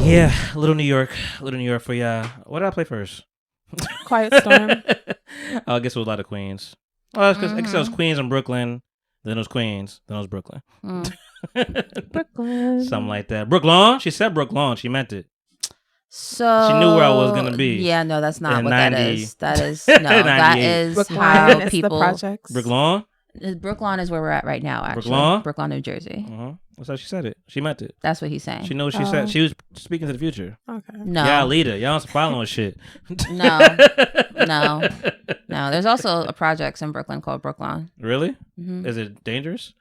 Yeah, Little New York for ya. What did I play first? Quiet Storm. Oh, I guess it was a lot of Queens. Well, I guess it was Queens and Brooklyn. Then it was Queens. Then it was Brooklyn. Brooklyn. Something like that. Brooklyn. She said Brooklyn. She meant it. So she knew where I was gonna be. Yeah, no, that's not in what 90. that is. That is no, that is Brooklyn how is people. the projects. Brooklyn. Brooklyn is where we're at right now. Actually, Brooklyn, New Jersey. That's how she said it. She meant it. That's what he's saying. She knew what she said. She was speaking to the future. Okay. No. Y'all leader. Y'all following shit. No. There's also a projects in Brooklyn called Brooklyn. Really? Mm-hmm. Is it dangerous?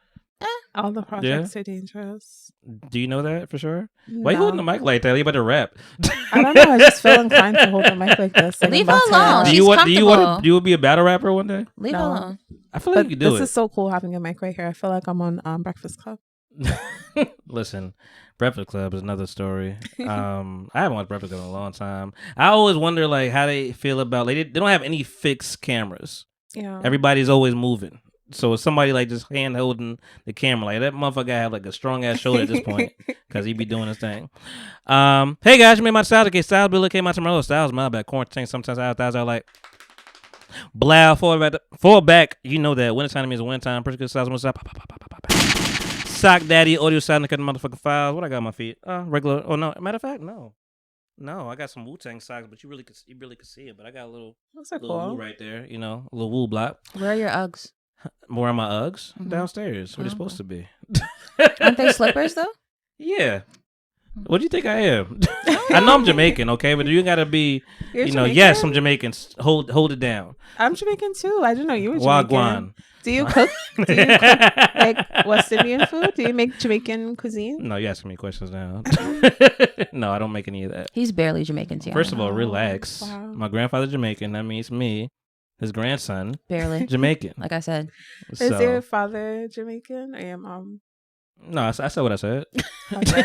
All the projects are dangerous. Do you know that for sure? No. Why you holding the mic like that? You better rap. I don't know. I just feel inclined to hold the mic like this. Like Leave her alone. Do you would be a battle rapper one day? Leave her alone. I feel like you could do it. This is so cool having a mic right here. I feel like I'm on Breakfast Club. Listen, Breakfast Club is another story. I haven't watched Breakfast Club in a long time. I always wonder like how they feel about they don't have any fixed cameras. Yeah. Everybody's always moving. So it's somebody like just hand holding the camera, like that motherfucker have like a strong ass shoulder at this point because he be doing his thing. Hey guys, you made my Styles okay. Styles Billy came out tomorrow. Styles my bad. Quarantine sometimes I like blow fall back. You know that wintertime means wintertime. Pretty good Styles. Sock Daddy audio sound to cut the motherfucking files. What I got on my feet? Regular. Oh no. Matter of fact, no. I got some Wu-Tang socks, but you really could see it. But I got a little Woo right there. You know, a little Woo block. Where are your Uggs? More on my Uggs downstairs. Where they supposed to be. Aren't they slippers though? Yeah. What do you think I am? I know I'm Jamaican, okay, but you gotta be. You're Jamaican? Yes, I'm Jamaican. Hold it down. I'm Jamaican too. I didn't know you were Jamaican. Wagwan. Do you cook? Like West Indian food? Do you make Jamaican cuisine? No, you asking me questions now. No, I don't make any of that. He's barely Jamaican too. First of all, relax. Wow. My grandfather's Jamaican. That means me. His grandson, barely Jamaican. Like I said. Is your father Jamaican or your mom? No, I said what I said. Okay.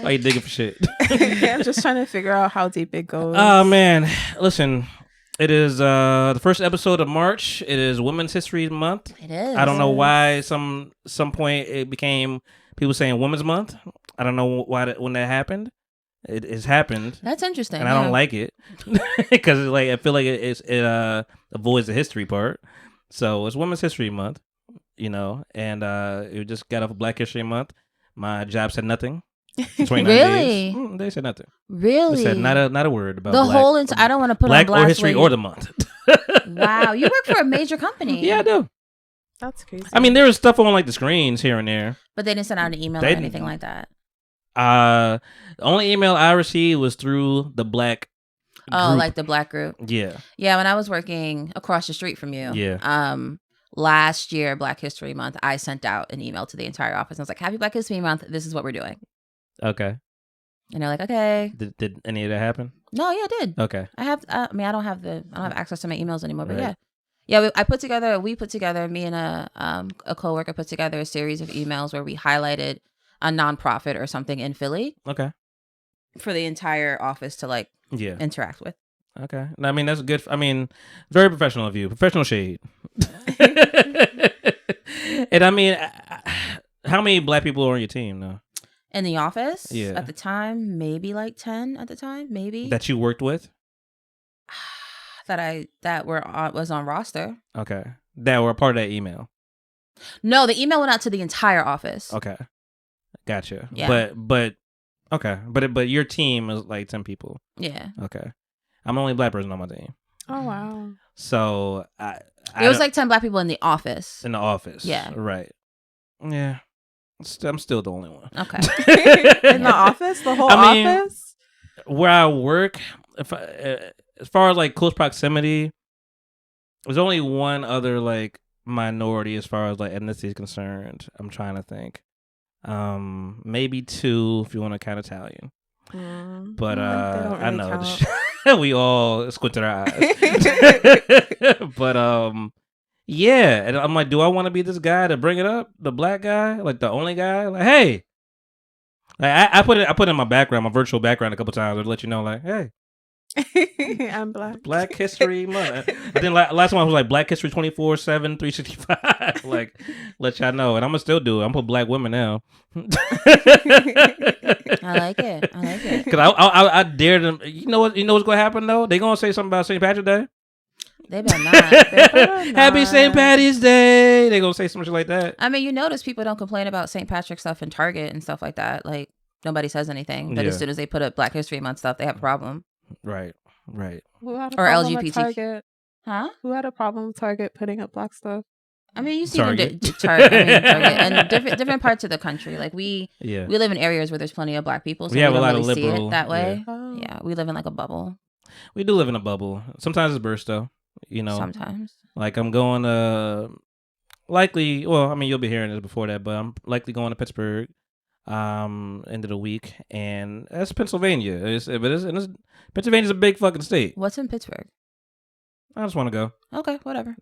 Why you digging for shit? I'm just trying to figure out how deep it goes. Oh man, listen. It is the first episode of March. It is Women's History Month. It is. I don't know why some point it became people saying Women's Month. I don't know why when that happened. It has happened. That's interesting. And I don't like it because I feel like it avoids the history part. So it's Women's History Month, and it just got off of Black History Month. My job said nothing. 29 really? days. They said nothing. Really? They said not a word about the black, whole. I don't want to put Black on blast or history or the month. Wow, you work for a major company. Yeah, I do. That's crazy. I mean, there was stuff on like the screens here and there, but they didn't send out an email or anything like that. The only email I received was through the Black group. Like the Black group. Yeah. Yeah, when I was working across the street from you. Yeah. Last year, Black History Month, I sent out an email to the entire office. I was like, "Happy Black History Month. This is what we're doing." Okay. And they're like, "Okay." Did any of that happen? No, yeah, I did. Okay. I have. I don't have access to my emails anymore. But right. yeah. We put together. Me and a coworker put together a series of emails where we highlighted a nonprofit or something in Philly. Okay. For the entire office to interact with. Okay. I mean, that's good. I mean, very professional of you. Professional shade. And I mean, how many Black people are on your team now? In the office? Yeah. At the time, maybe like 10 at the time, maybe. That you worked with? was on roster. Okay. That were a part of that email? No, the email went out to the entire office. Okay. Gotcha. Yeah. But okay. But your team is like 10 people. Yeah. Okay. I'm the only Black person on my team. Oh wow. So it was like 10 Black people in the office. In the office. Yeah. Right. Yeah. I'm still the only one. Okay. In the office? The whole office? Where I work, as far as like close proximity, there's only one other like minority as far as like ethnicity is concerned. I'm trying to think. Maybe 2 if you want to count Italian. But really I know we all squinted our eyes. But yeah, and I'm like, do I want to be this guy to bring it up? The Black guy, like the only guy, like, hey, like I put it in my background, my virtual background, a couple times to let you know, like, hey, I'm black. Black History Month. I think last one was like Black History 24/7 365. Like, let y'all know, and I'm gonna still do it. I'm gonna put black women now. I like it. I like it. Cause I dare them. You know what's gonna happen though? They gonna say something about St. Patrick's Day. They better not. They better Happy not. St. Patty's Day. They gonna say some shit like that. I mean, you notice people don't complain about St. Patrick stuff in Target and stuff like that. Like nobody says anything, but Yeah. as soon as they put up Black History Month stuff, they have a problem. Right. Who had a Or problem with LGBT. Target? Huh? Who had a problem with Target putting up black stuff? I mean, you see Target. Target and different parts of the country. Like we Yeah. live in areas where there's plenty of black people, so We we have a don't lot really of see liberal- it that way. Oh. Yeah, we live in like a bubble We do live in a bubble. Sometimes it's burst though. You know, sometimes. like I'm going to likely. Well, I mean, you'll be hearing this before that, but I'm likely going to Pittsburgh. End of the week, and that's Pennsylvania. Pennsylvania's a big fucking state. What's in Pittsburgh? I just want to go. Okay, whatever.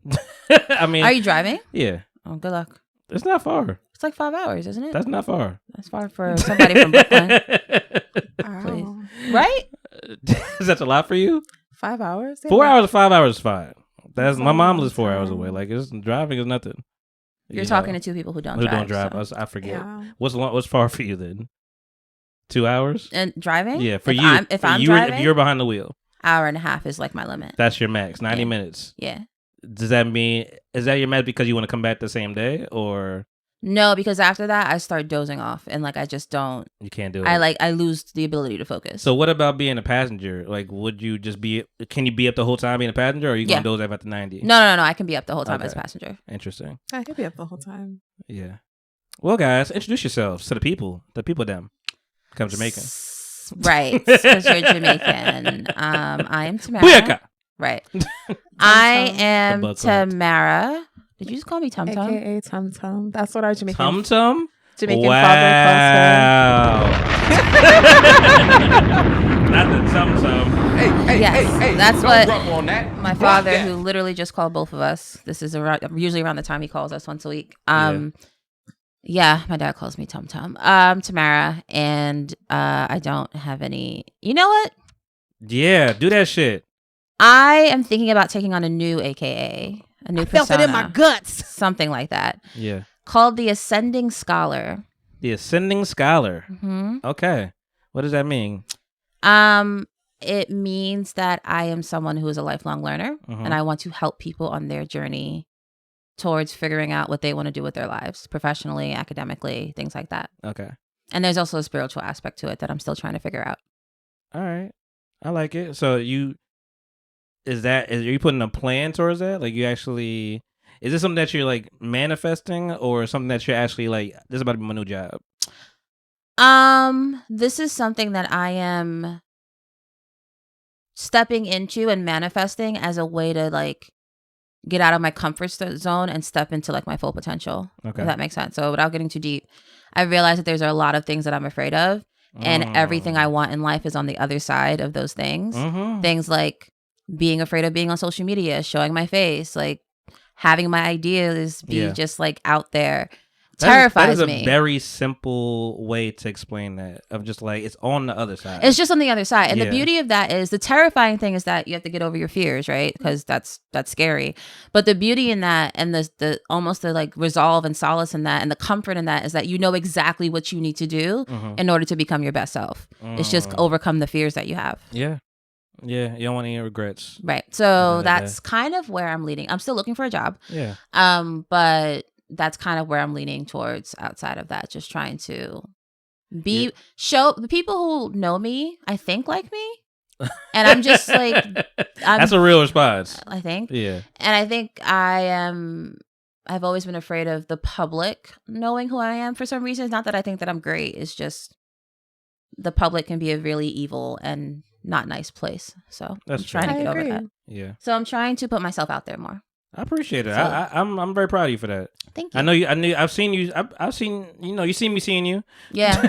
I mean, Are you driving? yeah, Oh, good luck. it's not far. It's like 5 hours, isn't it? That's not far. That's far for somebody from Brooklyn, Oh. right? Is that a lot for you? 5 hours? 4 hours or 5 hours is fine. That's That's my a mom long lives 4 hours time. away. Like driving is nothing. You're talking to two people who don't who drive. don't drive. so- I forget. Yeah. What's far for you then? 2 hours? And driving? Yeah, for if you. If For I'm you, driving, if you're behind the wheel, hour and a half is like my limit. that's your max. 90 Yeah. minutes. Yeah. Does that mean is that your max because you want to come back the same day, or No, because after that I start dozing off and like I just don't. you can't do it? I lose the ability to focus. So what about being a passenger? Like, would you just be? Can you be up the whole time being a passenger, or are you gonna Yeah. doze off at the 90? no, I can be up the whole time as a Okay. passenger. Interesting. I could be up the whole time. Yeah. Well, guys, introduce yourselves to the people. Them. Become Jamaican. Right, because you're Jamaican. I am Tamara. Booyaka! Right. I am The bug clapped. Tamara. Did you just call me Tum Tum? AKA Tum Tum. That's what our Jamaican Tum Tum. Jamaican father calls Wow. Not the Tum Tum. Yes, that's what on that. my father, who literally just called both of us. This is usually around the time he calls us once a week. Yeah, my dad calls me Tum Tum. Tamara, and I don't have any. You know what? Yeah, do that shit. I am thinking about taking on a new AKA, a new persona, felt it in my guts. something like that, Yeah. called the Ascending Scholar. The Ascending Scholar. hmm Okay. What does that mean? It means that I am someone who is a lifelong learner, Mhm. and I want to help people on their journey towards figuring out what they want to do with their lives, professionally, academically, things like that. Okay. And there's also a spiritual aspect to it that I'm still trying to figure out. All right. I like it. So are you putting a plan towards that? Like is this something that you're like manifesting, or something that you're actually like, this is about to be my new job? This is something that I am stepping into and manifesting as a way to like get out of my comfort zone and step into like my full potential. Okay. If that makes sense. So without getting too deep, I realized that there's a lot of things that I'm afraid of, and everything I want in life is on the other side of those things. Mm-hmm. Things like being afraid of being on social media, showing my face, like having my ideas be Yeah. just like out there. Terrifies that is me. a very simple way to explain that, of just like it's on the other side. It's just on the other side. And Yeah. the beauty of that is, the terrifying thing is that you have to get over your fears, right? Because that's scary. But the beauty in that, and the almost the like resolve and solace in that, and the comfort in that, is that you know exactly what you need to do Mhm. in order to become your best self. It's just overcome the fears that you have. Yeah. Yeah. You don't want any regrets. Right. At the end So of the that's kind of where I'm leading. I'm still looking for a job. Yeah. But that's kind of where I'm leaning towards outside of that. Just trying to show the people who know me, I think, like me. And I'm just like, that's a real response. I think. Yeah. And I think I've always been afraid of the public knowing who I am for some reason. It's not that I think that I'm great. It's just the public can be a really evil and not nice place. So That's I'm trying to true. get I over agree. that. Yeah. So I'm trying to put myself out there more. I appreciate it. So- I'm very proud of you for that. Thank you. I know you. I've seen you. I've seen. You see me seeing you. Yeah.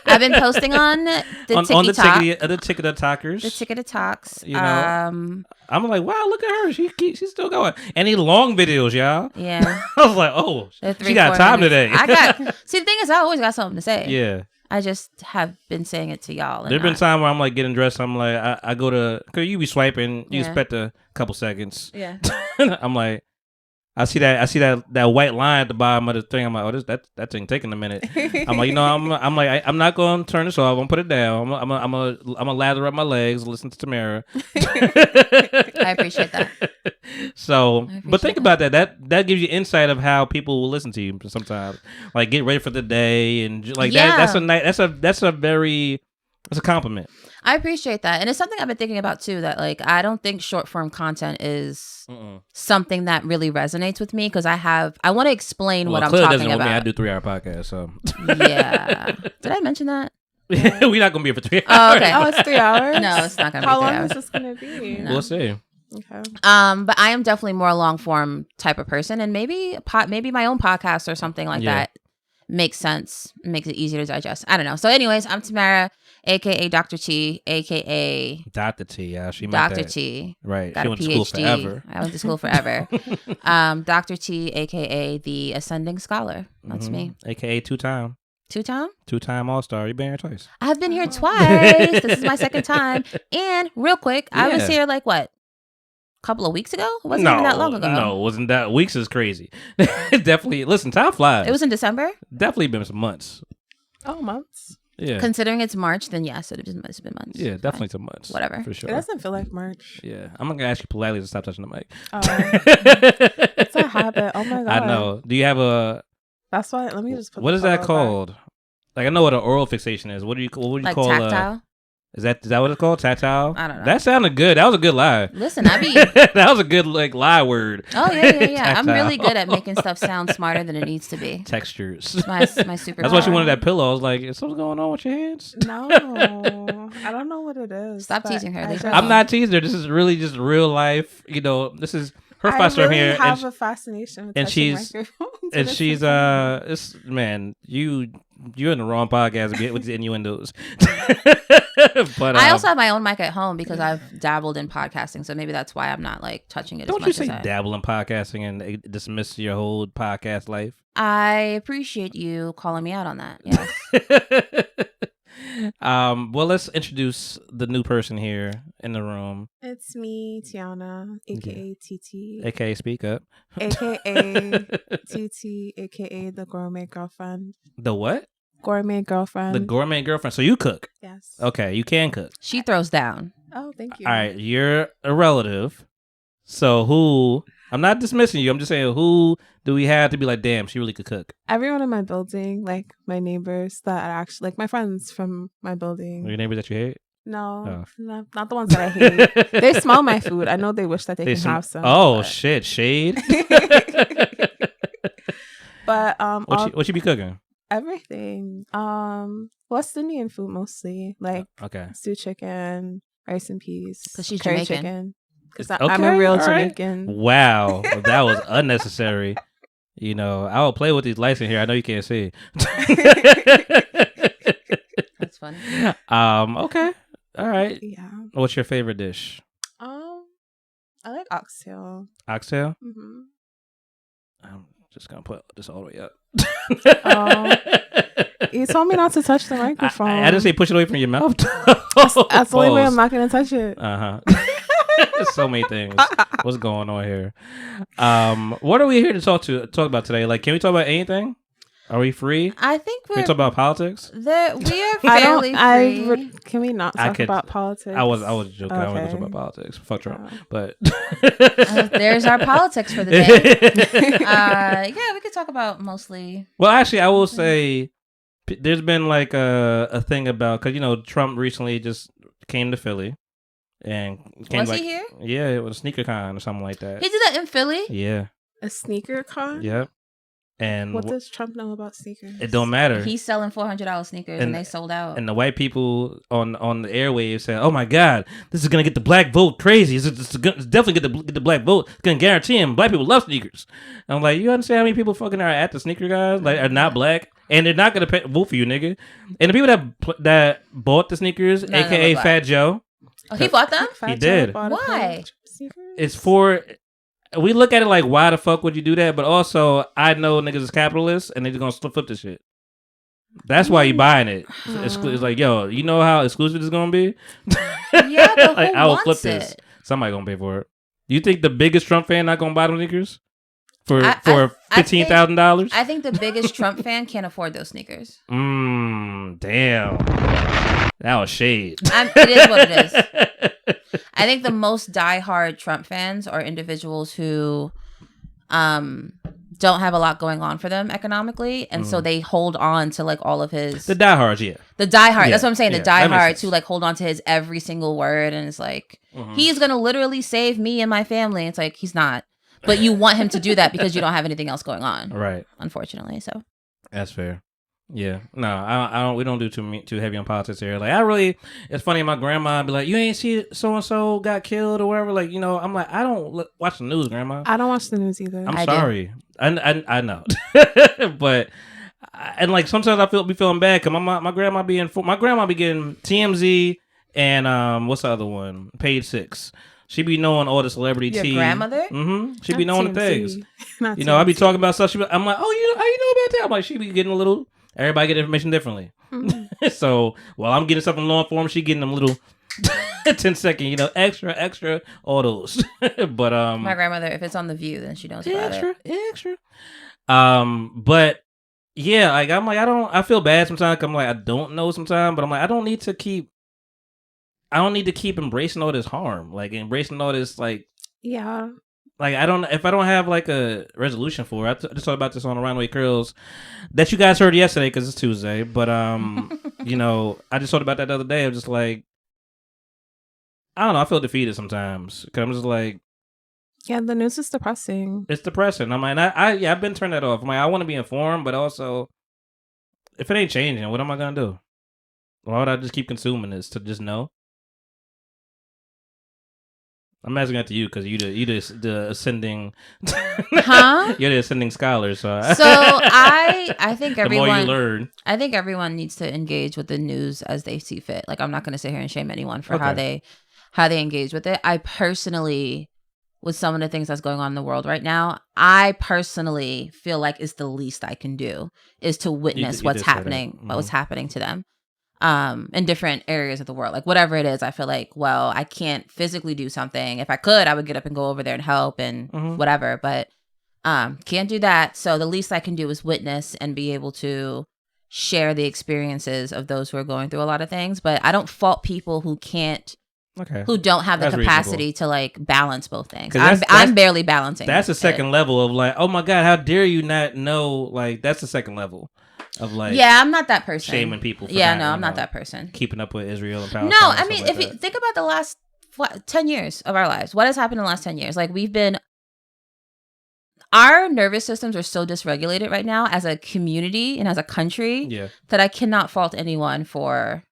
I've been posting on the on the TikTok. Ticket Talkers. The Ticket Talks. You know? I'm like, wow, look at her. She's still going. Any long videos, y'all. Yeah. I was like, oh, The she got 3-4 time minutes. today. I got. See, the thing is, I always got something to say. Yeah. I just have been saying it to y'all. and There's been not- time where I'm like getting dressed. I'm like, I go to, cause you be swiping, you Yeah. expect a couple seconds. Yeah. I'm like, I see that white line at the bottom of the thing. I'm like, oh, that thing taking a minute. I'm like, I'm not going to turn this off. I'm gonna put it down. I'm gonna lather up my legs, listen to Tamara. I appreciate that. So, I but think appreciate about that gives you insight of how people will listen to you sometimes. Like get ready for the day and like Yeah. that's a compliment. I appreciate that. And it's something I've been thinking about too, that like I don't think short form content is something that really resonates with me because I want to explain what I'm Claire talking doesn't with about. me. I do 3-hour podcasts, so Yeah. Did I mention that? we're not gonna be here for 3 hours. Oh, okay. Oh, it's 3 hours. No, it's not gonna be How 3 long hours. is this gonna be? No. We'll see. Okay. But I am definitely more a long form type of person, and maybe my own podcast or something like Yeah. that makes sense, makes it easier to digest. I don't know. So, anyways, I'm Tamara, aka Dr. T, aka Dr. T, yeah, she meant Dr. that. T. Right. Got She a went to school PhD. forever. I went to school forever. Dr. T, aka the Ascending Scholar. That's me. AKA two-time 2-time? All-Star. You've been here twice. I've been here twice. This is my second time. And real quick, I was Yeah. here like what? Couple of weeks ago? It wasn't even that long ago. No, wasn't that weeks is crazy. Definitely. Listen, time flies. It was in December. definitely been some months. Oh, months. Yeah. Considering it's March, then yes, it's been months. Yeah, It's definitely fine. some months. Whatever. For sure. It doesn't feel like March. Yeah. I'm not gonna ask you politely to stop touching the mic. Oh, it's a habit. Oh my god. I know. Do you have a That's why. Let me just put. what the is that pillow back. called? Like I know what an oral fixation is. What would you Like call tactile. is that what it's called? Tactile? I don't know. That sounded good. That was a good lie. Listen, I be. That was a good like lie word. Oh yeah. I'm really Tactile. good at making stuff sound smarter than it needs to be. Textures. It's my super. That's why she wanted that pillow. I was like, is something going on with your hands? No, I don't know what it is. Stop but teasing her, I leave her just- I'm not teasing her. This is really just real life. You know, this is her I first time really here, have a fascination with and touching she's- microphones, and it's she's insane. it's man, you're in the wrong podcast to get with the innuendos. But I also have my own mic at home because I've dabbled in podcasting, so maybe that's why I'm not like touching it don't as you much say as I. dabble in podcasting and dismiss your whole podcast life. I appreciate you calling me out on that. Yes. Well, let's introduce the new person here in the room, It's me, Tiana, aka TT, aka Speak Up. aka TT, aka the gourmet girlfriend. The what? Gourmet girlfriend. The gourmet girlfriend. So you cook? Yes. Okay, you can cook. She throws down. Oh, thank you. All right, you're a relative. So who? I'm not dismissing you. I'm just saying, who do we have to be like, damn, she really could cook? Everyone in my building, like my neighbors that are actually like my friends from my building. Your neighbors that you hate? No, Oh. not the ones that I hate. They smell my food. I know they wish that they can have some. Oh but- shit, shade. But What you be cooking? everything. West Indian food mostly, like Okay. stewed chicken, rice and peas. 'Cause she's curry Jamaican. chicken. Because Okay, I'm a real all right. Jamaican. Wow, that was unnecessary. You know, I will play with these lights in here. I know you can't see. That's funny. Okay. All right. Yeah. What's your favorite dish? I like oxtail. Oxtail? Hmm. I'm just gonna put this all the way up. You told me not to touch the microphone. I didn't say push it away from your mouth. That's the only way I'm not going to touch it. Uh huh. So many things. What's going on here? What are we here to talk about today? Like, can we talk about anything? Are we free? I think Can we talk about politics? we are I fairly don't. free. Can we not I talk could- about politics? I was joking. I wasn't Okay. talking about politics. Fuck Trump. Oh. But There's our politics for the day. Yeah, we could talk about mostly. Well, actually, I will say there's been like a thing about because Trump recently just came to Philly and came Was like he here? yeah, it was sneaker con or something like that. He did that in Philly. Yeah, A sneaker con? yep. And What does Trump know about sneakers? it don't matter. He's selling $400 sneakers, and they sold out. And the white people on the airwaves said, "Oh my God, this is gonna get the black vote crazy. It's definitely get the black vote. It's gonna guarantee him. Black people love sneakers." And I'm like, you understand how many people fucking are at the sneaker guys like are not black, and they're not gonna vote for you, nigga. And the people that bought the sneakers, None of them aka were Fat Joe, Oh, he bought them? Fat He Joe did. bought a pair Why? of sneakers? it's for. We look at it like, why the fuck would you do that? But also, I know niggas is capitalists, and they're just gonna flip this shit. That's why you buying it. It's like, yo, you know how exclusive it's gonna be? Yeah, but Like, who I will wants flip this. it? Somebody gonna pay for it. You think the biggest Trump fan not gonna buy them sneakers for I $15,000? I think the biggest Trump fan can't afford those sneakers. Damn. That was shade. It is what it is. I think the most diehard Trump fans are individuals who don't have a lot going on for them economically, and so they hold on to like all of his The diehards, yeah. the diehard. Yeah, That's what I'm saying. yeah, The that makes diehards sense. who like hold on to his every single word, and it's like he's gonna literally save me and my family. It's like he's not, but you want him to do that because you don't have anything else going on, Right. unfortunately. So That's fair. Yeah. No, I don't. We don't do too heavy on politics here. Like, it's funny. My grandma be like, "You ain't see so and so got killed or whatever." Like, I'm like, I don't watch the news, Grandma. I don't watch the news either. I'm I do. sorry. I know, but and like sometimes I be feeling bad because my grandma be my grandma be getting TMZ and what's the other one? Page 6. She be knowing all the celebrity your tea. grandmother, She be knowing the things. Not I be TMZ. talking about stuff. I'm like, oh, how you know about that? I'm like, she be getting a little. Everybody get information differently. So while I'm getting stuff in long form, she getting them little 10-second, extra, all those. But my grandmother, if it's on The View, then she knows about it. extra. But yeah, like I'm like I feel bad sometimes. I'm like I don't know sometimes, but I'm like I don't need to keep embracing all this harm, like embracing all this like. Yeah. Like if I don't have like a resolution for it, I just talked about this on the Runaway Curls that you guys heard yesterday because it's Tuesday. But I just thought about that the other day. I'm just like, I don't know. I feel defeated sometimes because I'm just like, Yeah, the news is depressing. it's depressing. I'm like, I've been turning that off. I'm like, I want to be informed, but also, if it ain't changing, what am I gonna do? Why would I just keep consuming this to just know? I'm asking that to you because you the ascending, Huh? You're the ascending scholar, so I think the more you everyone learn. I think everyone needs to engage with the news as they see fit. Like I'm not going to sit here and shame anyone for how they engage with it. I personally, with some of the things that's going on in the world right now, I personally feel like it's the least I can do is to witness what's happening, what's happening to them. In different areas of the world, like whatever it is, I feel like, well, I can't physically do something. If I could, I would get up and go over there and help and whatever, but can't do that. So the least I can do is witness and be able to share the experiences of those who are going through a lot of things. But I don't fault people who who don't have the capacity to like balance both things. I'm barely balancing. That's the second level of like, oh my God, how dare you not know? Like that's the second level of like, yeah, I'm not that person. Shaming people. For I'm not that person. Keeping up with Israel and Palestine. No, I mean, if you think about the last 10 years of our lives, what has happened in the last 10 years? Like our nervous systems are so dysregulated right now as a community and as a country that I cannot fault anyone for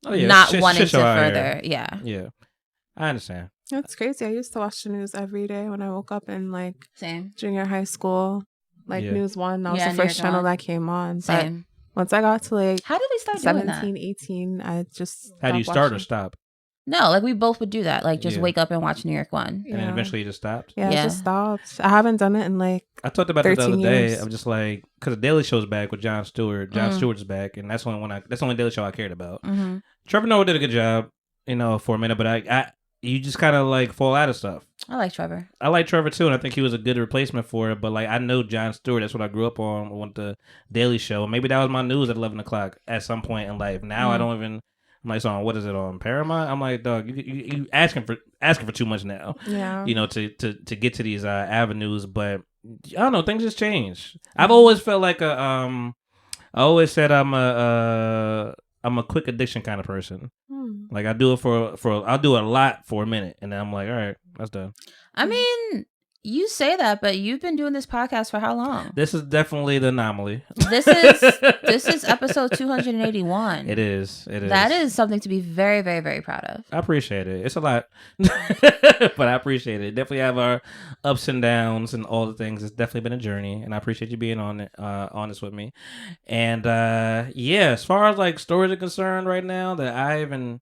not wanting to further. Yeah. Yeah. I understand. That's crazy. I used to watch the news every day when I woke up in like Same. junior high school. Like News 1, that was the New first York channel One. that came on. Same. But once I got to like how did we start doing 17, that? 18, I just How do you stopped start or watching. stop? No, like we both would do that. Like just Yeah. wake up and watch New York 1. And then Yeah. eventually you just stopped? Yeah, Yeah. I just stopped. I haven't done it in like I talked about it the other 13 day. years. I'm just like, because the Daily Show's back with Jon Stewart. Jon Stewart's back, and that's the only Daily Show I cared about. Mm-hmm. Trevor Noah did a good job, for a minute, but you just kind of like fall out of stuff. I like Trevor. I like Trevor too, and I think he was a good replacement for it. But like, I know Jon Stewart. That's what I grew up on. I went to Daily Show. Maybe that was my news at 11 o'clock at some point in life. Now I don't even. I'm like, so what is it on Paramount? I'm like, dog, you asking for too much now. Yeah. To get to these avenues. But I don't know, things just change. I've always felt like I always said I'm a quick addiction kind of person. Like I do it I'll do it a lot for a minute, and then I'm like, all right, that's done. I mean, you say that, but you've been doing this podcast for how long? This is definitely the anomaly. This is episode 281. It is. That is something to be very, very, very proud of. I appreciate it. It's a lot, but I appreciate it. Definitely have our ups and downs and all the things. It's definitely been a journey, and I appreciate you being honest with me. And as far as like stories are concerned, right now that I even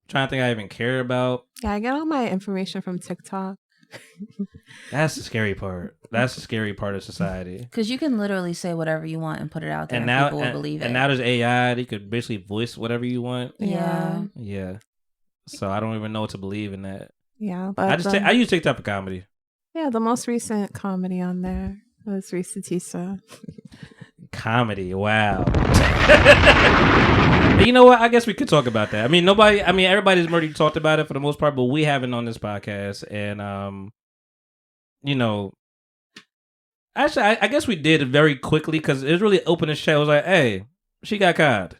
trying to think I even care about. Yeah, I get all my information from TikTok. That's the scary part. That's the scary part of society. Because you can literally say whatever you want and put it out there, And and now, people will believe it. and now there's AI. You could basically voice whatever you want. yeah. Yeah. So I don't even know what to believe in that. Yeah, but I use TikTok for comedy. yeah, the most recent comedy on there was Risa Tisa. Comedy, wow. You know what? I guess we could talk about that. I mean, everybody's already talked about it for the most part, but we haven't on this podcast. And, you know, actually, I guess we did it very quickly because it was really open and shut. It was like, hey, she got conned.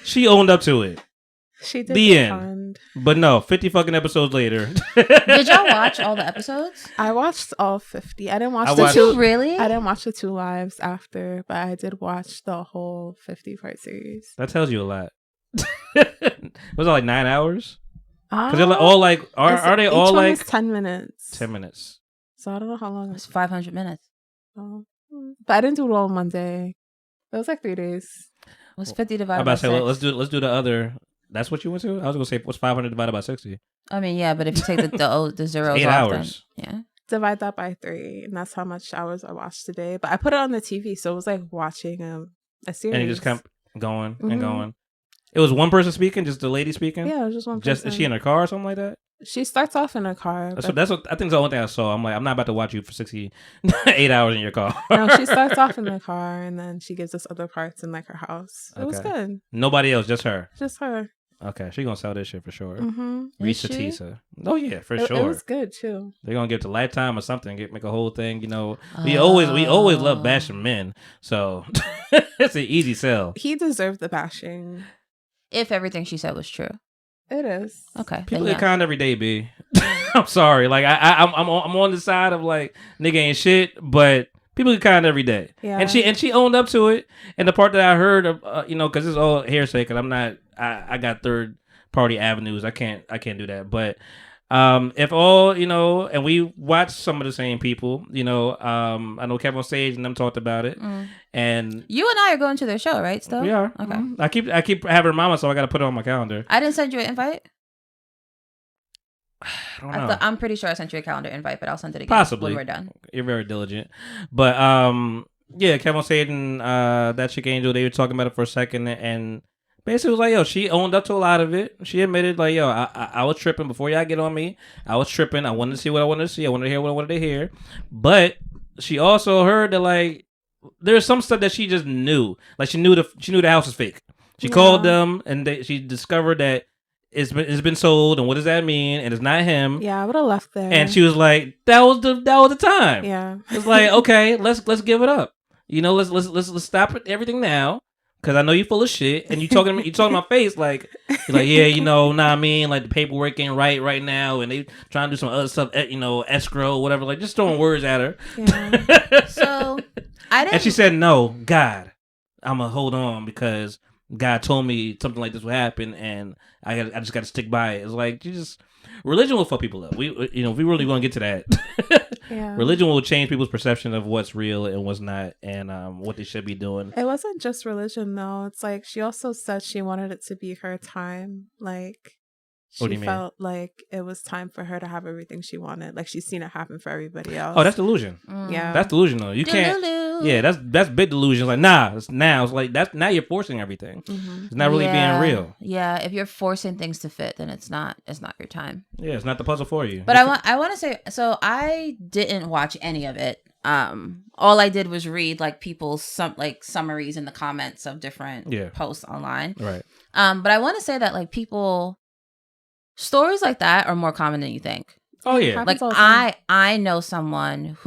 She owned up to it. She did The get end. conned. But no, 50 fucking episodes later. Did y'all watch all the episodes? I watched all 50. I didn't watch I the watched- two. Really? I didn't watch the 2 lives after, but I did watch the whole 50-part series. That tells you a lot. Was it like 9 hours? Because they're Ah, all like, are they each all one like was 10 minutes? 10 minutes? So I don't know how long. It's 500 minutes. Oh. But I didn't do it all in one day. It was like 3 days. What's 50 I'm divided about by to say, 6? let's do the other. That's what you went to? I was gonna say, what's 500 divided by 60? I mean, yeah, but if you take the zeros 8 off, hours. then yeah. Divide that by 3, and that's how much hours I watched today. But I put it on the TV, so it was like watching a series. And you just kept going and Mhm. going. It was one person speaking, just the lady speaking. Yeah, it was just one Just person. is she in her car or something like that? She starts off in a car. So but- that's what I think. Is the only thing I saw. I'm like, I'm not about to watch you for 68 hours in your car. No, she starts off in the car, and then she gives us other parts in like her house. It was Okay. good. Nobody else, just her. Just her. Okay, she gonna sell this shit for sure. Mm-hmm. Is Risa she? Tisa. Oh yeah, for It sure. was good too. They're gonna give it to Lifetime or something. Make a whole thing. You know, we always love Oh. bashing men, so it's an easy sell. He deserved the bashing. If everything she said was true. It is. Okay. People then get yeah. conned every day, B. I'm sorry. Like I'm on the side of like nigga ain't shit, but people get conned every day. Yeah. And she owned up to it. And the part that I heard of, you know, because it's all hearsay. Because I'm not. I got third party avenues. I can't do that. But if all, you know, and we watch some of the same people, you know, I know Kevin on Stage and them talked about it, and You and I are going to their show, right? Still? we are. Okay. I keep having to remind myself I got to put it on my calendar. I didn't send you an invite. I don't know. I'm pretty sure I sent you a calendar invite, but I'll send it again Possibly. when we're done. You're very diligent. But yeah, Kevin Sage and that chick Angel, they were talking about it for a second, and basically was like, yo, she owned up to a lot of it. She admitted, like, yo, I was tripping before y'all get on me. I was tripping. I wanted to see what I wanted to see. I wanted to hear what I wanted to hear. But she also heard that, like, there's some stuff that she just knew. Like, she knew the house was fake. She called them, and she discovered that it's been sold, and what does that mean? And it's not him. Yeah, I would have left there. And she was like, that was the time. Yeah. It's like, okay, let's give it up. You know, let's stop everything now, because I know you're full of shit, and you talking my face like, you're like, yeah, you know, nah, I mean, like the paperwork ain't right now, and they trying to do some other stuff, you know, escrow, whatever, like just throwing words at her. Yeah. So I didn't. And she said, no, God, I'm gonna hold on because God told me something like this would happen, and I just got to stick by it. It's like, religion will fuck people up. We if we really want to get to that, Yeah. religion will change people's perception of what's real and what's not, and what they should be doing. It wasn't just religion though. It's like she also said she wanted it to be her time. Like What do she you mean? felt like it was time for her to have everything she wanted. Like she's seen it happen for everybody else. Oh, that's delusion. yeah. That's delusional. You can't. Yeah, that's big delusion. Like, nah, it's now. It's like now you're forcing everything. Mhm. It's not really being real. Yeah, if you're forcing things to fit, then it's not your time. Yeah, it's not the puzzle for you. But I want to say, so I didn't watch any of it. All I did was read like people's summaries in the comments of different posts online. Right. But I want to say that like stories like that are more common than you think. Oh yeah. Happens Like all the time. I know someone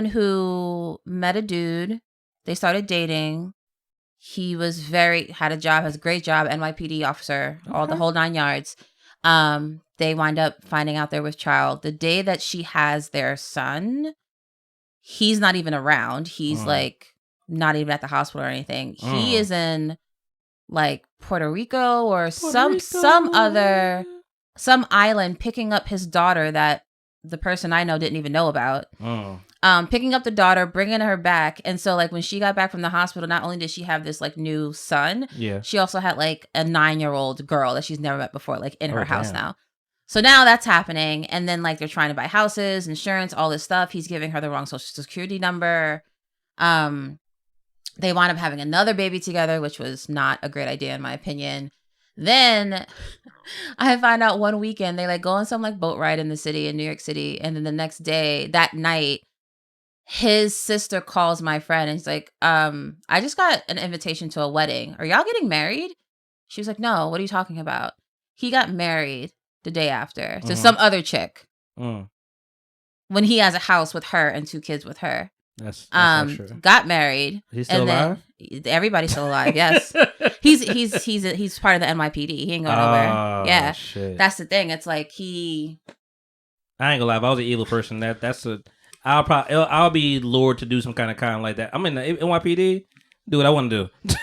who met a dude. They started dating. He was had a job, has a great job, NYPD officer, all the whole 9 yards. They wind up finding out they're with child. The day that she has their son, he's not even around. He's like not even at the hospital or anything. He is in like Puerto Rico or some island picking up his daughter that the person I know didn't even know about. Picking up the daughter, bringing her back. And so like when she got back from the hospital, not only did she have this like new son, she also had like a 9-year-old girl that she's never met before, like in her house now. So now that's happening. And then like they're trying to buy houses, insurance, all this stuff. He's giving her the wrong social security number. They wound up having another baby together, which was not a great idea in my opinion. Then I find out one weekend they like go on some like boat ride in the city in New York City. And then the next day, that night, his sister calls my friend and he's like, I just got an invitation to a wedding. Are y'all getting married? She was like, no, what are you talking about? He got married the day after to some other chick when he has a house with her and 2 kids with her. That's not true. Got married. He's still alive? Everybody's still alive, yes. He's part of the NYPD. He ain't going nowhere. Yeah. Shit. That's the thing. It's like I ain't gonna lie, if I was an evil person, I'll be lured to do some kind of crime like that. I'm in the NYPD, do what I want to do.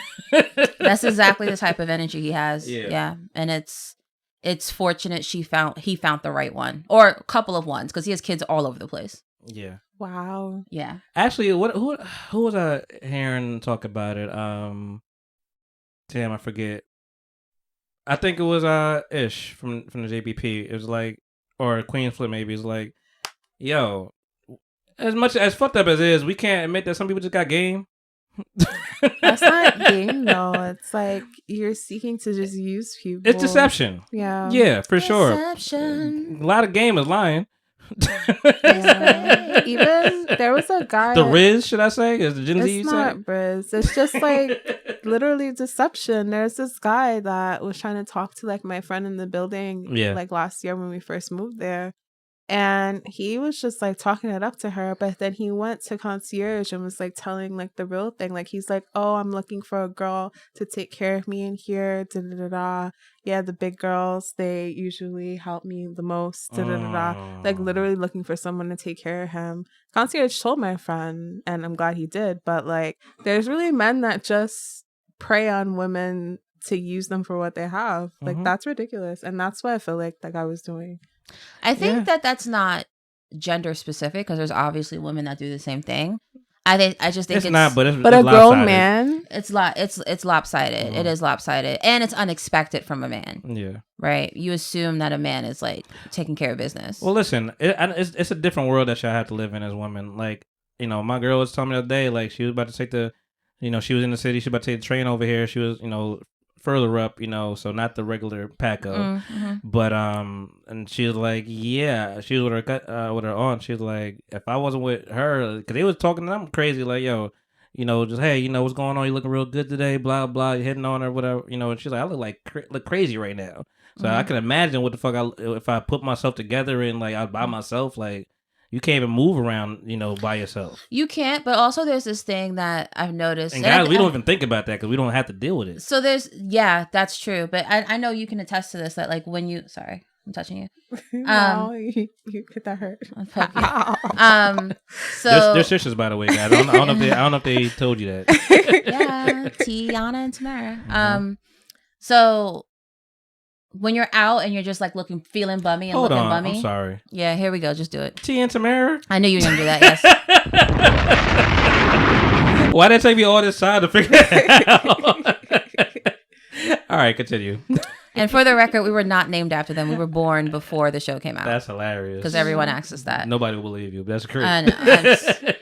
That's exactly the type of energy he has. Yeah. And it's fortunate he found the right one, or a couple of ones, because he has kids all over the place. Yeah. Wow. Yeah. Actually, who was I hearing talk about it? Damn, I forget. I think it was Ish from the JBP. It was like, or Queen Flip maybe. It's like, yo, as much as fucked up as it is, we can't admit that some people just got game. That's not game though. It's like you're seeking to just use people. It's deception. Yeah. Yeah, for sure. Deception. A lot of game is lying. Yeah. Even there was a guy. The Riz, should I say? Is the Gen Z? It's not Briz. It's just like literally deception. There's this guy that was trying to talk to like my friend in the building like last year when we first moved there. And he was just like talking it up to her, but then he went to concierge and was like telling like the real thing. Like he's like, oh, I'm looking for a girl to take care of me in here. Da da da da. Yeah, the big girls, they usually help me the most. Da da da da. Like literally looking for someone to take care of him. Concierge told my friend, and I'm glad he did. But like, there's really men that just prey on women to use them for what they have. Like that's ridiculous, and that's what I feel like that guy was doing. I think that's not gender specific, because there's obviously women that do the same thing. I just think it's not, but a lopsided. grown man. It's lopsided. It is lopsided, and it's unexpected from a man. Yeah, right. You assume that a man is like taking care of business. Well, listen, it's a different world that y'all have to live in as women. Like, you know, my girl was telling me the other day, like she was about to take she was in the city, she was about to take the train over here. She was, further up, so not the regular Paco, but and she was like, yeah, she was with her aunt. She was like, if I wasn't with her, because they was talking to them crazy, like, yo, just hey, what's going on? You looking real good today, blah blah, you hitting on her, whatever, and she's like, I look crazy right now. So I can imagine what the fuck if I put myself together and like I was by myself, like. You can't even move around, by yourself. You can't, but also there's this thing that I've noticed. And guys, we don't even think about that because we don't have to deal with it. So that's true. But I know you can attest to this, that like when you, sorry, I'm touching you. No, you get that hurt. So they're sisters, by the way, guys. I don't know if they told you that. Yeah, Tiana and Tamara. So when you're out and you're just like feeling bummy and looking bummy. I'm sorry. Yeah, here we go. Just do it. T and Tamara. I knew you were gonna do that. Yes. Why did it take me all this time to figure that out? All right, continue. And for the record, we were not named after them. We were born before the show came out. That's hilarious. Because everyone asks us that. Nobody will believe you, but that's crazy. I know.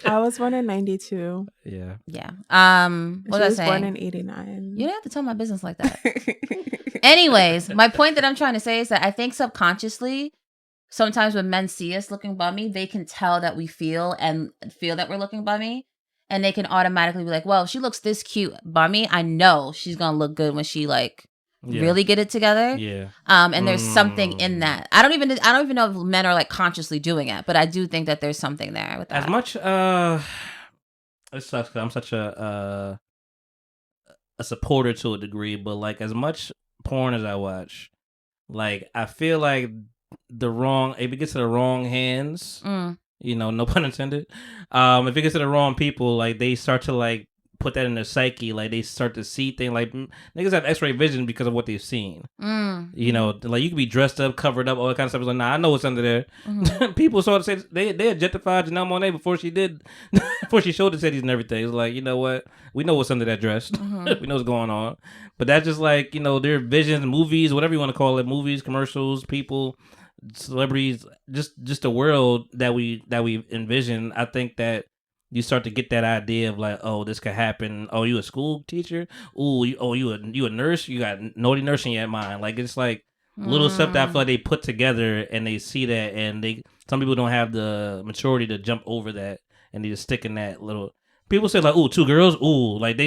I was born in 92. Yeah. Yeah. What was I saying? Born in 89. You don't have to tell my business like that. Anyways, my point that I'm trying to say is that I think subconsciously, sometimes when men see us looking bummy, they can tell that we feel that we're looking bummy. And they can automatically be like, well, she looks this cute bummy. I know she's going to look good when she really get it together. Yeah. And there's something in that. I don't even know if men are like consciously doing it, but I do think that there's something there with that. As much it sucks because I'm such a supporter to a degree, but like as much porn as I watch, like I feel like if it gets to the wrong hands, no pun intended. If it gets to the wrong people, like they start to like put that in their psyche, like they start to see things, like niggas have x-ray vision because of what they've seen. Like you could be dressed up, covered up, all that kind of stuff. It's like, nah, I know what's under there. People sort of say they objectified Janelle Monáe before she showed the titties and everything. It's like, you know what, we know what's under that dress. We know what's going on, but that's just like, their visions, movies, whatever you want to call it, movies, commercials, people, celebrities, just the world that we envision. I think that you start to get that idea of like, oh, this could happen. Oh, you a school teacher? Ooh, you a nurse? You got naughty nurse in your mind. Like it's like little stuff that I feel like they put together and they see that, and some people don't have the maturity to jump over that, and they just stick in that little. People say like, ooh, 2 girls? Ooh, like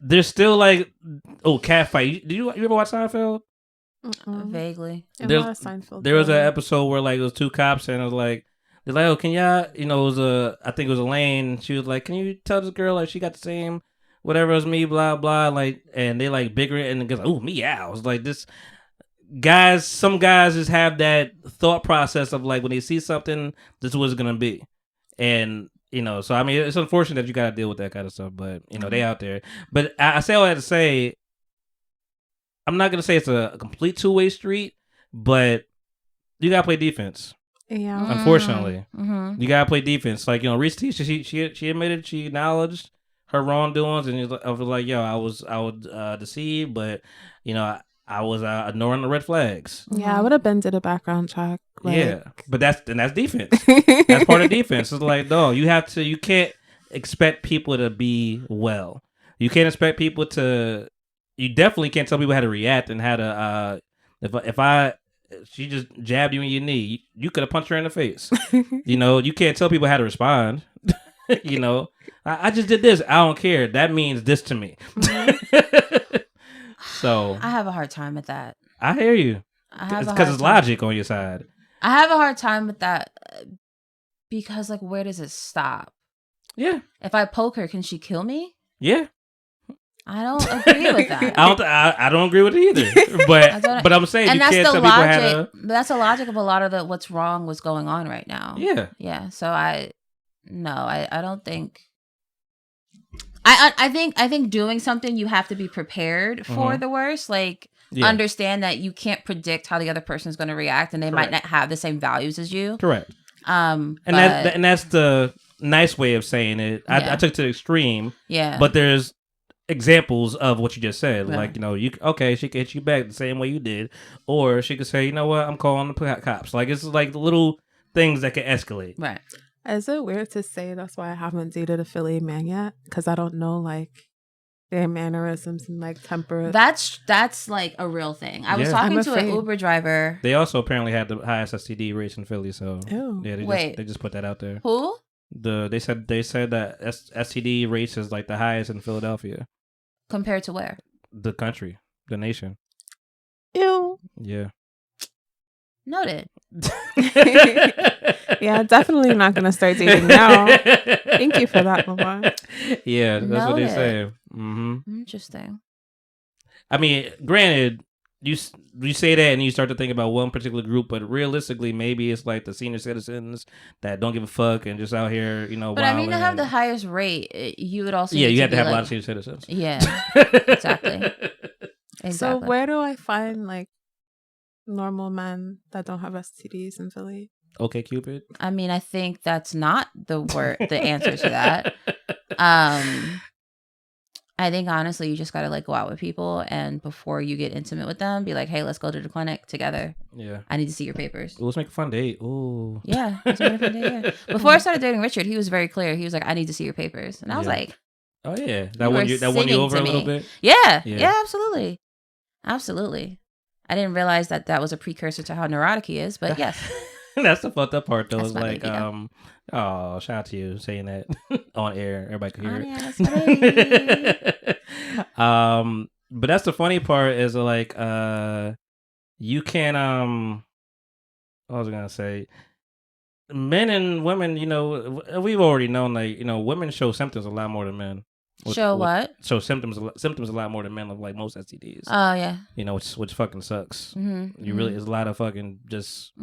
they're still like, oh, catfight. You ever watch Seinfeld? Vaguely. There was an episode where like it was 2 cops and it was like, they're like, oh, can y'all, it was I think it was Elaine. She was like, can you tell this girl like she got the same whatever as me, blah blah, like, and they like bigger it and the guy's like, oh, meow. It's like this. Some guys just have that thought process of like when they see something, this is what it's gonna be, and so I mean it's unfortunate that you gotta deal with that kind of stuff, but they out there. But I say all that to say, I'm not gonna say it's a complete 2-way street, but you gotta play defense. Yeah, unfortunately, you gotta play defense. Like Reese T, she admitted, she acknowledged her wrongdoings, and I was like, yo, I was deceived, but I was ignoring the red flags. Yeah, I would have been to the background check. Yeah, but that's defense. That's part of defense. It's like, no, you can't expect people to be well. You can't expect people to. You definitely can't tell people how to react and how to. She just jabbed you in your knee, you could have punched her in the face. You can't tell people how to respond. I just did this. I don't care. That means this to me. So I have a hard time with that. I hear you. Because it's logic on your side. I have a hard time with that because, like, where does it stop? Yeah. If I poke her, can she kill me? Yeah. I don't agree with that. I don't agree with it either. But I'm saying, and you can't tell people how to. That's the logic of a lot of what's wrong, what's going on right now. Yeah. Yeah. So I don't think. I think doing something, you have to be prepared for the worst. Like, understand that you can't predict how the other person is going to react, and they might not have the same values as you. Correct. And that's the nice way of saying it. I took it to the extreme. Yeah. But there's examples of what you just said. Yeah. Like, she could hit you back the same way you did, or she could say, you know what, I'm calling the cops. Like, it's like the little things that can escalate. Right. Is it weird to say that's why I haven't dated a Philly man yet? Because I don't know, like, their mannerisms and, like, temper. That's like a real thing. I was talking to an Uber driver. They also apparently had the highest STD rates in Philly, so they just put that out there. Who? They said that STD rates is like the highest in Philadelphia. Compared to where? The country, the nation. Ew. Yeah. Noted. Yeah, definitely not going to start dating now. Thank you for that, Lamar. Yeah, that's what they say. Mm-hmm. Interesting. I mean, granted, you say that and you start to think about one particular group, but realistically, maybe it's like the senior citizens that don't give a fuck and just out here, But I mean, to have the highest rate, you would also you have to have a lot of senior citizens. Yeah, exactly. So where do I find like normal men that don't have STDs in Philly? Okay, Cupid. I mean, I think that's not the answer to that. I think honestly, you just gotta like go out with people, and before you get intimate with them, be like, "Hey, let's go to the clinic together. Yeah, I need to see your papers. Ooh, let's make a fun date. Ooh, yeah, let's make a fun date. Yeah. Before I started dating Richard, he was very clear. He was like, "I need to see your papers," and I was like, "Oh yeah, that won you over a little bit." Yeah, absolutely. I didn't realize that was a precursor to how neurotic he is, but yes. That's the fucked up part, though. It's like, oh, shout out to you saying that on air. Everybody can hear it. But that's the funny part is like, you can, what was I gonna say? Men and women, we've already known, like, women show symptoms a lot more than men. Show symptoms a lot more than men of like most STDs. Oh yeah. Which fucking sucks. Mm-hmm. There's a lot of fucking just.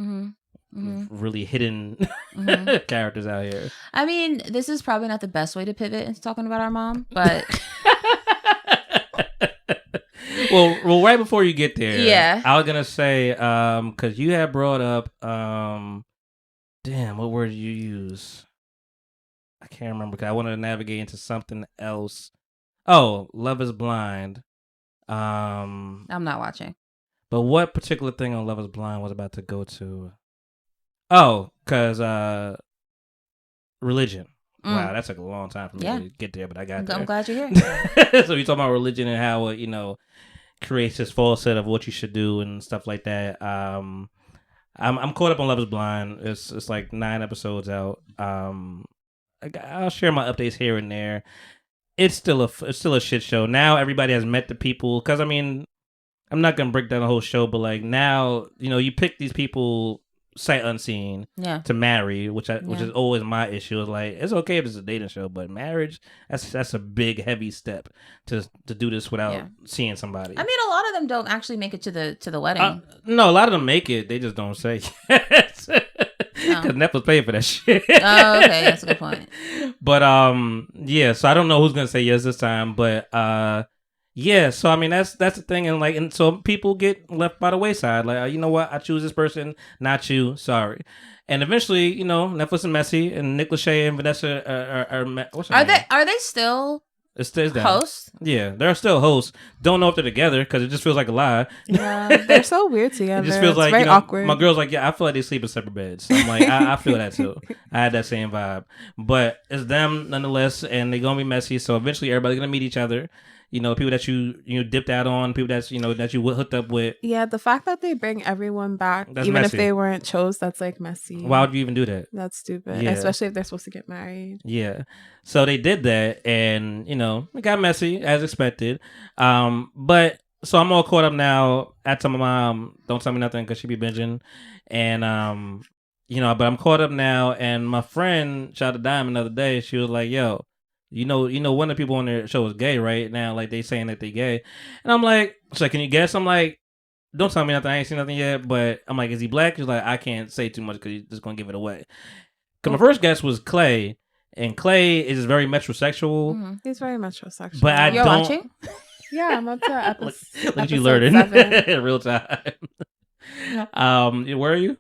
Really hidden characters out here. I mean, this is probably not the best way to pivot into talking about our mom, but well, right before you get there, I was gonna say, because you had brought up, damn, what word did you use? I can't remember because I wanted to navigate into something else. Oh, Love is Blind. I'm not watching. But what particular thing on Love Is Blind was about to go to? Oh, because religion. Wow, that took a long time for me to get there, but I got there. I'm glad you're here. So you're talking about religion and how it, creates this falsehood of what you should do and stuff like that. I'm caught up on Love Is Blind. It's like 9 episodes out. I'll share my updates here and there. It's still a shit show. Now everybody has met the people. Because, I mean, I'm not going to break down the whole show, but, like, now, you pick these people sight unseen to marry, which is always my issue. Is like, it's okay if it's a dating show, but marriage, that's a big, heavy step to do this without seeing somebody. I mean, a lot of them don't actually make it to the wedding. No, a lot of them make it. They just don't say yes. Because Netflix paid for that shit. Oh, okay, that's a good point. But so I don't know who's gonna say yes this time, but yeah, so I mean that's the thing, and so people get left by the wayside. Like, you know what, I choose this person, not you. Sorry. And eventually, Netflix and Messi and Nick Lachey and Vanessa are they still hosts? Yeah, they're still hosts. Don't know if they're together because it just feels like a lie. Yeah, they're so weird together. It just feels like very awkward. My girl's like, yeah, I feel like they sleep in separate beds. I'm like, I feel that too. I had that same vibe, but it's them nonetheless, and they're gonna be messy. So eventually, everybody's gonna meet each other. People that you dipped out on, people that you hooked up with. Yeah, the fact that they bring everyone back, that's even messy. if they weren't chose, that's like messy. Why would you even do that? That's stupid, especially if they're supposed to get married. Yeah, so they did that, and it got messy as expected. But so I'm all caught up now. I tell my mom, don't tell me nothing because she be binging, and but I'm caught up now. And my friend shot a dime another day. She was like, "Yo. One of the people on their show is gay right now. Like, they saying that they gay. And I'm like, so can you guess? I'm like, don't tell me nothing. I ain't seen nothing yet. But I'm like, is he black? He's like, I can't say too much because he's just going to give it away. Because my first guess was Clay. And Clay is very metrosexual. Mm-hmm. He's very metrosexual. But You're watching? Yeah, I'm up to episode Look at you learning in real time. Where are you?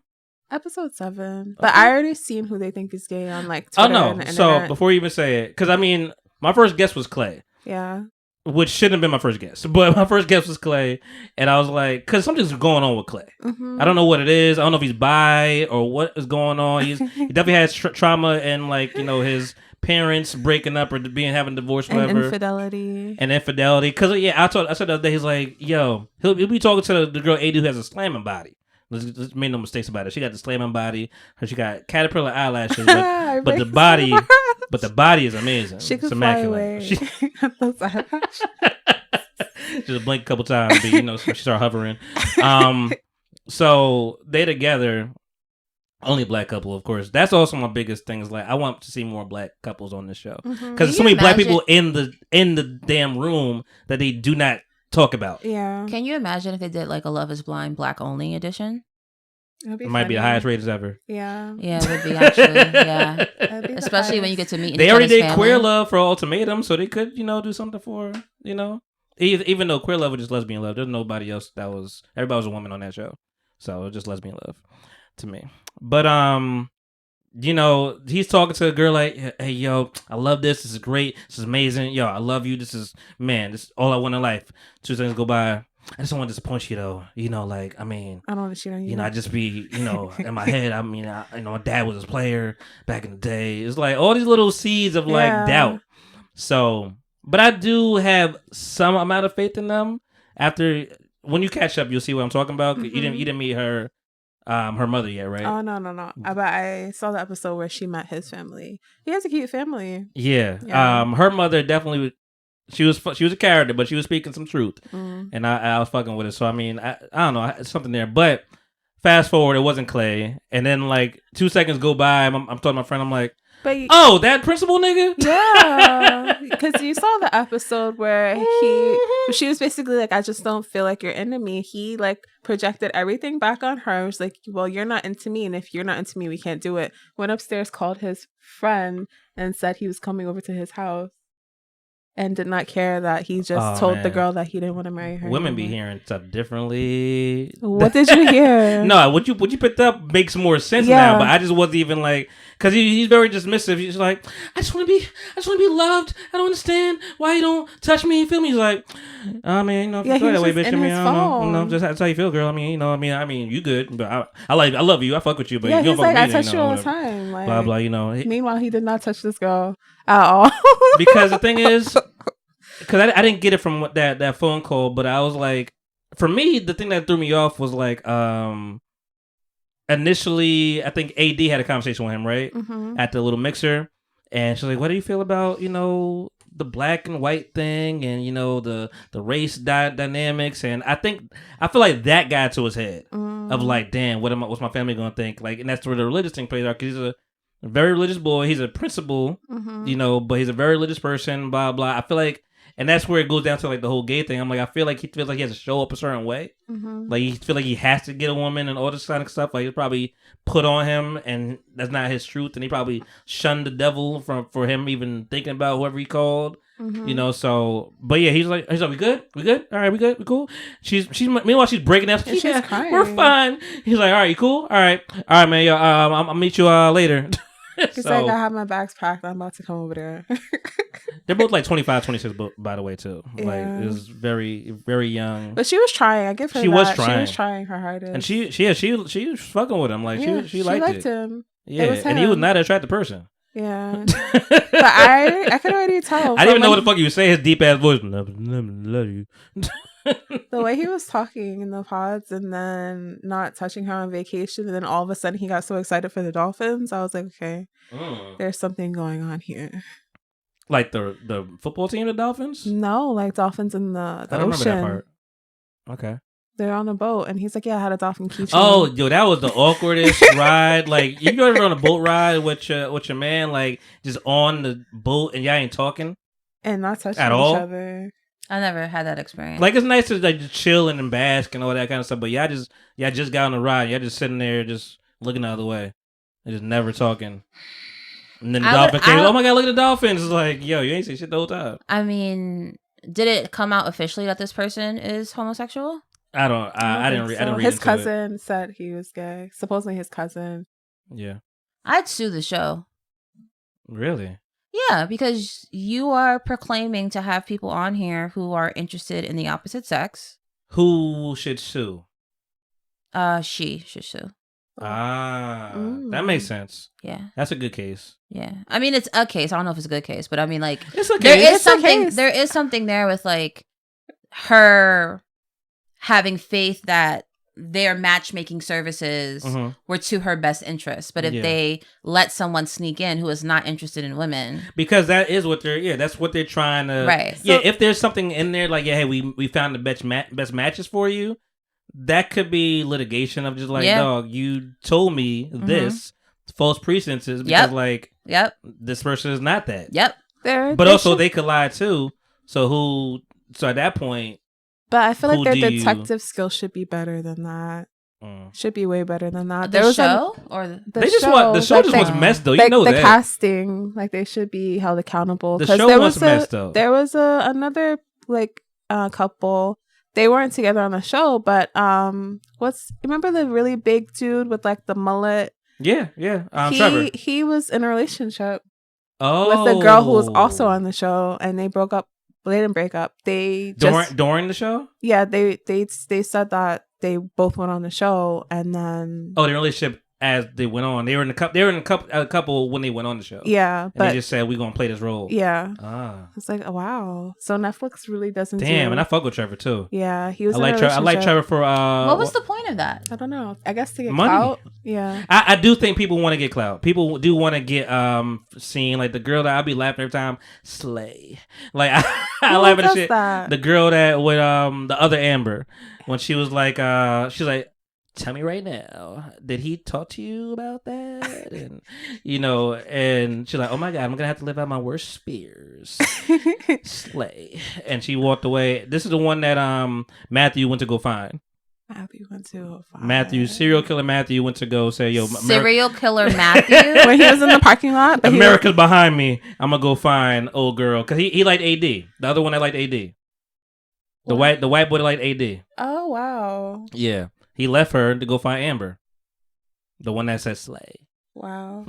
Episode 7. But I already seen who they think is gay on like Twitter. Oh, no. So before you even say it, because I mean, my first guess was Clay. Yeah. Which shouldn't have been my first guess. But my first guess was Clay. And I was like, because something's going on with Clay. Mm-hmm. I don't know what it is. I don't know if he's bi or what is going on. He definitely has trauma and his parents breaking up or having divorce, and whatever. Infidelity. Because I said the other day, he's like, yo, he'll be talking to the girl AD who has a slamming body. Let's make no mistakes about it. She got the slamming body. She got caterpillar eyelashes, but the body is amazing. She could it's fly away. Just blink a couple times, but she start hovering. So they together, only black couple, of course. That's also my biggest thing. Is like, I want to see more black couples on this show because there's so many black people in the damn room that they do not talk about. Yeah. Can you imagine if they did like a Love Is Blind black only edition? It might be the highest ratings ever. Yeah. Yeah, it would be actually. Yeah. Especially when you get to meet. They already did Queer Love for Ultimatum, so they could, do something for, even though Queer Love was just lesbian love. There's nobody else everybody was a woman on that show. So it was just lesbian love to me. But he's talking to a girl like, hey, yo, I love this. This is great. This is amazing. Yo, I love you. This is all I want in life. 2 seconds go by. I just don't want to disappoint you, though. I don't want to cheat on you. I just be, in my head, my dad was a player back in the day. It's like all these little seeds of doubt. So, but I do have some amount of faith in them. After, when you catch up, you'll see what I'm talking about. Mm-hmm. You didn't meet her mother yet, right? Oh, no. But I saw the episode where she met his family. He has a cute family. Yeah. Her mother definitely, she was a character, but she was speaking some truth. Mm. And I was fucking with it. So, I don't know, something there. But fast forward, it wasn't Clay. And then 2 seconds go by, I'm talking to my friend, I'm like, that principal nigga? Yeah. Because you saw the episode where she was basically like, I just don't feel like you're into me. He projected everything back on her. It was like, well, you're not into me. And if you're not into me, we can't do it. Went upstairs, called his friend and said he was coming over to his house. and did not care that he just told the girl that he didn't want to marry her. Women be hearing stuff differently. What did you hear? No, what you picked up makes more sense now, but I just wasn't even like, because he's very dismissive. He's like, I just want to be loved. I don't understand why you don't touch me. You feel me? He's like, I mean, if you feel that way, bitch. I mean, I don't know. Just that's how you feel, girl. I mean, you good, but I love you. I fuck with you, but you don't fuck with me. I touch you all the time. Like, blah blah. Meanwhile, he did not touch this girl at all. Because the thing is, because I didn't get it from that phone call, but I was like, for me, the thing that threw me off was like, initially, I think AD had a conversation with him, right? Mm-hmm. At the little mixer. And she's like, what do you feel about, the black and white thing and, the race dynamics? And I feel like that got to his head of like, damn, what's my family going to think? Like, and that's where the religious thing plays out, because he's a very religious boy. He's a principal, but he's a very religious person, blah, blah. I feel like, and that's where it goes down to like the whole gay thing. I'm like, I feel like he feels like he has to show up a certain way. Mm-hmm. Like he feel like he has to get a woman and all this kind of stuff. Like it's probably put on him, and that's not his truth. And he probably shunned the devil for him even thinking about whoever he called. Mm-hmm. So, but yeah, he's like, we good? All right, we good? We cool? She's meanwhile she's breaking down. She's crying. We're fine. He's like, all right, you cool? All right, man. Yo, I'll meet you later. He's like, I have my bags packed. I'm about to come over there. They're both like 25, 26, by the way, too. Yeah. Like, it was very, very young. But she was trying. I give her that. She was trying her hardest. And she was fucking with him. Like, she liked him. Yeah, and he was not an attractive person. Yeah. But I could already tell. I didn't even know what the fuck you were saying. His deep ass voice. Love you. The way he was talking in the pods and then not touching her on vacation, and then all of a sudden he got so excited for the dolphins, I was like, okay, there's something going on here. Like the football team, the Dolphins? No, like dolphins in the I don't ocean. remember that part. Okay. They're on a boat, and he's like, yeah, I had a dolphin keychain. Oh, yo, that was the awkwardest ride. Like, you ever on a boat ride with your man, like, just on the boat and y'all ain't talking? And not touching at all? Each other. I never had that experience. Like, it's nice to like just chill and bask and all that kind of stuff, but y'all just got on the ride. Y'all just sitting there just looking the other way. And just never talking. And then the dolphin came, oh my God, look at the dolphins. It's like, yo, you ain't say shit the whole time. I mean, did it come out officially that this person is homosexual? I didn't read his cousin said he was gay. Supposedly his cousin. Yeah. I'd sue the show. Really? Yeah, because you are proclaiming to have people on here who are interested in the opposite sex. Who should sue? She should sue. That makes sense. Yeah. That's a good case. Yeah. I mean, it's a case. I don't know if it's a good case, but I mean, like, it's a case. There is something there with, like, her having faith that their matchmaking services were to her best interest. But if they let someone sneak in who is not interested in women, because that is what that's what they're trying to, right? Yeah, so, if there's something in there like, yeah, hey, we found the best matches for you, that could be litigation of just like, dog, you told me this false pretenses because like, this person is not that. Yep. But also they could lie too. So at that point. But I feel like their detective skills should be better than that. Should be way better than that. The show the show just wants mess though. You know the that. casting, like they should be held accountable. The show wants mess though. There was another like couple. They weren't together on the show, but remember the really big dude with like the mullet? Yeah. Trevor. He was in a relationship with a girl who was also on the show, and they broke up. Well, they didn't break up. They during the show. Yeah, they said that they both went on the show, and then their relationship as they went on. They were in a couple when they went on the show. Yeah, but they just said we're gonna play this role. Yeah. It's like, oh, wow. So Netflix really doesn't. Damn, and I fuck with Trevor too. Yeah, he was. I like Trevor for. What was the point of that? I don't know. I guess to get money. clout. Yeah. I do think people want to get clout. People do want to get seen. Like the girl that I'll be laughing every time, Slay. Like I laugh at the shit. That? The girl that with the other Amber when she was like she's like, tell me right now, did he talk to you about that? And and she's like, oh my God, I'm gonna have to live out my worst fears. Slay. And she walked away. This is the one that Matthew went to go find. Matthew went to serial killer Matthew went to go say, yo, serial killer Matthew? When he was in the parking lot? America's behind me. I'm going to go find old girl. Because he liked AD. The other one that liked AD. The white boy that liked AD. Oh, wow. Yeah. He left her to go find Amber. The one that said slay. Wow.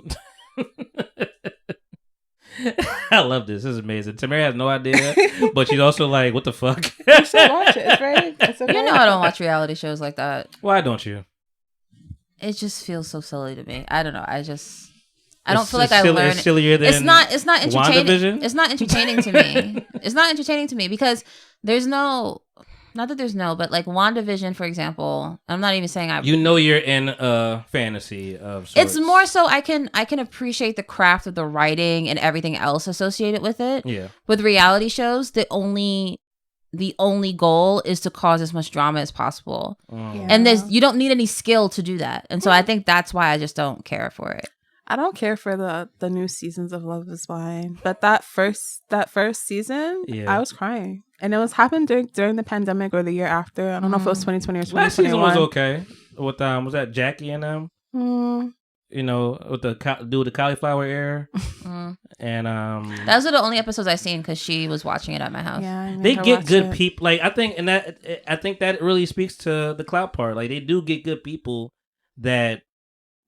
I love this. This is amazing. Tamara has no idea, but she's also like, what the fuck? You should watch it. It's okay. You know I don't watch reality shows like that. Why don't you? It just feels so silly to me. I don't know. I don't feel like I learn. It's sillier than it's not entertaining. WandaVision? It's not entertaining to me. It's not entertaining to me because there's no... Not that there's no, but like WandaVision, for example, I'm not even saying you're in a fantasy of sorts. It's more so I can appreciate the craft of the writing and everything else associated with it. Yeah. With reality shows, the only goal is to cause as much drama as possible. Yeah. And you don't need any skill to do that. And so I think that's why I just don't care for it. I don't care for the new seasons of Love Is Blind, but that first season, I was crying, and it was happened during the pandemic or the year after. I don't know if it was 2020 or 2021. Last season was okay. With was that Jackie and them? You know, with the the cauliflower ear, and those are the only episodes I've seen because she was watching it at my house. Yeah, they get good people. Like I think that really speaks to the clout part. Like they do get good people that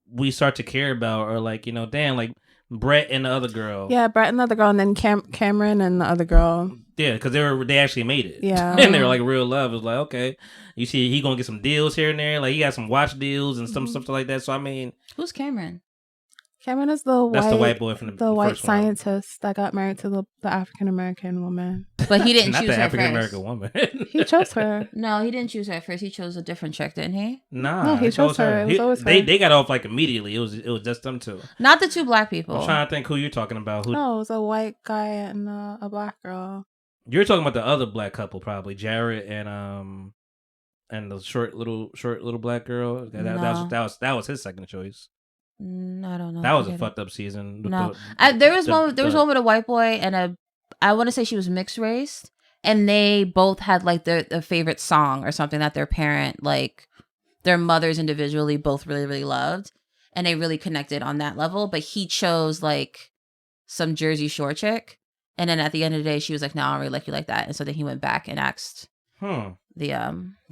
we start to care about, or like, you know, damn, like Brett and the other girl. Yeah, Brett and the other girl, and then Cameron and the other girl. Yeah, because they actually made it. Yeah. And they were like real love. It was like, okay, you see, he gonna get some deals here and there. Like he got some watch deals and some stuff like that. So I mean, who's Cameron? Cameron is the white boy from the white scientist that got married to the African American woman. But he didn't not choose the her African first. American woman. He chose her. No, he didn't choose her first. He chose a different chick, didn't he? Nah, no, he chose her. It was always her. They got off like immediately. It was just them two. Not the two black people. I'm trying to think who you're talking about. No, it was a white guy and a black girl. You're talking about the other black couple, probably Jared and the short little black girl. That was his second choice. I don't know. That was a fucked up season. No, there was one with a white boy and I want to say she was mixed race, and they both had like their favorite song or something that their parent, like their mothers individually, both really, really loved, and they really connected on that level. But he chose like some Jersey Shore chick, and then at the end of the day, she was like, "No, I don't really like you like that," and so then he went back and asked the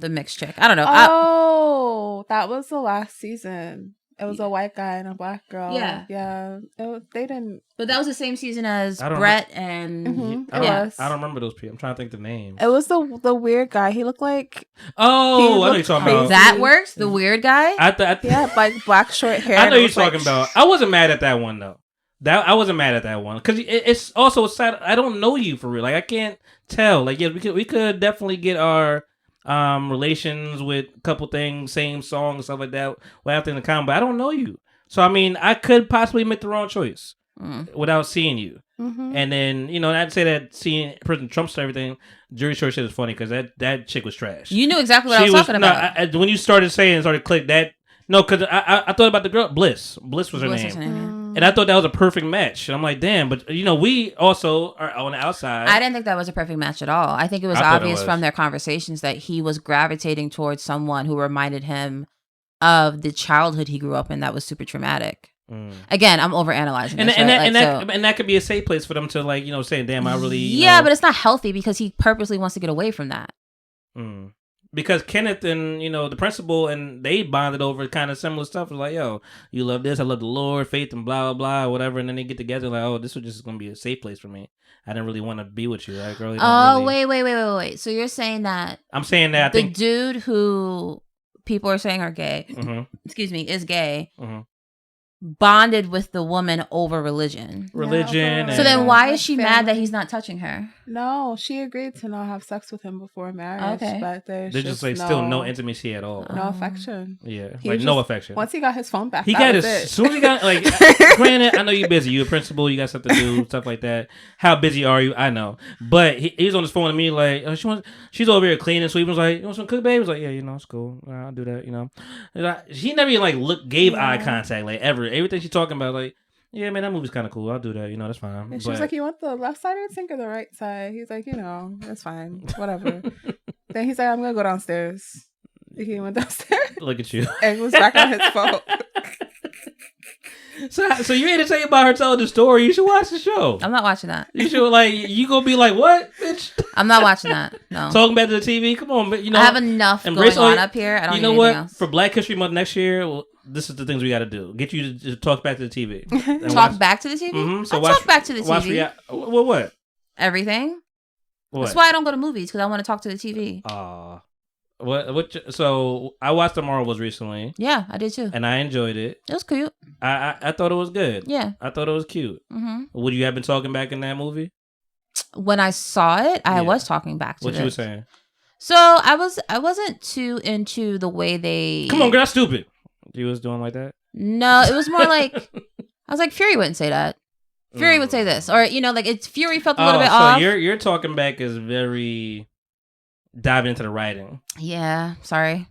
mixed chick. I don't know. Oh, that was the last season. It was a white guy and a black girl. Yeah. They didn't. But that was the same season as Brett and. I don't remember those people. I'm trying to think the names. It was the weird guy. He looked like. Oh, I know you're talking about. That works. The weird guy. Yeah, like black short hair. I know you're talking about. I wasn't mad at that one though. I wasn't mad at that one because it's also sad. I don't know you for real. Like I can't tell. Like yeah, we could definitely get our. Relations with a couple things, same song, stuff like that, after in the comment, but I don't know you. So, I mean, I could possibly make the wrong choice without seeing you. And then, you know, I'd say that seeing President Trump's and everything, Jersey Shore shit is funny because that chick was trash. You knew exactly what I was talking about. When you started saying, started click that, no, because I thought about the girl, Bliss. Bliss was her name. And I thought that was a perfect match. And I'm like, damn, but you know, we also are on the outside. I didn't think that was a perfect match at all. I think it was obvious from their conversations that he was gravitating towards someone who reminded him of the childhood he grew up in that was super traumatic. Again, I'm overanalyzing this, and that could be a safe place for them to, like, you know, saying, damn, I really... Yeah, but it's not healthy because he purposely wants to get away from that. Because Kenneth and, you know, the principal, and they bonded over kind of similar stuff. It's like, yo, you love this, I love the Lord, faith, and blah, blah, blah, whatever. And then they get together like, oh, this was just going to be a safe place for me. I didn't really want to be with you. Like, really wait. So you're saying that... I'm saying that the dude who people are saying are gay, is gay, bonded with the woman over religion. So then why is she mad that he's not touching her? No, she agreed to not have sex with him before marriage. Okay. But there's just like still no intimacy at all. No affection. Yeah. Like no affection. Once he got his phone back, he got it. As soon as he got, like, granted, I know you're busy. You're a principal. You got stuff to do, stuff like that. How busy are you? I know. But he was on his phone to me like, she's over here cleaning. So he was like, you want some cook, babe? He was like, yeah, you know, it's cool. I'll do that, you know. She never even like gave eye contact, like ever. Everything she's talking about, like, yeah, man, that movie's kind of cool. I'll do that. You know, that's fine. And she was like, you want the left side of the sink or the right side? He's like, you know, that's fine. Whatever. Then he's like, I'm going to go downstairs. He went downstairs. Look at you. And was back on his phone. So you ain't to tell you about her telling the story. You should watch the show. I'm not watching that. You should you gonna be like, what, bitch? I'm not watching that. No. Talking back to the TV. Come on, but I have enough going on up here. I don't. You know what? Else. For Black History Month next year, well, this is the things we got to do. Get you to just talk back to the TV. Talk back to the TV. Mm-hmm. So talk back to the TV. What? Everything. What? That's why I don't go to movies because I want to talk to the TV. What? So I watched The Marvels recently. Yeah, I did too, and I enjoyed it. It was cute. I thought it was good. Yeah, I thought it was cute. Mm-hmm. Would you have been talking back in that movie? When I saw it, I was talking back to what you were saying. So I wasn't too into the way they. Come on, girl, that's stupid. You was doing like that? No, it was more like I was like Fury wouldn't say that. Fury would say this, or like it's Fury felt a little bit off. So your talking back is very diving into the writing. Yeah, sorry.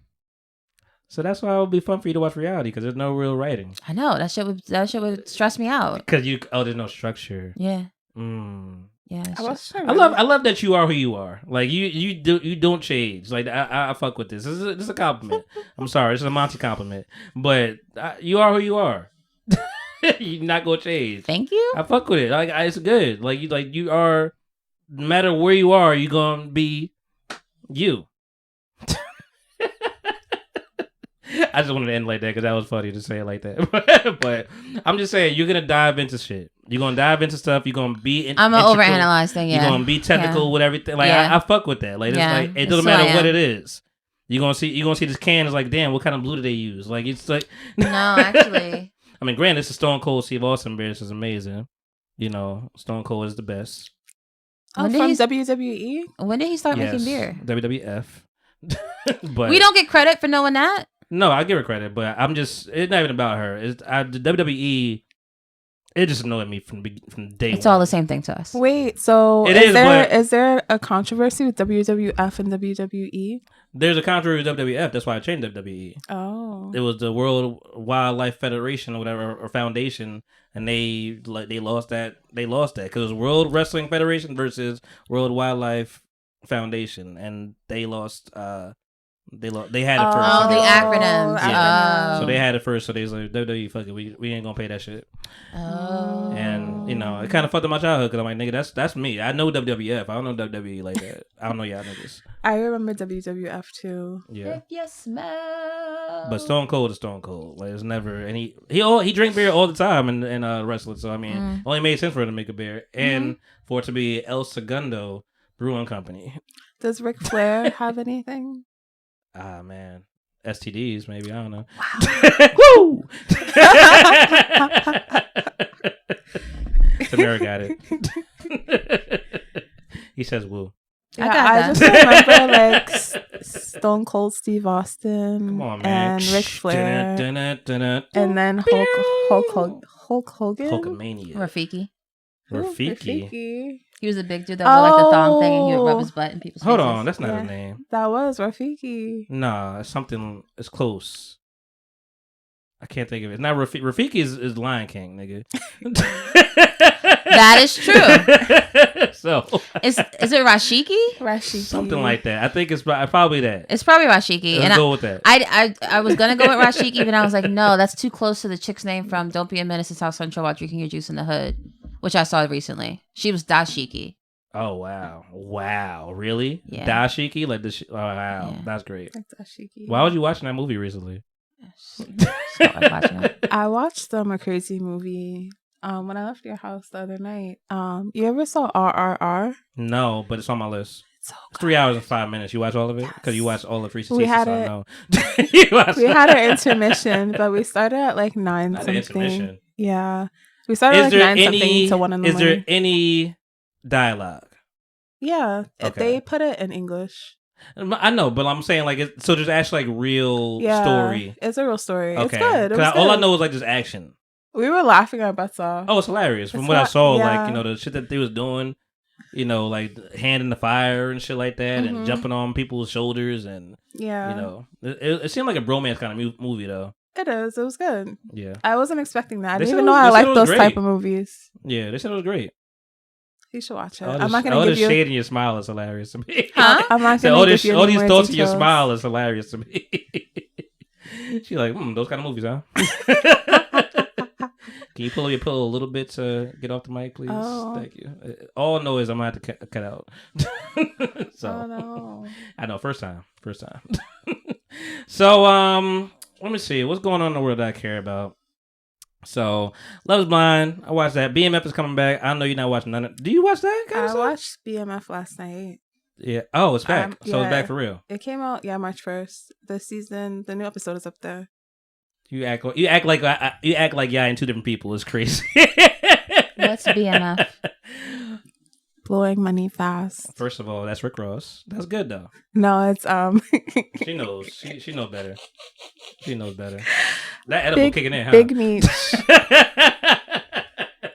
So that's why it would be fun for you to watch reality because there's no real writing. I know that shit would stress me out. Because there's no structure. Yeah. Yeah. I love that you are who you are. Like you don't change. Like I fuck with this. This is a compliment. I'm sorry, it's a Monty compliment, but you are who you are. You're not gonna change. Thank you. I fuck with it. Like it's good. Like you are. No matter where you are, you're gonna be you. I just wanted to end like that because that was funny to say it like that. But I'm just saying, you're gonna dive into shit. You're gonna dive into stuff. You're gonna be. I'm gonna overanalyze thing. Yeah. You're gonna be technical with everything. Like I fuck with that. Like it's like it doesn't matter what it is. You're gonna see this can. It's like, damn, what kind of glue do they use? Like it's like. No, actually. I mean, granted, it's a Stone Cold Steve Austin beer. This is amazing. You know, Stone Cold is the best. From WWE. When did he start making beer? WWF. But we don't get credit for knowing that. No, I give her credit, but it's not even about her. The WWE. It just annoyed me from day one. It's all the same thing to us. Wait, so is there a controversy with WWF and WWE? There's a controversy with WWF. That's why I changed WWE. Oh, it was the World Wildlife Federation or whatever, or foundation, and they lost that. They lost that because it was World Wrestling Federation versus World Wildlife Foundation, and they lost. They had it first. Oh, the acronyms. Yeah. So they had it first. So they was like, WWE, fuck it, we ain't gonna pay that shit. Oh. And it kind of fucked up my childhood because I'm like, nigga, that's me. I know WWF. I don't know WWE like that. I don't know y'all niggas. I remember WWF too. Yeah. If you smell. But Stone Cold is Stone Cold. Like it's never, and he drink beer all the time and wrestling. So I mean, only made sense for him to make a beer and for it to be El Segundo Brewing Company. Does Ric Flair have anything? Ah, man. STDs, maybe. I don't know. Wow. Woo! Tamara got it. He says woo. Yeah, I just remember like Stone Cold Steve Austin. Come on, man. And Ric Flair. And then Hulk Hogan. Hulkamania. Rafiki. He was a big dude that wore like the thong thing and he would rub his butt in people's faces. Hold on, that's not his name. That was Rafiki. Nah, it's something. It's close. I can't think of it. It's not Rafiki. Rafiki is Lion King, nigga. That is true. So is it Rashiki? Rashiki. Something like that. I think it's probably that. It's probably Rashiki. Let's go with that. I was gonna go with Rashiki, but I was like, no, that's too close to the chick's name from Don't Be a Menace to South Central While Drinking Your Juice in the Hood, which I saw recently. She was Dashiki. Oh wow, really? Yeah. Dashiki, like this. Oh wow, yeah. That's great. That's Dashiki. Why was you watching that movie recently? I watched a crazy movie when I left your house the other night. You ever saw RRR? No, but it's on my list. It's 3 hours and 5 minutes. You watch all of it? Because you watched all of Free Seasons. We had an intermission, but we started at like 9 Not something. An intermission. Yeah, we started at like 9 something to 1 in the morning. Is there any dialogue? Yeah, they put it in English. I know, but I'm saying like so there's actually like real story. It's a real story. Okay. It's good. All I know is like just action. We were laughing our butts off. Oh, it's hilarious. From what I saw, like the shit that they was doing, like hand in the fire and shit like that, and jumping on people's shoulders, and it seemed like a bromance kind of movie though. It is. It was good. Yeah, I wasn't expecting that. I didn't even know I liked those type of movies. Yeah, they said it was great. You should watch it. I'm not gonna give you shade in your smile is hilarious to me. Huh? I'm not gonna all give you all these thoughts details. in your smile is hilarious to me. She's like, those kind of movies, huh? Can you pull your pillow a little bit to get off the mic, please? Oh. Thank you. All noise I'm gonna have to cut out. So, oh no! I know, first time. So, let me see what's going on in the world that I care about. So, Love is Blind. I watched that. BMF is coming back. I know you're not watching none of. Do you watch that? I watched BMF last night. Yeah. Oh, it's back. So it's back for real. It came out March 1st. The new episode is up there. You act like y'all and two different people. It's crazy. What's BMF? Blowing money fast. First of all, that's Rick Ross. That's good though. No, it's She knows. She knows better. She knows better. That edible kicking in, huh? Big Meech.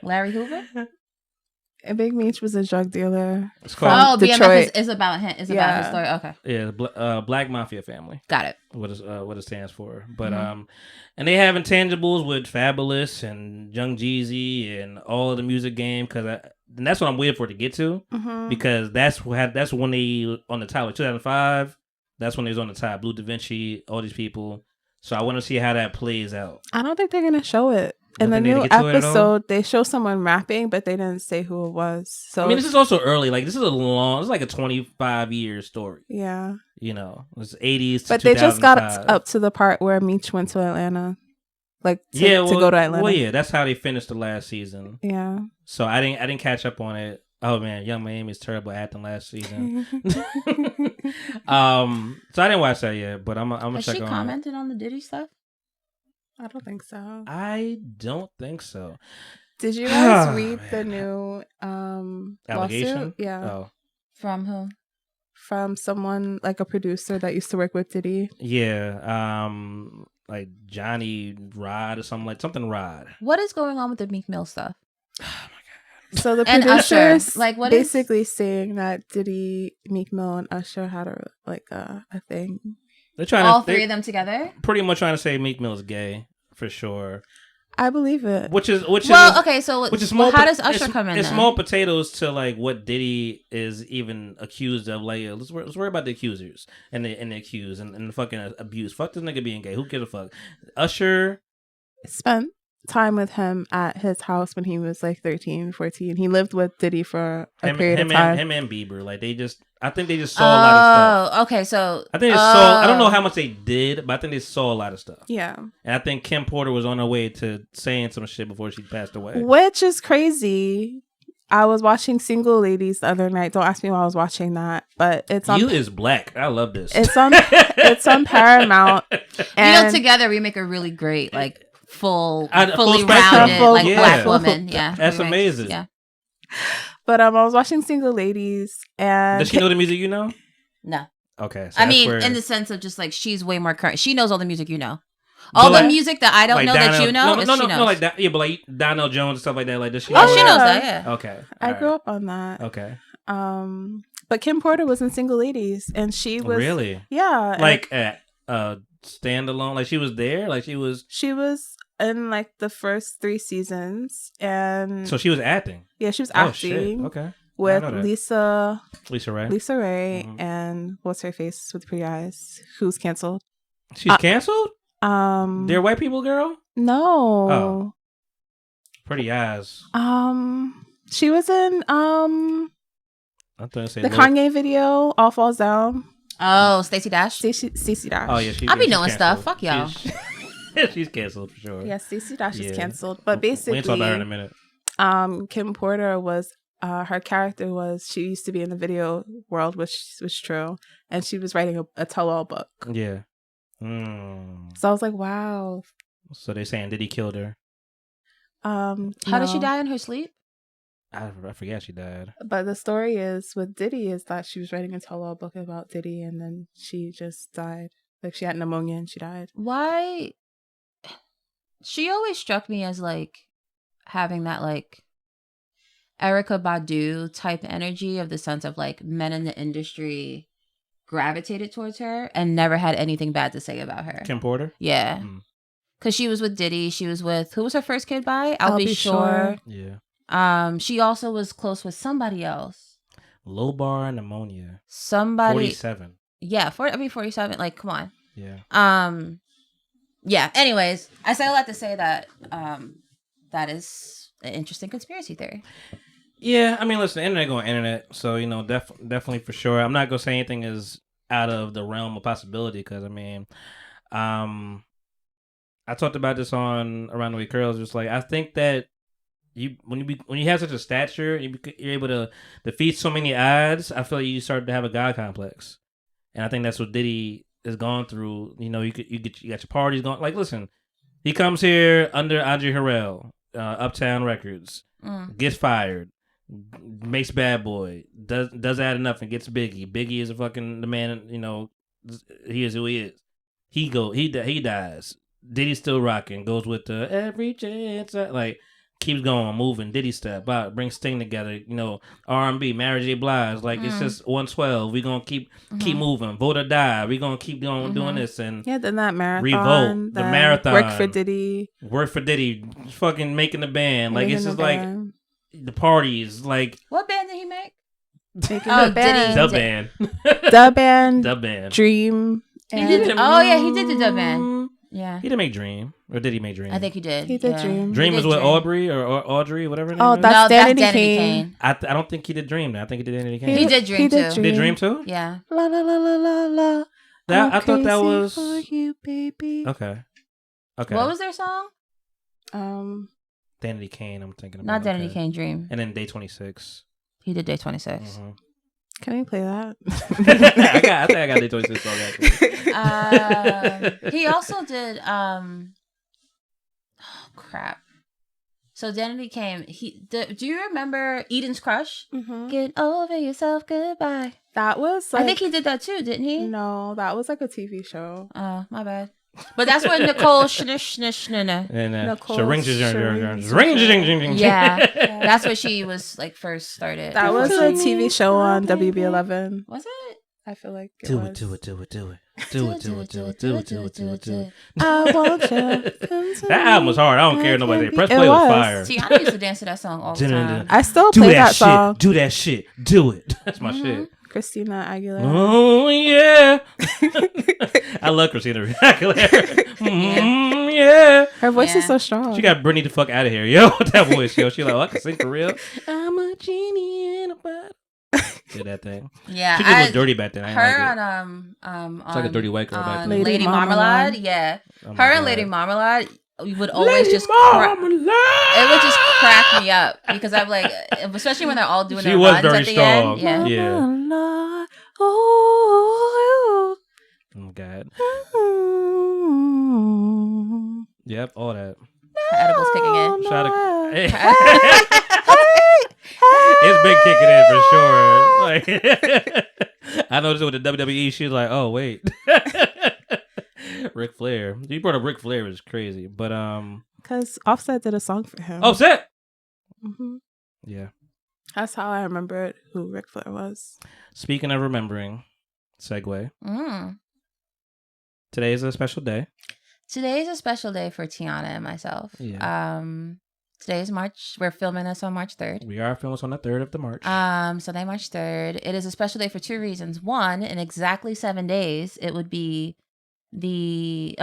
Larry Hoover? Big Meech was a drug dealer. From Detroit. BMF is about him. It's about his story. Okay. Yeah, Black Mafia Family. Got it. What it stands for. But and they have intangibles with Fabulous and Young Jeezy and all of the music game and that's what I'm waiting for it to get to because that's when they on the top like 2005. That's when they was on the top. Blue Da Vinci, all these people. So I want to see how that plays out. I don't think they're gonna show it. In the new episode, they show someone rapping, but they didn't say who it was. So I mean, this is also early. Like this is it's like a 25-year story. Yeah. You know, it's 80s. But they just got up to the part where Meech went to Atlanta, to go to Atlanta. Well, yeah, that's how they finished the last season. Yeah. So I didn't catch up on it. Oh man, Young Miami's terrible acting last season. So I didn't watch that yet, but I'm gonna check on it. Has she commented on the Diddy stuff? I don't think so. I don't think so. Did you guys read the new allegation? Lawsuit? Yeah. Oh. From who? From someone like a producer that used to work with Diddy. Yeah. Like Johnny Rod or something Rod. What is going on with the Meek Mill stuff? Oh my God. So the producers basically saying that Diddy, Meek Mill, and Usher had a thing. They're trying all three of them together. Pretty much trying to say Meek Mill is gay for sure. I believe it. Which is okay. So how does Usher come in? It's small potatoes to like what Diddy is even accused of. Like, let's worry about the accusers and the accused and the fucking abuse. Fuck this nigga being gay. Who gives a fuck? Usher spent time with him at his house when he was like 13, 14. He lived with Diddy for a period of time. Him and Bieber, like I think they just saw a lot of stuff. Okay, so I think they saw. I don't know how much they did, but I think they saw a lot of stuff. Yeah, and I think Kim Porter was on her way to saying some shit before she passed away, which is crazy. I was watching Single Ladies the other night. Don't ask me why I was watching that, but it's on. You is black. I love this. It's on Paramount. And together we make a really great fully rounded black woman. Yeah, that's amazing. Yeah. But I was watching Single Ladies, and does she know the music you know? No. Okay. So I mean, in the sense of just she's way more current. She knows all the music you know. All the music that I don't know that you know, she knows. No, like that. Yeah, but like Donnell Jones and stuff like that. Like, does she? She knows that. Yeah. Okay. I grew up on that. Okay. But Kim Porter was in Single Ladies, and she was really, yeah, like at standalone. Like she was there. Like she was. She was in the first 3 seasons, and so she was acting. Yeah, she was acting. Okay. With Lisa Ray, mm-hmm. And what's her face with pretty eyes, who's canceled. She's canceled. They're white people, girl. No. Oh. Pretty eyes. She was in I thought I said the Kanye video, All Falls Down. Oh, Stacey Dash. Stacey Dash. Oh yeah, I be knowing stuff. Fuck y'all. She's canceled for sure. Yeah, Stacey Dash is canceled. But basically, we ain't talking about her in a minute. Kim Porter was her character was she used to be in the video world, which was true, and she was writing a tell-all book. Yeah. So I was like, wow. So they're saying Diddy killed her. How did she die in her sleep? I forget she died. But the story is with Diddy is that she was writing a tell-all book about Diddy, and then she just died. Like she had pneumonia and she died. Why? She always struck me as having that Erykah Badu type energy of the sense of men in the industry gravitated towards her and never had anything bad to say about her. Kim Porter? Yeah. Because she was with Diddy. She was with, who was her first kid by? I'll Be Sure. Yeah. She also was close with somebody else. Lobar Pneumonia. Somebody 47. Yeah, 47. Like, come on. Yeah. Yeah. Anyways, I say all that to say that that is an interesting conspiracy theory. Yeah, I mean, listen, the internet going internet, so definitely for sure. I'm not gonna say anything is out of the realm of possibility because I mean, I talked about this on Around the Way Curls. Just like I think that when you have such a stature, you're able to defeat so many odds. I feel like you start to have a god complex, and I think that's what Diddy is going through. You got your parties going. Like, listen, he comes here under Andre Harrell, Uptown Records, gets fired, makes Bad Boy, does Add Enough and gets Biggie. Biggie is the man. He is who he is. He dies. Diddy still rocking. Goes with the every chance. Keeps going, moving. Diddy step out, bring Sting together. R&B, Mary J. Blige. It's just 112. We gonna keep moving. Vote or die. We gonna keep going doing this and then that marathon. Revolt. The marathon. Work for Diddy. Fucking making the band. It's just band. The parties. What band did he make? The band. The band. The band. Dream. He did he did the dub band. Yeah. He didn't make Dream. Or did he make Dream? I think he did. He did Dream. Dream is with Aubrey or Audrey, whatever her name is? That's Danity Kane. I don't think he did Dream. I think he did Danity Kane. He did Dream too. He did Dream too? Yeah. La la la la la la. I thought that was for you, baby. Okay. What was their song? Danity Kane, I'm thinking about. Not Danity Kane, Dream. And then Day 26. He did Day 26. Mm-hmm. Can we play that? I think I got Day 26 song actually. He also did crap. So Danity Kane. Do you remember Eden's Crush? Mm-hmm. Get over yourself, goodbye. That was I think he did that too, didn't he? No, that was a TV show. Oh, my bad. But that's when Nicole Shnishnishna. Yeah, that's what she was first started. That was a TV show on WB11. Was it? I feel like do it. I want you. That album was hard. I don't care nobody. Press play was fire. Tiana used to dance to that song all the time. I still play that song. Do that shit. Do it. That's my shit. Christina Aguilera. Oh yeah, I love Christina Aguilera. Yeah, her voice is so strong. She got Britney the fuck out of here, yo. With that voice, yo. She I can sing for real. I'm a genie in a bottle. Did that thing. Yeah, she just was dirty back then. Her it's like a dirty white girl back then. Lady Marmalade. Yeah, her and Lady Marmalade. We would always it would just crack me up because I'm especially when they're all doing their runs at the end. Yeah. Oh God. Yep, all that. Her edibles kicking in. It's been kicking in for sure. I noticed it with the WWE. She's like, oh wait. Ric Flair. You brought up Ric Flair, which is crazy, but because Offset did a song for him. Offset. Mm-hmm. Yeah, that's how I remembered who Ric Flair was. Speaking of remembering, segue. Today is a special day. Today is a special day for Tiana and myself. Yeah. Today is March. We're filming this on March 3rd. We are filming this on the 3rd of the March. Sunday, March 3rd. It is a special day for two reasons. One, in exactly 7 days, it would be 8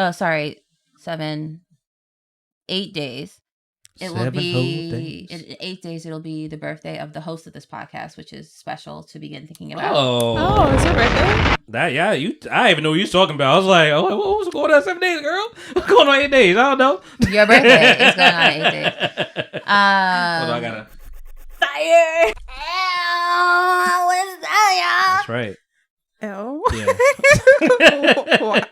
days. It will be in 8 days. It'll be the birthday of the host of this podcast, which is special to begin thinking about. Oh, it's your birthday? I even know what you're talking about. I was like, oh, what was going on 7 days, girl? What's going on 8 days? I don't know. Your birthday is going on 8 days. Hold on, I gotta fire. What is that, y'all? That's right. Oh. Yeah. Why?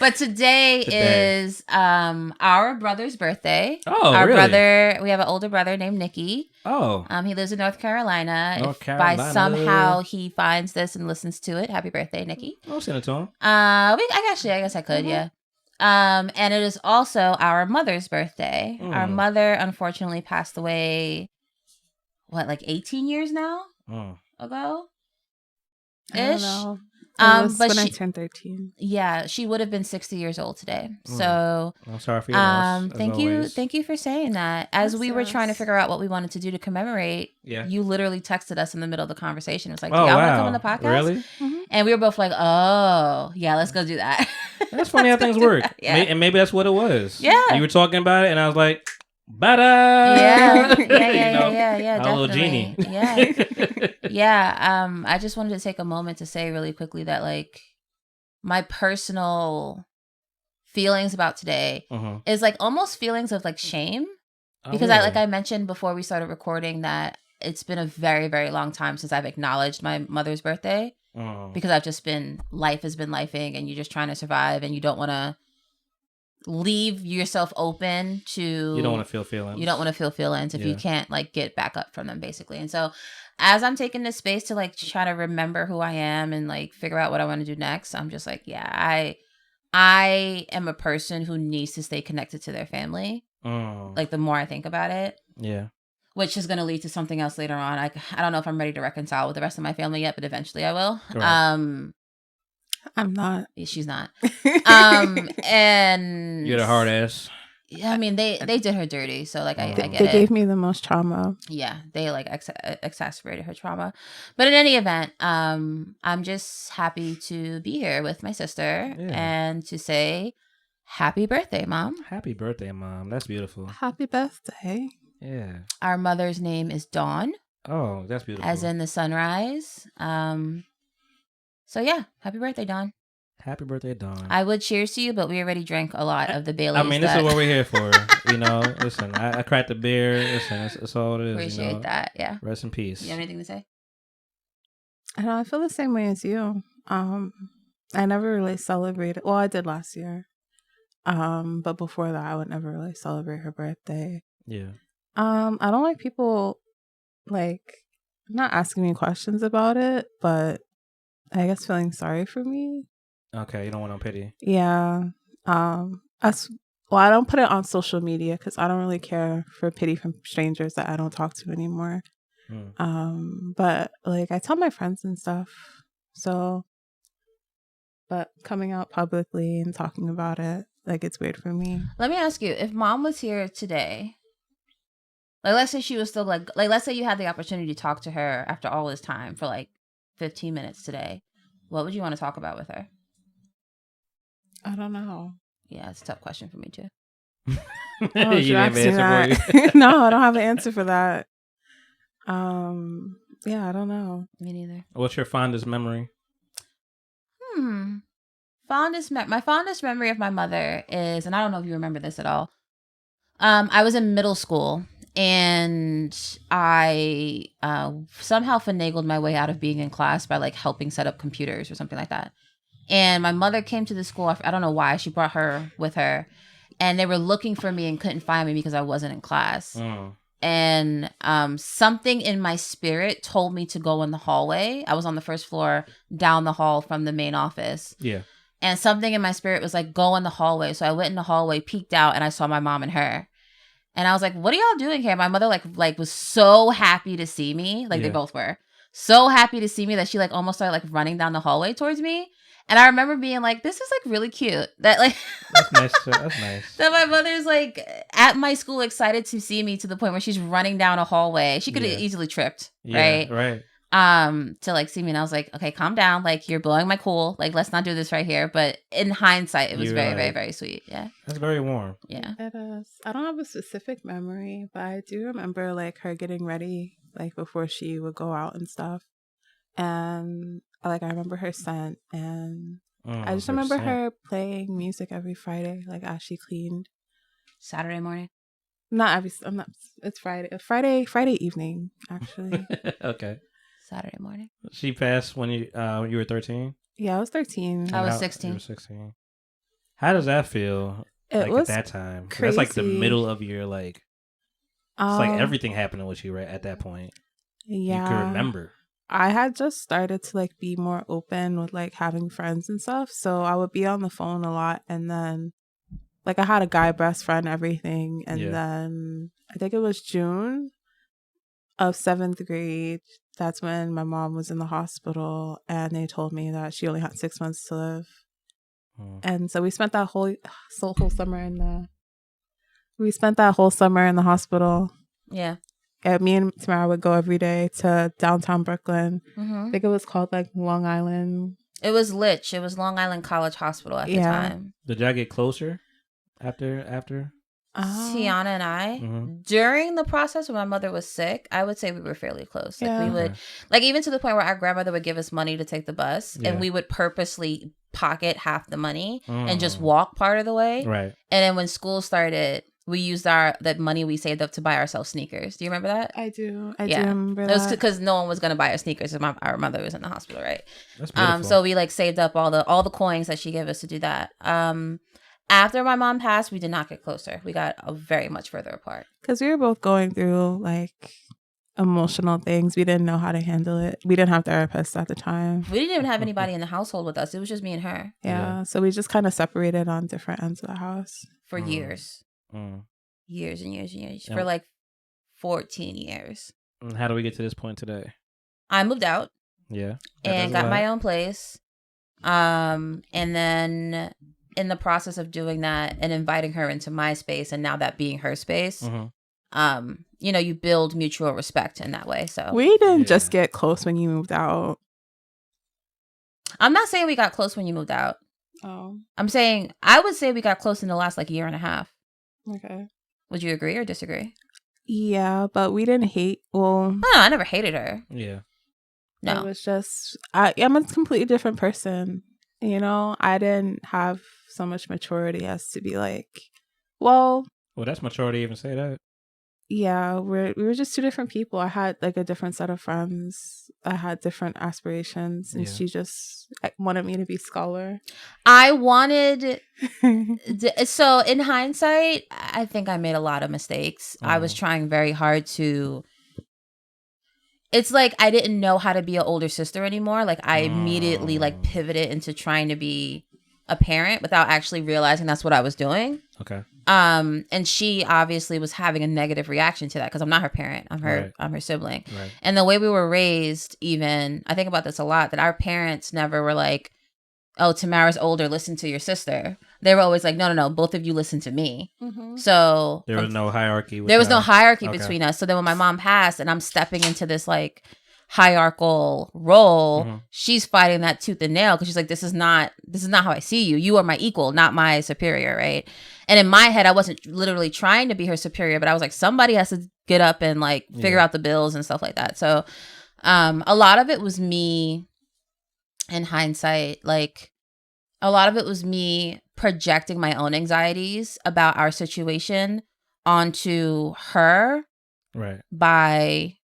But today is our brother's birthday. Oh, our really? brother, we have an older brother named Nicky. Oh. He lives in North Carolina. If by somehow he finds this and listens to it, happy birthday, Nicky. I'll send it to him. I guess I could, yeah. And it is also our mother's birthday. Our mother unfortunately passed away 18 years now ago? I don't know. But when I turned 13. Yeah, she would have been 60 years old today. So I'm sorry for your loss. Thank you for saying that. As we were trying to figure out what we wanted to do to commemorate, you literally texted us in the middle of the conversation. It was like, "Do y'all want to come on the podcast?" Really? Mm-hmm. And we were both like, "Oh, yeah, let's go do that." That's funny how things work. Yeah. And maybe that's what it was. Yeah. You were talking about it, and I was like, "Bada!" Yeah. A little genie. Yeah. I just wanted to take a moment to say really quickly that, like, my personal feelings about today is like almost feelings of like shame, because I mentioned before we started recording that it's been a very, very long time since I've acknowledged my mother's birthday, because I've just been, life has been lifing, and you're just trying to survive, and you don't want to leave yourself open to, you don't want to feel feelings. You don't want to feel feelings if you can't like get back up from them, basically. And so as I'm taking this space to like try to remember who I am and like figure out what I want to do next, I'm just like, I am a person who needs to stay connected to their family. Like the more I think about it. Yeah. Which is going to lead to something else later on. I don't know if I'm ready to reconcile with the rest of my family yet, but eventually I will. Right. I'm not. She's not. And you're the hard ass. Yeah, I mean they did her dirty, so like I get it. They gave me the most trauma. Yeah, they like exacerbated her trauma. But in any event, I'm just happy to be here with my sister and to say happy birthday, Mom. Happy birthday, Mom. That's beautiful. Happy birthday. Yeah. Our mother's name is Dawn. Oh, that's beautiful. As in the sunrise. So yeah, happy birthday, Dawn. Happy birthday, Dawn. I would cheers to you, but we already drank a lot of the Baileys. I mean, this is what we're here for. Listen, I cracked the beer. Listen, it's all it is. Appreciate that, yeah. Rest in peace. You have anything to say? I know, I feel the same way as you. I never really celebrated. Well, I did last year. But before that, I would never really celebrate her birthday. Yeah. I don't like people, like, not asking me questions about it, but I guess feeling sorry for me. Okay, you don't want no pity. Yeah. I don't put it on social media because I don't really care for pity from strangers that I don't talk to anymore. But like I tell my friends and stuff. So, but coming out publicly and talking about it, like it's weird for me. Let me ask you, if Mom was here today, like let's say she was still like let's say you had the opportunity to talk to her after all this time for like 15 minutes today, what would you want to talk about with her? I don't know. Yeah, it's a tough question for me too. You didn't have an answer for you. No, I don't have an answer for that. Yeah, I don't know. Me neither. What's your fondest memory? My fondest memory of my mother is, and I don't know if you remember this at all. I was in middle school and I somehow finagled my way out of being in class by like helping set up computers or something like that. And my mother came to the school. I don't know why. She brought her with her. And they were looking for me and couldn't find me because I wasn't in class. And something in my spirit told me to go in the hallway. I was on the first floor down the hall from the main office. Yeah. And something in my spirit was like, go in the hallway. So I went in the hallway, peeked out, and I saw my mom and her. And I was like, what are y'all doing here? My mother like was so happy to see me. Like they both were. So happy to see me that she like almost started like running down the hallway towards me. And I remember being like, this is like really cute. That like that's nice. That's nice. That my mother's like at my school excited to see me to the point where she's running down a hallway. She could have easily tripped. Right. Right. To like see me. And I was like, okay, calm down. Like you're blowing my cool. Like, let's not do this right here. But in hindsight, it was very, very, very sweet. Yeah. That's very warm. Yeah. It is. I don't have a specific memory, but I do remember like her getting ready like before she would go out and stuff. And like I remember her scent, and I just remember her playing music every Friday, like as she cleaned. Saturday morning. It's Friday evening actually. Okay. Saturday morning. She passed when you were 13. Yeah, I was 13. I was 16. You were 16. How does that feel? It was at that time. crazy. That's like the middle of your like. It's like everything happening with you right at that point. Yeah, you can remember. I had just started to like be more open with like having friends and stuff. So I would be on the phone a lot, and then like I had a guy best friend, everything, and then I think it was June. of 7th grade, that's when my mom was in the hospital, and they told me that she only had 6 months to live. And so we spent that whole summer in the hospital. Yeah. And me and Tamara would go every day to downtown Brooklyn. I think it was called like Long Island. It was Litch. It was Long Island College Hospital at the time. Did y'all get closer after? Tiana and I, during the process when my mother was sick, I would say we were fairly close. Like we would, like even to the point where our grandmother would give us money to take the bus, and we would purposely pocket half the money and just walk part of the way. Right. And then when school started, we used that money we saved up to buy ourselves sneakers. Do you remember that? I do. I do remember that. It was because no one was going to buy us sneakers if our mother was in the hospital, right? That's beautiful. So we like saved up all the coins that she gave us to do that. After my mom passed, we did not get closer. We got very much further apart. Because we were both going through like emotional things. We didn't know how to handle it. We didn't have therapists at the time. We didn't even have anybody in the household with us. It was just me and her. Yeah. So we just kind of separated on different ends of the house. For years. Years and years and years. For like 14 years. And how do we get to this point today? I moved out. Yeah. And got my own place. And then in the process of doing that and inviting her into my space, and now that being her space, you build mutual respect in that way. So we didn't just get close when you moved out. I'm not saying we got close when you moved out. Oh. I'm saying I would say we got close in the last like year and a half. Okay. Would you agree or disagree? Yeah, but we didn't hate. Well, no, I never hated her. Yeah. No. It was just I'm a completely different person. You know, I didn't have so much maturity as to be like, well, that's maturity to even say that. Yeah, we were just two different people. I had like a different set of friends. I had different aspirations, and she just wanted me to be scholar. I wanted so in hindsight, I think I made a lot of mistakes. I was trying very hard to. It's like I didn't know how to be an older sister anymore. Like I immediately like pivoted into trying to be a parent without actually realizing that's what I was doing. Okay. And she obviously was having a negative reaction to that because I'm not her parent. I'm her sibling. Right. And the way we were raised, even I think about this a lot, that our parents never were like, oh, Tamara's older, listen to your sister. They were always like, no, both of you listen to me. So there was no hierarchy. There was no hierarchy between us. So then when my mom passed and I'm stepping into this like hierarchical role, she's fighting that tooth and nail because she's like, this is not how I see you. You are my equal, not my superior, right? And in my head, I wasn't literally trying to be her superior, but I was like, somebody has to get up and like figure out the bills and stuff like that. So a lot of it was me in hindsight, like a lot of it was me projecting my own anxieties about our situation onto her, right? By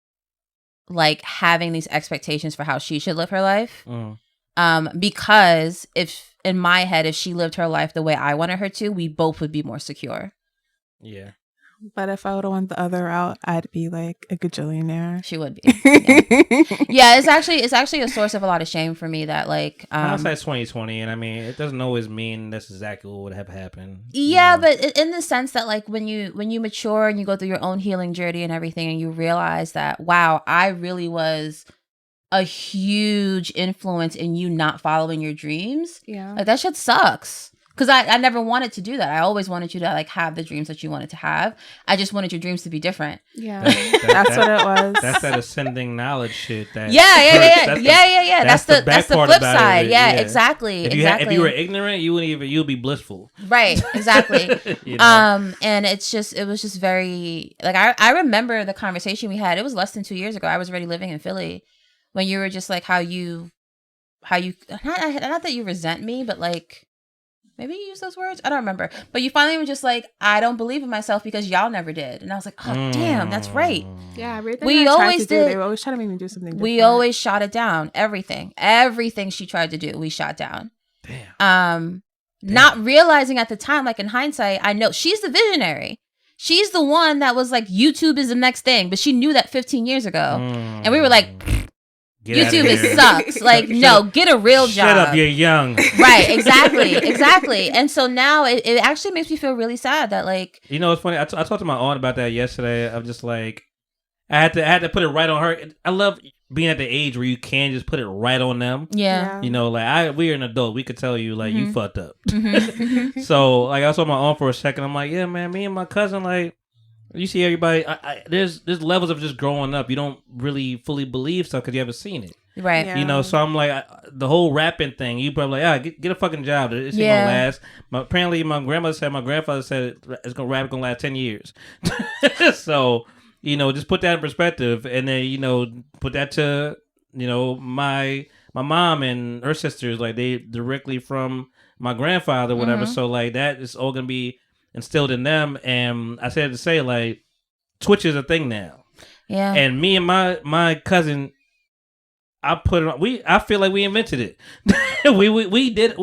like having these expectations for how she should live her life. Because if in my head, if she lived her life the way I wanted her to, we both would be more secure. Yeah. But if I would have went the other route, I'd be like a gajillionaire. She would be. Yeah, it's actually a source of a lot of shame for me that like hindsight's 2020, and I mean it doesn't always mean that's exactly what would have happened. Yeah, but in the sense that like when you mature and you go through your own healing journey and everything, and you realize that wow, I really was a huge influence in you not following your dreams. Yeah, like that shit sucks. Because I never wanted to do that. I always wanted you to like have the dreams that you wanted to have. I just wanted your dreams to be different. Yeah, that's what it was. That's that ascending knowledge shit. Yeah. That's the flip side. Yeah, exactly. If you were ignorant, you'd be blissful. Right. Exactly. And it was just very like I remember the conversation we had. It was less than 2 years ago. I was already living in Philly when you were just like how you not that you resent me, but like. Maybe you use those words? I don't remember. But you finally were just like, I don't believe in myself because y'all never did. And I was like, oh, damn, that's right. Yeah, everything we always did. They were always trying to make me do something different. We always shot it down. Everything she tried to do, we shot down. Damn. Not realizing at the time, like in hindsight, I know she's the visionary. She's the one that was like, YouTube is the next thing. But she knew that 15 years ago. And we were like... YouTube sucks. Like, no, get a real job. Shut up, you're young. Right, exactly. And so now it actually makes me feel really sad that like... You know, it's funny. I talked to my aunt about that yesterday. I'm just like... I had to put it right on her. I love being at the age where you can just put it right on them. Yeah. You know, like we're an adult. We could tell you like you fucked up. So like I saw my aunt for a second. I'm like, yeah, man, me and my cousin, like, you see everybody. There's levels of just growing up. You don't really fully believe stuff because you haven't seen it. Right. Yeah. You know, so I'm like, the whole rapping thing, you probably like, get a fucking job. It's gonna last. Apparently, my grandfather said it's gonna last 10 years. So, you know, just put that in perspective, and then, you know, put that to, you know, my mom and her sisters, like they directly from my grandfather, whatever. So like that is all gonna be instilled in them. And I said to say, like, Twitch is a thing now. Yeah. And me and my cousin, I put it on. I feel like we invented it. we did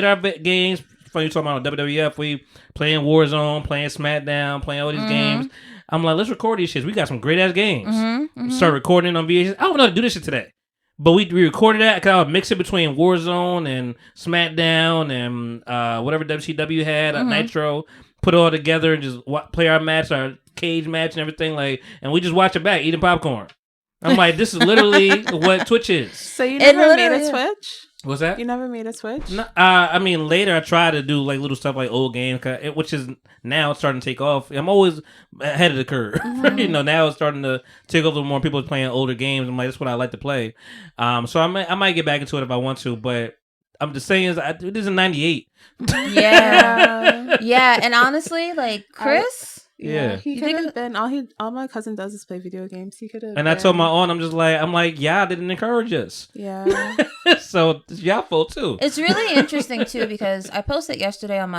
our games. Funny you talking about WWF. We playing Warzone, playing SmackDown, playing all these games. I'm like, let's record these shits. We got some great ass games. Start recording on VHS. I don't know how to do this shit today, but we recorded that because I would mix it between Warzone and SmackDown and whatever WCW had, Nitro. Put it all together and just play our match, our cage match and everything. Like, and we just watch it back, eating popcorn. I'm like, this is literally what Twitch is. So you never made a Twitch? What's that? You never made a Twitch? No, I mean, later I try to do like little stuff like old games, which is now it's starting to take off. I'm always ahead of the curve. You know, now it's starting to take over more people playing older games. I'm like, that's what I like to play. So I might get back into it if I want to, but I'm just saying, this is in '98. Yeah. Yeah, and honestly, like Chris... Yeah, he could have been. All my cousin does is play video games. He could have. And I told my aunt, I'm like, y'all didn't encourage us. Yeah. So it's y'all fault too. It's really interesting too because I posted yesterday on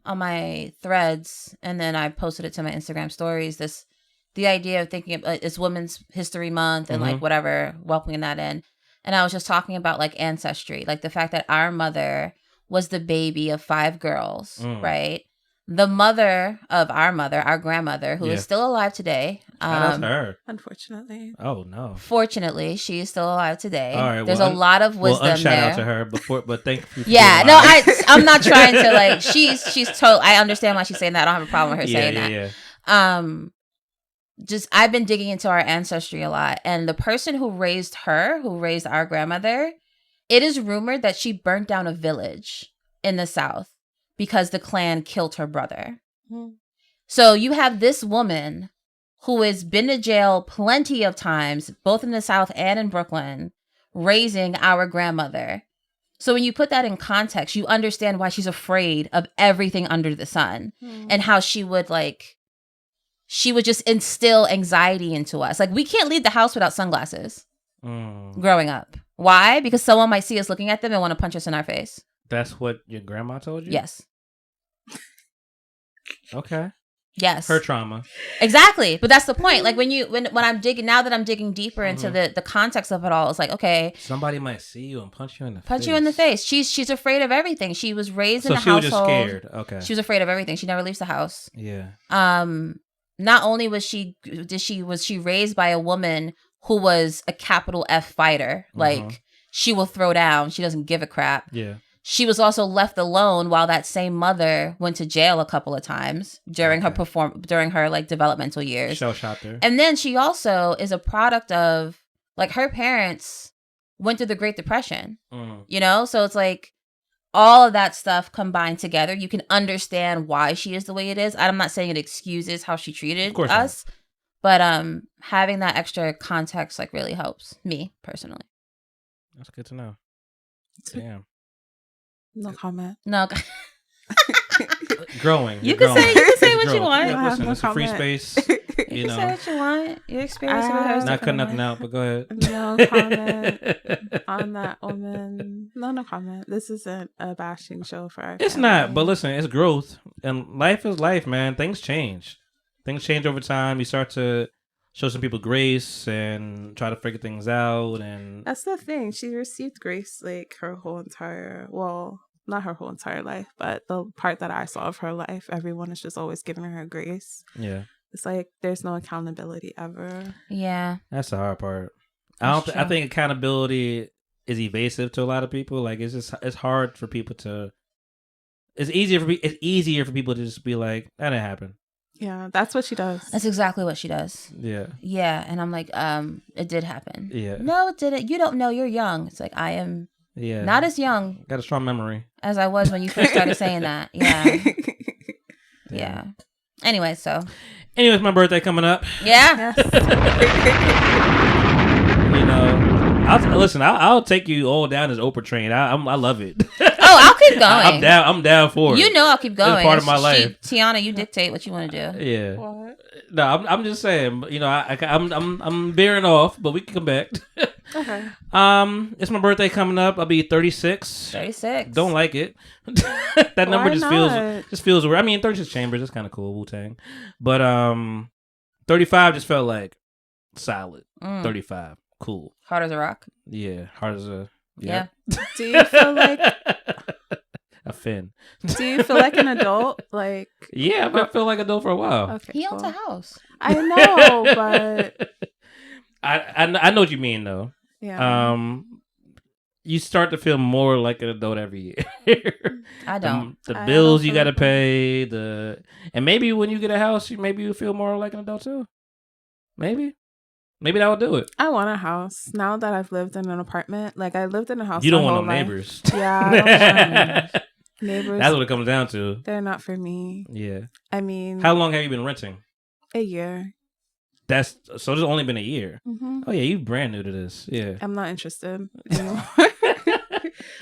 my threads, and then I posted it to my Instagram stories. The idea of thinking of, it's Women's History Month and like whatever, welcoming that in, and I was just talking about like ancestry, like the fact that our mother was the baby of 5 girls, right? The mother of our grandmother, who is still alive today. That's her. Unfortunately. Oh no. Fortunately, she is still alive today. All right, there's a lot of wisdom shout there. Out to her but thank you. Yeah, no, I'm not trying to like. She's total. I understand why she's saying that. I don't have a problem with her saying that. Yeah. Just I've been digging into our ancestry a lot, and the person who raised our grandmother, it is rumored that she burnt down a village in the South because the Klan killed her brother. So you have this woman who has been to jail plenty of times, both in the South and in Brooklyn, raising our grandmother. So when you put that in context, you understand why she's afraid of everything under the sun and how she would just instill anxiety into us. Like, we can't leave the house without sunglasses growing up. Why? Because someone might see us looking at them and want to punch us in our face. That's what your grandma told you? Yes. Okay. Yes. Her trauma. Exactly. But that's the point. Like when I'm digging, now that I'm digging deeper into the context of it all, it's like, okay. Somebody might see you and punch you in the face. Punch you in the face. She's afraid of everything. She was raised in a household. So she was just scared. Okay. She was afraid of everything. She never leaves the house. Yeah. Not only was she raised by a woman who was a capital F fighter. Like, she will throw down. She doesn't give a crap. Yeah. She was also left alone while that same mother went to jail a couple of times during her like developmental years. Shell shocked her. And then she also is a product of, like, her parents went through the Great Depression. You know, so it's like all of that stuff combined together. You can understand why she is the way it is. I'm not saying it excuses how she treated us, but having that extra context like really helps me personally. That's good to know. Damn. No comment. No. Growing. You can say what you want. Yeah, listen, it's a free space. You know. Say what you want. Your experience with her. Not cutting nothing out, but go ahead. No comment on that woman. No comment. This isn't a bashing show for our It's family. not, but listen, it's growth. And life is life, man. Things change. Things change over time. You start to show some people grace and try to figure things out, and that's the thing. She received grace like her whole entire, well, not her whole entire life, but the part that I saw of her life, everyone is just always giving her grace. Yeah, it's like there's no accountability ever. Yeah, that's the hard part. I think accountability is evasive to a lot of people. Like, it's hard for people to. It's easier for people to just be like, that didn't happen. Yeah, that's what she does. That's exactly what she does. Yeah. Yeah, and I'm like, it did happen. Yeah. No, it didn't. You don't know. You're young. It's like, I am not as young. Got a strong memory. As I was when you first started saying that. Yeah. Yeah. Anyway, Anyways, my birthday coming up. Yeah. You know, I'll take you all down this Oprah train. I love it. Oh, I'll keep going. I'm down for it. You know, I'll keep going. It's part of my life. Tiana, you dictate what you want to do. Yeah. What? No, I'm just saying. You know, I'm veering off, but we can come back. Okay. It's my birthday coming up. I'll be 36. 36. Don't like it. That number Why just feels weird. I mean, 36 Chambers, that's kind of cool, Wu-Tang. But 35 just felt like solid. 35, cool. Hard as a rock. Yeah, hard as a yeah. Do you feel like a fin? Do you feel like an adult? Like yeah, I feel like an adult for a while. Okay, he owns a house. I know, but I know what you mean though. Yeah. You start to feel more like an adult every year. I don't. The bills you gotta pay, and maybe when you get a house, maybe you feel more like an adult too. Maybe that will do it. I want a house now that I've lived in an apartment. Like I lived in a house. You don't want no neighbors. Yeah, I don't want neighbors. That's what it comes down to. They're not for me. Yeah. I mean, how long have you been renting? A year. So it's only been a year. Mm-hmm. Oh yeah, you brand new to this. Yeah. I'm not interested anymore.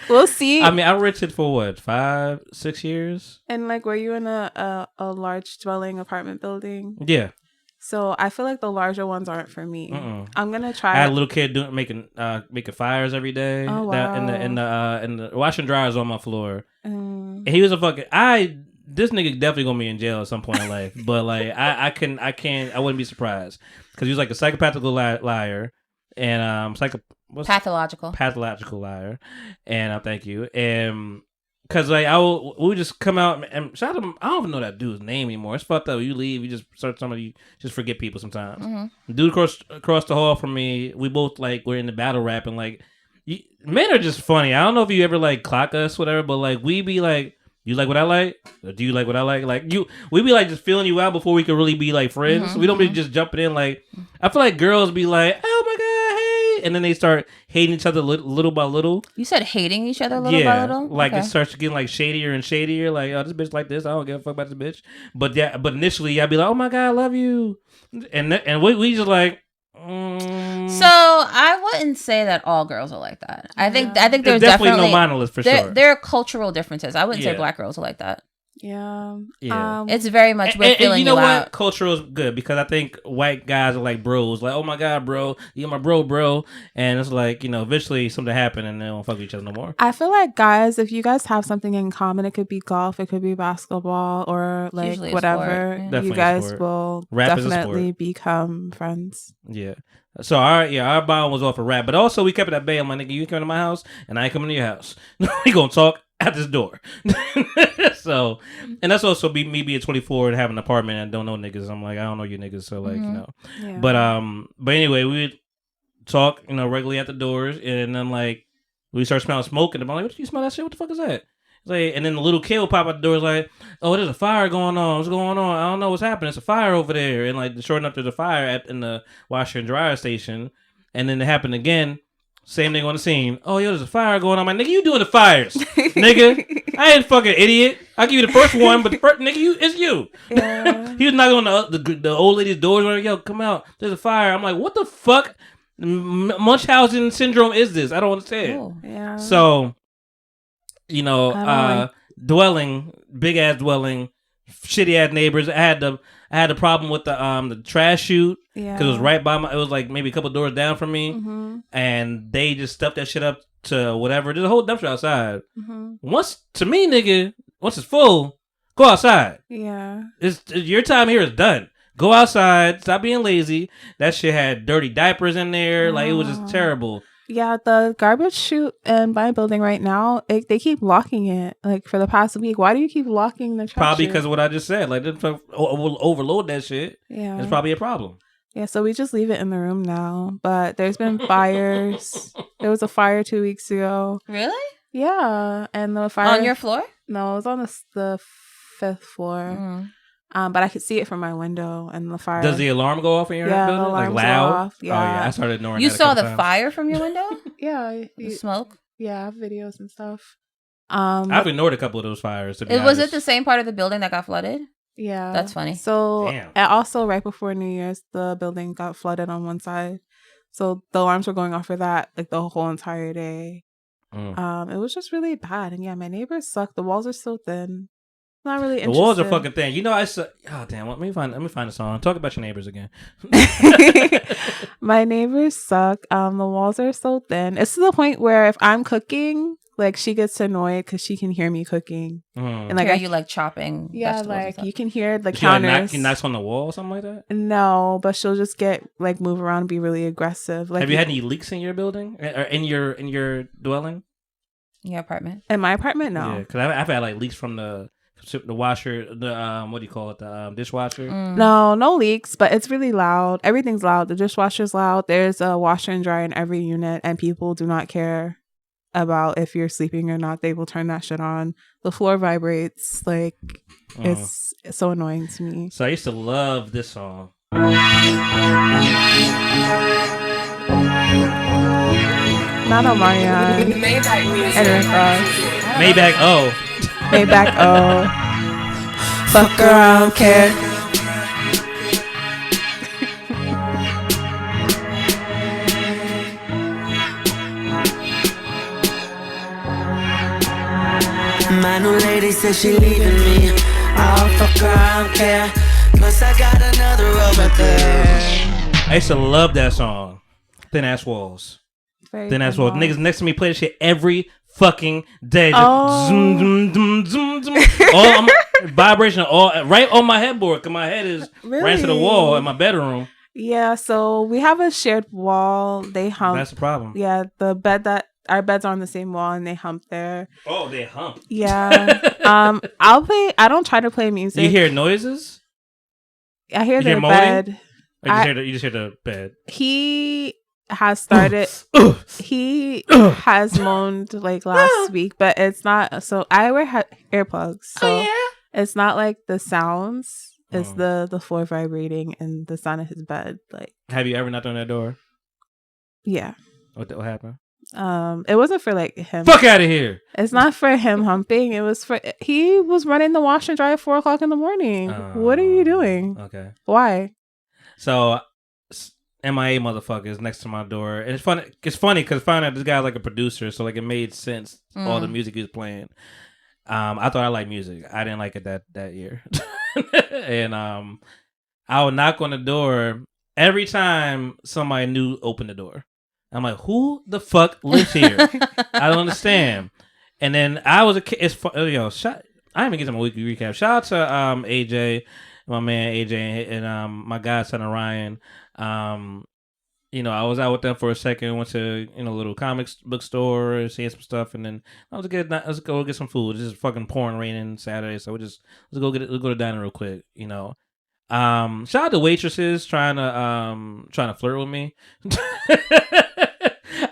We'll see. I mean, I rented for what, 5-6 years? And like, were you in a large dwelling apartment building? Yeah. So I feel like the larger ones aren't for me. I'm gonna try. I had a little kid making fires every day. Oh wow! And the washing dryers on my floor. And he was this nigga definitely gonna be in jail at some point in life. But like I wouldn't be surprised because he was like a psychopathical liar and pathological liar. And thank you. And because like we would just come out and shout out to him. I don't even know that dude's name anymore. It's fucked up. You leave, you just start somebody, just forget people sometimes. Mm-hmm. Dude across the hall from me, we both like we're in the battle rap and like men are just funny. I don't know if you ever like clock us, whatever, but like we be like, you like what I like? Or do you like what I like? Like we be like just feeling you out before we can really be like friends. Mm-hmm. We don't be just jumping in. Like I feel like girls be like, oh my god, hey, and then they start hating each other little by little. You said hating each other little by little? Like it starts getting like shadier and shadier. Like, oh, this bitch like this. I don't give a fuck about this bitch. But initially I'd be like, oh my god, I love you, and we just like. So I wouldn't say that all girls are like that. I think there's definitely no monolith for sure. There are cultural differences. I wouldn't say black girls are like that. Yeah. It's very much we're feeling you know what? out. Cultural is good because I think white guys are like bros. Like, oh my god, bro, you're my bro. And it's like, eventually something happened and they don't fuck with each other no more. I feel like guys, if you guys have something in common, it could be golf, it could be basketball, or like whatever. You guys will definitely become friends. Yeah. So our bond was off of rap, but also we kept it at bay. I'm like, nigga, you coming to my house and I ain't coming to your house. We gonna talk at this door. So, and that's also me being 24 and having an apartment and don't know niggas. I'm like, I don't know you niggas, so like, Yeah. But anyway, we would talk, regularly at the doors, and then like we start smelling smoke, and I'm like, what you smell that shit? What the fuck is that? Like, and then the little kid will pop out the door, is like, oh, there's a fire going on. What's going on? I don't know what's happening. It's a fire over there. And like, sure enough, there's a fire in the washer and dryer station. And then it happened again. Same thing on the scene. Oh, yo, there's a fire going on. My nigga, you doing the fires, nigga? I ain't fucking idiot. I'll give you the first one, but the first nigga, it's you. Yeah. He was knocking on the old lady's doors. Like, yo, come out. There's a fire. I'm like, what the fuck Munchausen syndrome is this? I don't understand. Oh, yeah. So, dwelling, big ass dwelling, shitty ass neighbors. I had the problem with the trash chute because it was right by it was like maybe a couple doors down from me, and they just stuffed that shit up to whatever. There's a whole dumpster outside. Once it's full, go outside. Yeah, it's your time here is done. Go outside. Stop being lazy. That shit had dirty diapers in there. Like it was just terrible. Yeah, the garbage chute in my building right now, they keep locking it. Like for the past week, why do you keep locking the trash? Probably because of what I just said. Like, they overload that shit. Yeah, it's probably a problem. Yeah, so we just leave it in the room now. But there's been fires. There was a fire 2 weeks ago. Really? Yeah, and the fire on your floor? No, it was on the 5th floor. But I could see it from my window and the fire. Does the alarm go off in your building? Like loud? Yeah. Oh yeah, I started ignoring. You saw the fire from your window? Yeah, the smoke. Yeah, I have videos and stuff. I've ignored a couple of those fires. To be honest. Was it the same part of the building that got flooded? Yeah, that's funny. So, and also right before New Year's, the building got flooded on one side. So the alarms were going off for that like the whole entire day. It was just really bad, and yeah, my neighbors suck. The walls are so thin. Not really interested. The walls are fucking thin. You know, oh damn, let me find a song. Talk about your neighbors again. My neighbors suck. The walls are so thin. It's to the point where if I'm cooking, like she gets annoyed because she can hear me cooking. And like, are you like chopping? Yeah, like you can hear the counters. She knocks on the wall or something like that. No, but she'll just get like move around and be really aggressive. Like, have you had any leaks in your building or in your dwelling? Your apartment? In my apartment, no. Yeah, because I've had like leaks from the washer, the what do you call it, the dishwasher? No leaks, but it's really loud. Everything's loud. The dishwasher's loud. There's a washer and dryer in every unit, and people do not care about if you're sleeping or not. They will turn that shit on. The floor vibrates. Like it's so annoying to me. So I used to love this song. Not Omarion. Edwin Cross. Maybach O. Maybach O. Fuck around, care. My new lady says she leaving me. I'll fuck around, care. Plus I got another robot there. I used to love that song. Thin Ass Walls. Thin Ass Walls. Niggas next to me play this shit every fucking day. Zoom, zoom, zoom, zoom, zoom. All vibration, all right on my headboard, because my head is right to the wall in my bedroom. Yeah, so we have a shared wall. They hump. That's the problem. Yeah, the bed our beds are on the same wall and they hump there. Oh, they hump. Yeah. I don't try to play music. You hear noises? I hear their bed. You just hear the bed. He has started. He has moaned like last week, but it's not. So I wear earplugs. So it's not like the sounds. It's the floor vibrating and the sound of his bed. Like, have you ever knocked on that door? Yeah. What happened? It wasn't for like him. Fuck out of here. It's not for him humping. It was for he was running the wash and dry at 4:00 in the morning. What are you doing? Okay. Why? So MIA motherfuckers next to my door. And it's funny because I found out this guy's like a producer, so like it made sense all the music he was playing. I thought I liked music. I didn't like it that year. And I would knock on the door every time somebody new opened the door. I'm like, who the fuck lives here? I don't understand. And then I was a kid. I didn't even get to my weekly recap. Shout out to AJ, my man AJ, and my godson Orion. I was out with them for a second. Went to a little comics book store, seeing some stuff, and then let's go get some food. It's just fucking pouring raining Saturday, so let's go to the diner real quick. Shout out to waitresses trying to flirt with me.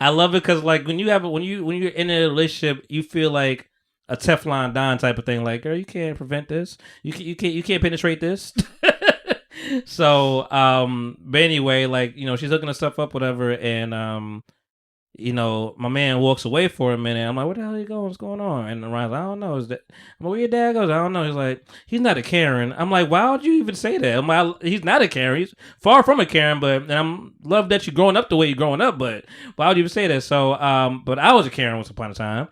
I love it because like when you're in a relationship, you feel like a Teflon Don type of thing. Like, girl, you can't prevent this. You can't penetrate this. So, but anyway, like she's hooking her stuff up, whatever, and my man walks away for a minute. I'm like, where the hell are you going? What's going on? And Ryan's like, I don't know. I'm like, where your dad goes? I don't know. He's like, he's not a Karen. I'm like, why would you even say that? I'm like, he's not a Karen. He's far from a Karen, and I'm love that you're growing up the way you're growing up, but why would you even say that? So, but I was a Karen once upon a time,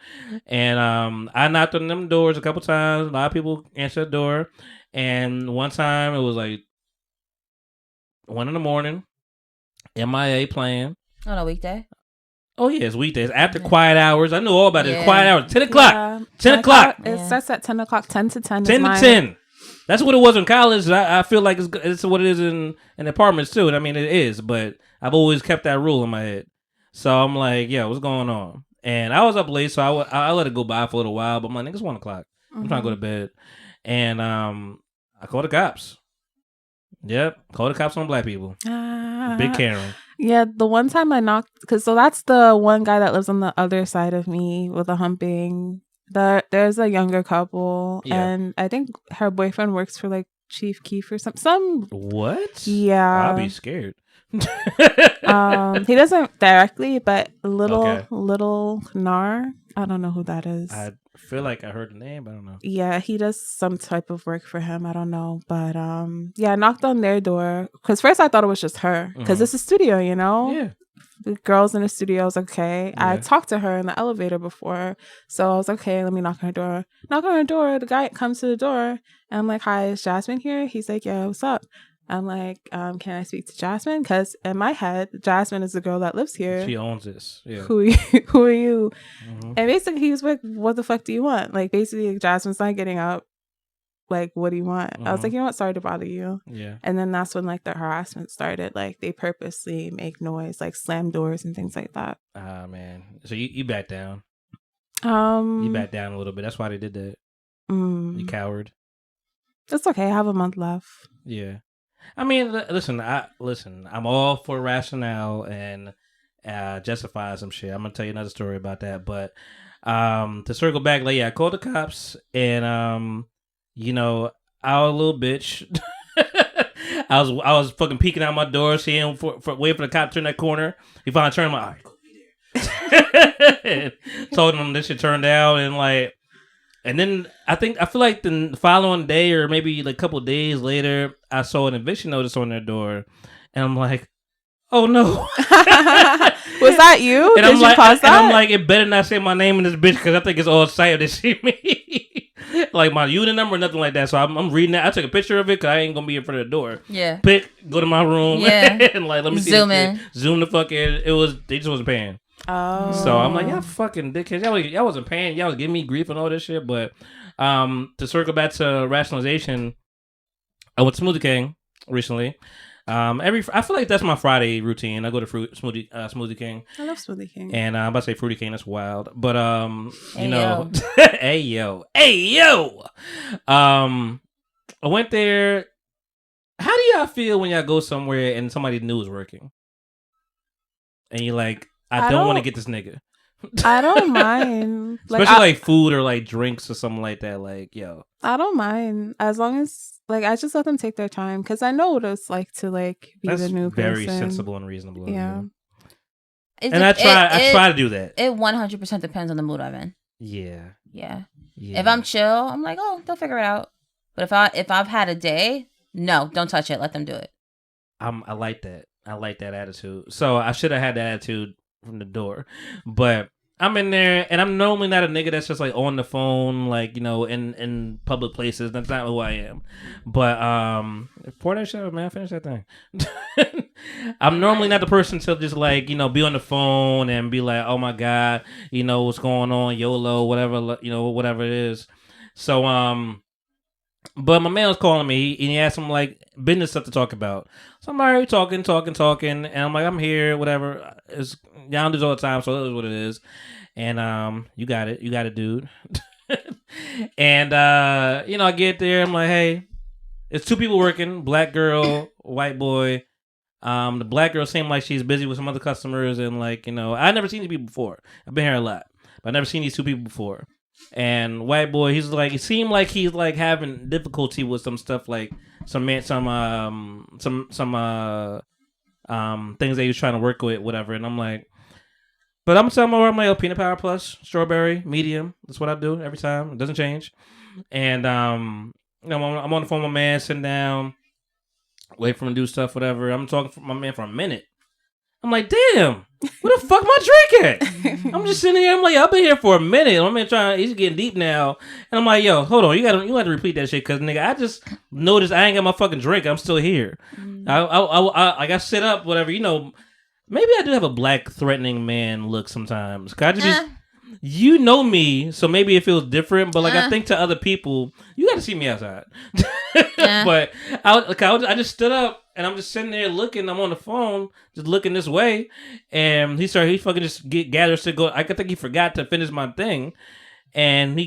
and I knocked on them doors a couple times. A lot of people answered the door, and one time it was like 1 a.m, MIA playing. On a weekday? Oh, yeah, it's weekdays. After quiet hours. I know all about it. Quiet hours. 10 o'clock. Yeah. 10 o'clock. It starts at 10 o'clock. 10 to 10 10 to 10. That's what it was in college. I feel like it's what it is in apartments, too. I mean, it is, but I've always kept that rule in my head. So I'm like, yeah, what's going on? And I was up late, so I let it go by for a little while. But I'm like, nigga, it's 1 o'clock. I'm trying to go to bed. And I called the cops. Yep, call the cops on black people. Big Karen. Yeah, the one time I knocked, so that's the one guy that lives on the other side of me with a humping. There's a younger couple, and I think her boyfriend works for like Chief Keef or some. What? Yeah. I'll be scared. He doesn't directly, but little Nar. I don't know who that is. I feel like I heard the name, but I don't know. Yeah, he does some type of work for him. I don't know, but yeah, I knocked on their door because first I thought it was just her because it's a studio, you know. Yeah. The girls in the studio was okay. Yeah. I talked to her in the elevator before, so I was like, okay, let me knock on her door. Knock on her door. The guy comes to the door, and I'm like, hi, is Jasmine here? He's like, yeah, what's up? I'm like, can I speak to Jasmine? Because in my head, Jasmine is the girl that lives here. She owns this. Yeah. Who are you? Mm-hmm. And basically, he was like, what the fuck do you want? Like, basically, Jasmine's not getting up. Like, what do you want? Mm-hmm. I was like, you know what? Sorry to bother you. Yeah. And then that's when, like, the harassment started. Like, they purposely make noise, like, slam doors and things like that. Ah, man. So you backed down. You backed down a little bit. That's why they did that. You coward. It's okay. I have a month left. Yeah. I mean, listen. I'm all for rationale and justify some shit. I'm gonna tell you another story about that. But to circle back, like, yeah, I called the cops, and you know, our little bitch. I was fucking peeking out my door, seeing for waiting for the cop to turn that corner. He finally turned my eye. Told him this shit turned out, and like. And then I feel like the following day or maybe like a couple of days later, I saw an eviction notice on their door, and I'm like, "Oh no!" Was that you? And I'm like, it better not say my name in this bitch because I think it's all excited to see me, like my unit number or nothing like that. So I'm reading that. I took a picture of it because I ain't gonna be in front of the door. Yeah. Go to my room. Yeah. And like let me see. Zoom in. Zoom the fuck in. They just wasn't paying. Oh. So I'm like, y'all fucking dickheads. Y'all wasn't paying. Y'all was giving me grief and all this shit. But to circle back to rationalization, I went to Smoothie King recently. I feel like that's my Friday routine. I go to Smoothie King. I love Smoothie King. And I'm about to say Fruity King. That's wild. But hey, you know, hey yo. I went there. How do y'all feel when y'all go somewhere and somebody new is working? And you're like, I don't want to get this nigga. I don't mind. Especially like food or like drinks or something like that. Like, yo. I don't mind. As long as, like, I just let them take their time. Because I know what it's like to, like, be the new person. Very sensible and reasonable. Yeah. And I try to do that. It 100% depends on the mood I'm in. Yeah. If I'm chill, I'm like, oh, they'll figure it out. But if I've had a day, no, don't touch it. Let them do it. I like that. I like that attitude. So I should have had that attitude from the door. But I'm in there, and I'm normally not a nigga that's just like on the phone, like, you know, in public places. That's not who I am. But pour that shit up, man. Finish that thing. I'm normally not the person to just like, you know, be on the phone and be like, oh my God, you know, what's going on, YOLO, whatever, you know, whatever it is. So but my man was calling me, and he asked him, like, business stuff to talk about. So I'm already talking, and I'm like, I'm here, whatever. Y'all do this all the time, so it is what it is. And you got it, dude. And, you know, I get there, I'm like, hey, it's two people working, black girl, white boy. The black girl seemed like she's busy with some other customers, and, like, you know, I've never seen these people before. I've been here a lot, but I've never seen these two people before. And white boy, he's like, it seemed like he's like having difficulty with some stuff, like some things that he was trying to work with, whatever. And I'm like, but I'm telling him, I'm like, peanut power plus strawberry medium. That's what I do every time. It doesn't change. And you know, I'm on the phone with my man, sitting down, wait for him to do stuff, whatever. I'm talking to my man for a minute. I'm like, damn, where the fuck my drink at? I'm just sitting here. I'm like, I've been here for a minute. I'm he's getting deep now. And I'm like, yo, hold on. You got to repeat that shit. Because, nigga, I just noticed I ain't got my fucking drink. I'm still here. I got sit up, whatever. You know, maybe I do have a black threatening man look sometimes. Cause I just you know me, so maybe it feels different. But, like, I think to other people, you got to see me outside. But I just stood up. And I'm just sitting there looking. I'm on the phone, just looking this way. And he fucking just gathers to go. I think he forgot to finish my thing. And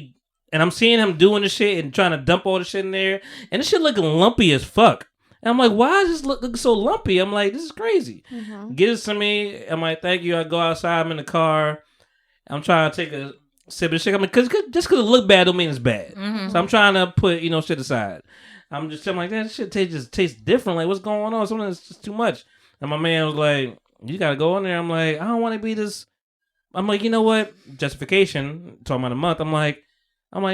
I'm seeing him doing the shit and trying to dump all the shit in there. And this shit looking lumpy as fuck. And I'm like, why is this looking so lumpy? I'm like, this is crazy. Mm-hmm. Get it to me. I'm like, thank you. I go outside. I'm in the car. I'm trying to take a sip of shit. I mean, just because it look bad don't mean it's bad. Mm-hmm. So I'm trying to put, you know, shit aside. I'm like, that shit just tastes different. Like, what's going on? Something that's just too much. And my man was like, you gotta go in there. I'm like, I don't want to be this. I'm like, you know what? Justification. Talking about a month. I'm like,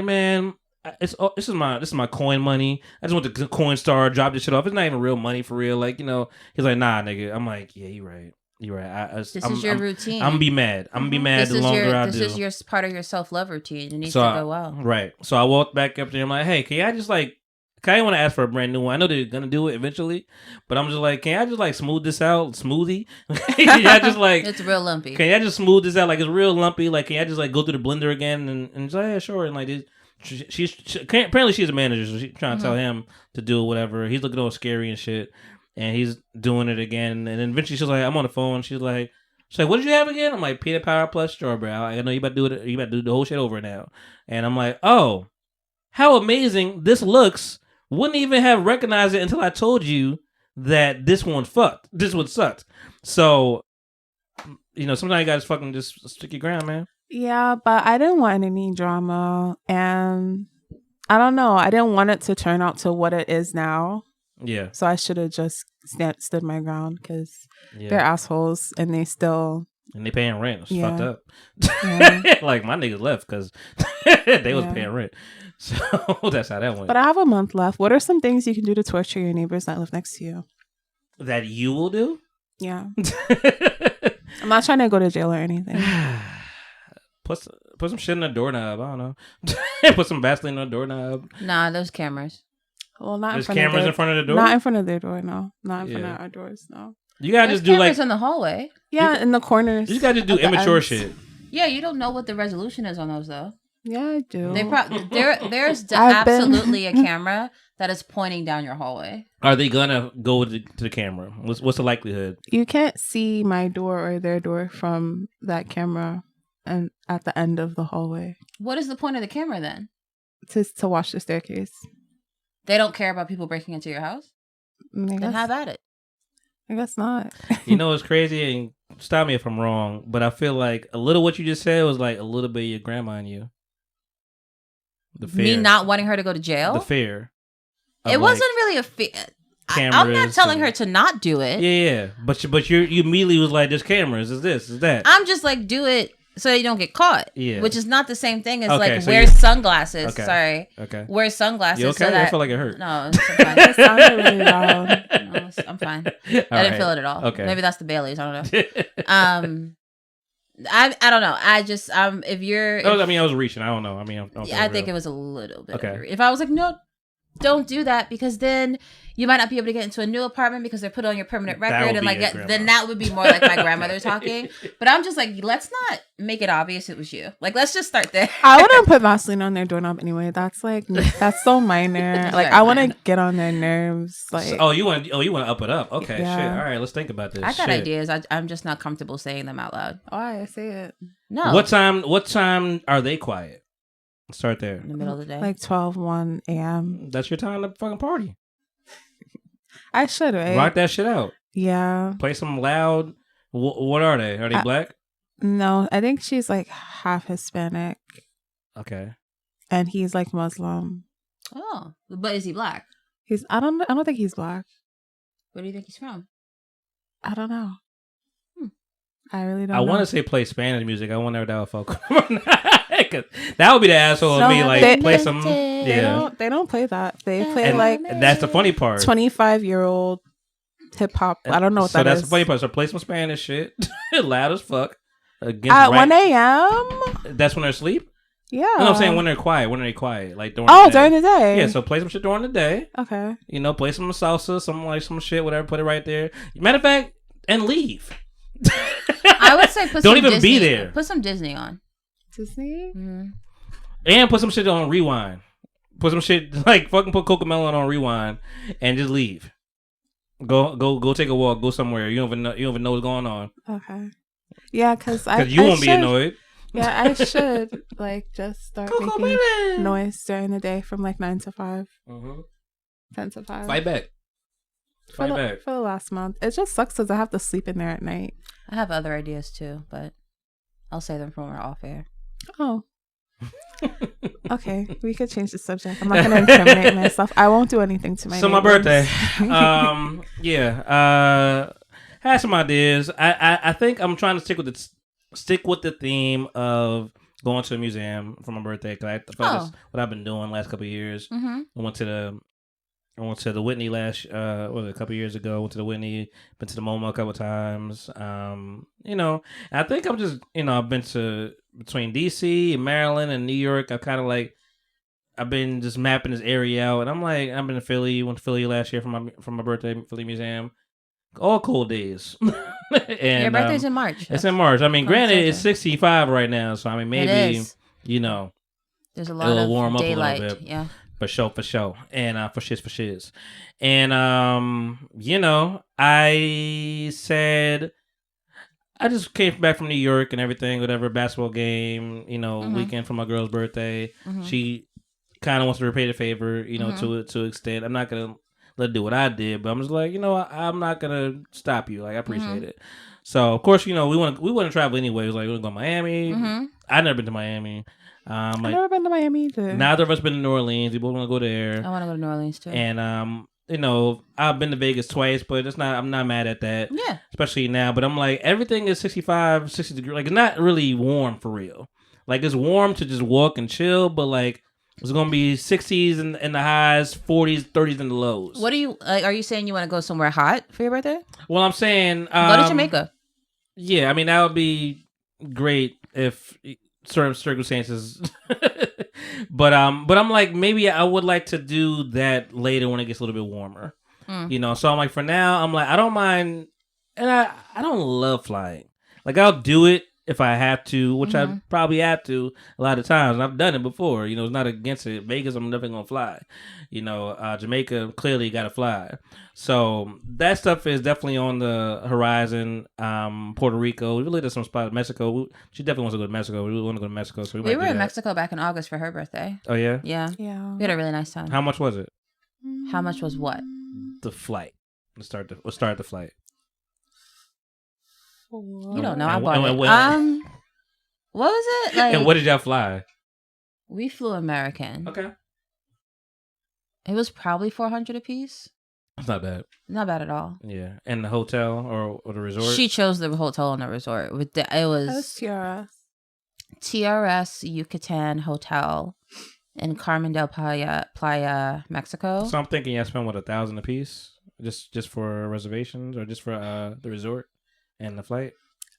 man, this is my coin money. I just went to Coinstar, dropped this shit off. It's not even real money for real. Like, you know, he's like, nah, nigga. I'm like, yeah, you're right. You're right. This is your routine. I'm gonna be mad. I'm gonna be mad the longer I do. This is your part of your self-love routine. It needs to go well. Right. So I walked back up there. I'm like, hey, can I just like, I want to ask for a brand new one. I know they're gonna do it eventually, but I'm just like, can I just like smooth this out? Smoothie? Can I just like, it's real lumpy. Can I just smooth this out? Like, it's real lumpy. Like, can I just like go through the blender again? And she's like, yeah, sure. And like, she's apparently she's a manager, so she's trying to tell him to do whatever. He's looking all scary and shit, and he's doing it again. And then eventually she's like, I'm on the phone. She's like, what did you have again? I'm like, peanut powder plus strawberry. I know you about to do it. You about to do the whole shit over now. And I'm like, oh, how amazing this looks. Wouldn't even have recognized it until I told you that this one fucked. This one sucked. So, you know, sometimes you gotta fucking just stick your ground, man. Yeah, but I didn't want any drama. And I don't know. I didn't want it to turn out to what it is now. Yeah. So I should have just stood my ground because they're assholes and they still... And they paying rent. It's fucked up. Yeah. Like, my niggas left because they was paying rent. So that's how that went. But I have a month left. What are some things you can do to torture your neighbors that live next to you? That you will do? Yeah. I'm not trying to go to jail or anything. Put some shit in the doorknob. I don't know. Put some Vaseline on the doorknob. Nah, there's cameras. Well, not there's in front cameras of their, in front of the door? Not in front of their door, no. Not in front of our doors, no. You gotta there's just do cameras like in the hallway. Yeah, in the corners. You just gotta do immature shit. Yeah, you don't know what the resolution is on those though. Yeah, I do. There's absolutely a camera that is pointing down your hallway. Are they gonna go to the camera? What's the likelihood? You can't see my door or their door from that camera, and at the end of the hallway. What is the point of the camera then? To watch the staircase. They don't care about people breaking into your house? Then have at it. I guess not. You know, it's crazy, and stop me if I'm wrong, but I feel like a little what you just said was like a little bit of your grandma and you. The fear. Me not wanting her to go to jail? The fear. It wasn't really a fear. I'm not telling her to not do it. Yeah. But you immediately was like, there's cameras, is this, is that. I'm just like, do it so you don't get caught. Yeah. Which is not the same thing as so wear sunglasses. Okay. Sorry. Okay. Wear sunglasses. You okay? So that... I feel like it hurt. No, it's fine. It sounded really loud. No, I'm fine. I didn't feel it at all. Okay. Maybe that's the Baileys. I don't know. I don't know. I just if you're. I mean, I was reaching. I don't know. I mean, I think it was a little bit. Okay. If I was like, no, don't do that, because then you might not be able to get into a new apartment because they're put on your permanent record, and like then that would be more like my grandmother talking. But I'm just like, let's not make it obvious it was you. Like, let's just start there. I wouldn't put Vaseline on their doorknob anyway. That's so minor. Like, I want to get on their nerves. Like, you want to up it up? Okay, shit. All right, let's think about this. I got ideas. I'm just not comfortable saying them out loud. Why? I say it. No. What time are they quiet? Start there. In the middle of the day. Like 1 a.m. That's your time to fucking party. I should, right? Rock that shit out. Yeah. Play some loud. What are they? Are they black? No, I think she's like half Hispanic. Okay. And he's like Muslim. Oh, but is he black? I don't think he's black. Where do you think he's from? I don't know. I really don't know. I want to say play Spanish music. I wonder if that would fuck. That would be the asshole of me. Like, play some. Yeah. They don't play that. They play and that's the funny part. 25-year-old hip hop. I don't know what that is. So that's the funny part. So play some Spanish shit. Loud as fuck. At 1 a.m.? That's when they're asleep? Yeah. No, I'm saying when they're quiet. When are they quiet? Like during during the day. Yeah, so play some shit during the day. Okay. You know, play some salsa, some shit, whatever. Put it right there. Matter of fact, and leave. I would say don't even be there. Put some Disney on. Disney? Mm-hmm. And put some shit on rewind. Put some shit like fucking put Cocomelon on rewind and just leave. Go take a walk. Go somewhere. You don't even know what's going on. Okay. Yeah, because you won't be annoyed. Yeah, I should like just start making noise during the day from like 9 to 5. 10 to 5. Fight back. For the last month. It just sucks because I have to sleep in there at night. I have other ideas too, but I'll say them when we're off air. Oh. Okay, we could change the subject. I'm not gonna incriminate myself. I won't do anything to my. So neighbors. my birthday. Had some ideas. I think I'm trying to stick with the theme of going to a museum for my birthday, because I feel that's what I've been doing last couple of years. Mm-hmm. I went to the Whitney a couple of years ago. Went to the Whitney, been to the MoMA a couple of times. I think I'm just, I've been to between DC and Maryland and New York. I've been just mapping this area out, and I'm like, I've been to Philly. Went to Philly last year for my birthday, Philly Museum. All cold days. And, your birthday's in March. It's in March. I mean, granted, it's 65 right now, so I mean, maybe there's a lot it'll of warm daylight. up a little bit. Yeah. For sure. And for shiz. And I said I just came back from New York and everything, whatever, basketball game, weekend for my girl's birthday. Mm-hmm. She kind of wants to repay the favor, to an extent. I'm not gonna let her do what I did, but I'm just like, I'm not gonna stop you. Like, I appreciate it. So of course, we want to travel anyway. It was like, we're gonna go to Miami. I've never been to Miami. I've never been to Miami either. Neither of us been to New Orleans. We both want to go there. I want to go to New Orleans too. And I've been to Vegas twice, but I'm not mad at that. Yeah. Especially now. But I'm like, everything is 65, 60 degrees. Like, it's not really warm for real. Like, it's warm to just walk and chill, but like, it's gonna be 60s in the highs, 40s, 30s in the lows. What do you like? Are you saying you want to go somewhere hot for your birthday? Well, I'm saying go to Jamaica. Yeah, I mean, that would be great if certain circumstances. but I'm like, maybe I would like to do that later when it gets a little bit warmer. So I'm like, for now, I'm like, I don't mind, and I don't love flying. Like, I'll do it if I have to, which I probably have to a lot of times, and I've done it before. It's not against it. Vegas, I'm definitely gonna fly. Jamaica, clearly got to fly. So that stuff is definitely on the horizon. Puerto Rico, we really did some spots. Mexico, she definitely wants to go to Mexico. We want to go to Mexico, so we were in Mexico back in August for her birthday. Oh yeah, yeah. We had a really nice time. How much was it? How much was what? The flight. Let's start the flight. You don't know. I bought it. What was it like? And what did y'all fly? We flew American. Okay. It was probably $400 a piece. That's not bad. Not bad at all. Yeah, and the hotel or the resort. She chose the hotel and the resort. It was TRS Yucatan Hotel in Carmen del Playa, Mexico. So I'm thinking, I spent $1,000 a piece, just for reservations or just for the resort. And the flight?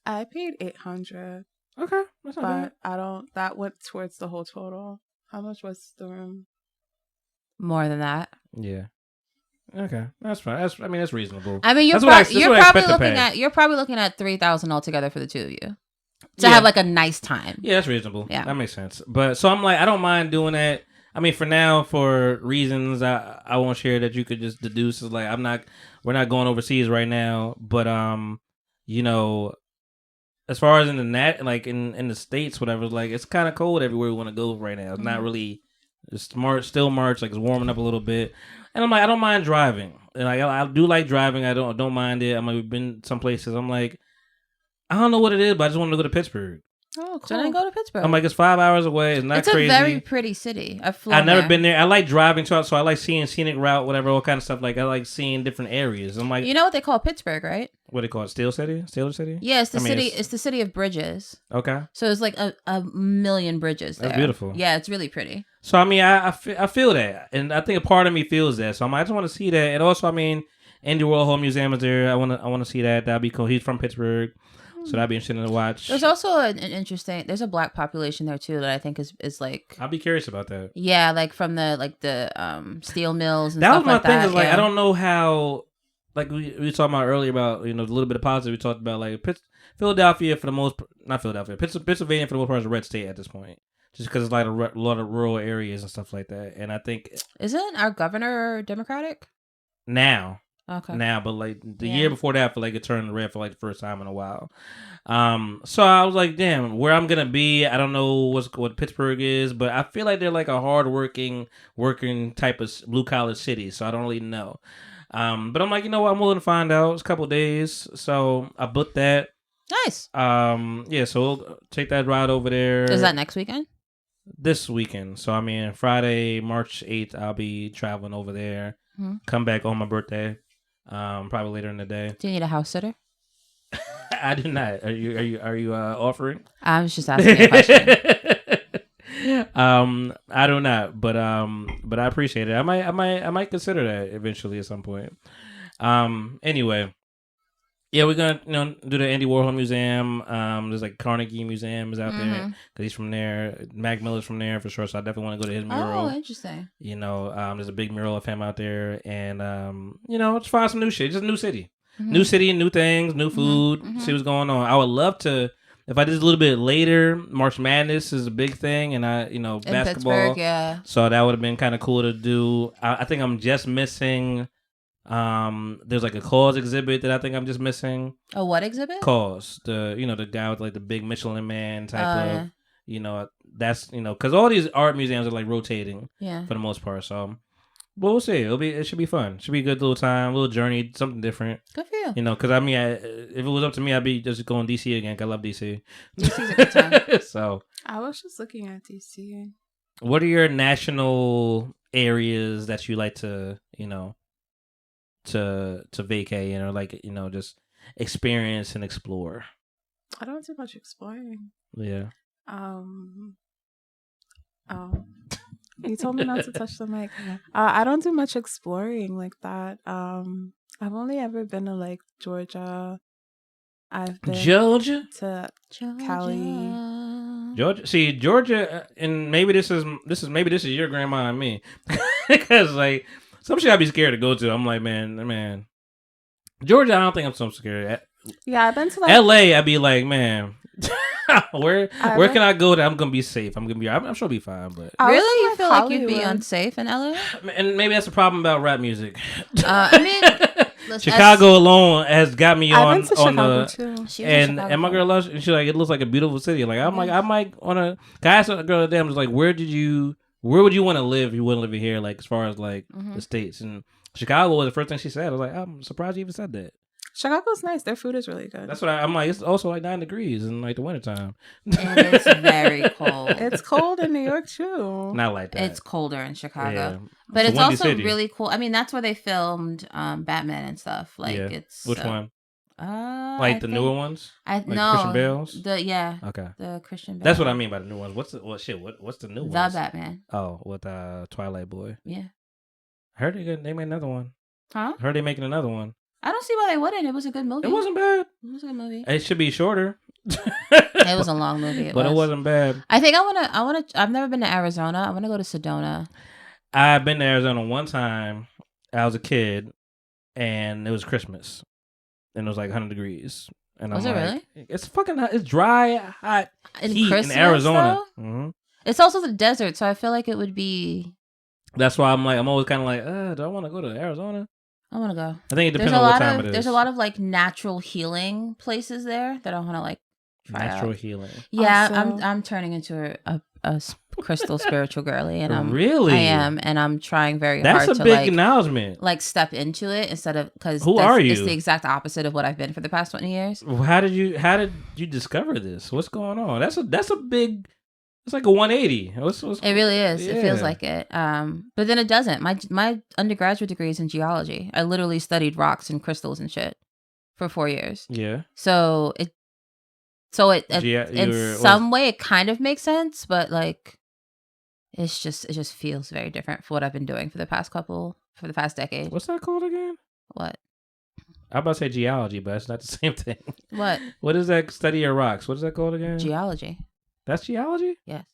I paid $800. Okay. That's not bad. That went towards the whole total. How much was the room? More than that. Yeah. Okay. That's fine. That's reasonable. I mean, you're probably looking at $3,000 altogether for the two of you. To have like a nice time. Yeah, that's reasonable. Yeah. That makes sense. But so I'm like, I don't mind doing that. I mean, for now, for reasons I won't share that you could just deduce, is like, we're not going overseas right now, but as far as in the States, whatever, like, it's kind of cold everywhere we want to go right now. It's not really, it's still March, like, it's warming up a little bit. And I'm like, I don't mind driving. And like, I do like driving. I don't mind it. I'm like, we've been some places. I'm like, I don't know what it is, but I just want to go to Pittsburgh. Oh, cool. So then go to Pittsburgh. I'm like, it's 5 hours away. It's not crazy. It's a very pretty city. I've never been there. I like driving, so I like seeing scenic route, whatever, all kind of stuff. Like, I like seeing different areas. I'm like, you know what they call Pittsburgh, right? What they call it? Steel City? Yeah, it's the city. It's the city of bridges. Okay. So it's like a million bridges there. That's beautiful. Yeah, it's really pretty. So I mean, I feel that, and I think a part of me feels that. So I'm like, I just want to see that, and also, I mean, Andy Warhol Museum is there. I want to see that. That'd be cool. He's from Pittsburgh. So that'd be interesting to watch. There's also an interesting. There's a black population there too that I think is like. I'll be curious about that. Yeah, like from the steel mills and that stuff like that. That was my thing. Is like, yeah. I don't know how. Like we were talking about earlier about a little bit of positive. We talked about like Philadelphia for the most, not Philadelphia, Pennsylvania for the most part is a red state at this point, just because it's like a lot of rural areas and stuff like that. And I think isn't our governor Democratic now? Okay. Now, but like the year before that, I feel like it turned red for like the first time in a while. So I was like, damn, where I'm gonna be, I don't know what Pittsburgh is, but I feel like they're like a working type of blue collar city. So I don't really know. But I'm like, you know what, I'm willing to find out. It's a couple of days, so I booked that. Nice. Yeah, so we'll take that ride over there. Is that next weekend? this weekend. So I mean, Friday, March 8th, I'll be traveling over there. Come back on my birthday. Probably later in the day. Do you need a house sitter? I do not. Are you offering? I was just asking a question. I do not, but I appreciate it. I might consider that eventually at some point. Anyway, yeah, we're gonna do the Andy Warhol Museum. There's like Carnegie Museum is out there because he's from there. Mac Miller's from there for sure. So I definitely want to go to his mural. Oh, interesting. There's a big mural of him out there, and just find some new shit. Just a new city. New city and new things, new food, see what's going on. I would love to, if I did a little bit later, March Madness is a big thing, and basketball. Yeah. So that would have been kind of cool to do. I think I'm just missing, there's like a Cause exhibit that I think I'm just missing. A what exhibit? Cause, the guy with like the big Michelin Man type of, that's, because all these art museums are like rotating for the most part, so. But we'll see. It should be fun. Should be a good little time, little journey, something different. Good for you. Because I mean, if it was up to me, I'd be just going DC again. 'Cause I love DC. DC's a good time. So I was just looking at DC. What are your national areas that you like to, to vacay, just experience and explore? I don't do much exploring. Yeah. You told me not to touch the mic. I don't do much exploring like that. I've only ever been to like Georgia. I've been to Cali. Georgia. See, Georgia, and maybe this is your grandma and me, because like some shit I'd be scared to go to. I'm like, man, Georgia. I don't think I'm so scared. Yeah, I've been to like LA. I'd be like, man. where can I go that I'm gonna be safe? I'm sure I'll be fine, but really, you feel like you'd be unsafe in LA? And maybe that's the problem about rap music. I mean, Chicago alone has got me on Chicago too. And my girl loves. And she's like, it looks like a beautiful city. Like I'm like, I might wanna. I asked a girl today, I'm just like, where would you want to live if you wouldn't live here? Like as far as like the states, and Chicago was the first thing she said. I was like, I'm surprised you even said that. Chicago's nice. Their food is really good. That's what I'm like. It's also like 9 degrees in like the wintertime. And it's very cold. It's cold in New York too. Not like that. It's colder in Chicago. Yeah. But it's also really cool. I mean, that's where they filmed Batman and stuff. Like it's which one? Like the newer ones? No. Christian Bale's? Okay. The Christian Bale. That's what I mean by the new ones. What's the new one? The Batman. Oh, with Twilight Boy. Yeah. I heard they made another one. Huh? I heard they making another one. I don't see why they wouldn't. It was a good movie. It wasn't bad. It was a good movie. It should be shorter. It was a long movie. It wasn't bad. I think I've never been to Arizona. I want to go to Sedona. I've been to Arizona one time. I was a kid, and it was Christmas, and it was like 100 degrees. And was I'm it like, really? It's fucking hot. It's dry, hot heat Christmas, in Arizona. Mm-hmm. It's also the desert, so I feel like it would be. That's why I'm always kind of like, do I want to go to Arizona? I want to go. I think it depends on what time it is. There's a lot of like natural healing places there that I want to like try natural out. Healing. Yeah, also, I'm turning into a crystal spiritual girly, and I am, and I'm trying very hard. That's a to big acknowledgement. Like step into it instead of because who are you? It's the exact opposite of what I've been for the past 20 years. How did you discover this? What's going on? That's a big. It's like a 180. It really is. Yeah. It feels like it. But then it doesn't. My undergraduate degree is in geology. I literally studied rocks and crystals and shit for 4 years. Yeah. So in some way it kind of makes sense, but like it just feels very different for what I've been doing for the past decade. What's that called again? What? I'm about to say geology, but it's not the same thing. What? What is that study of rocks? What is that called again? Geology. That's geology? Yes.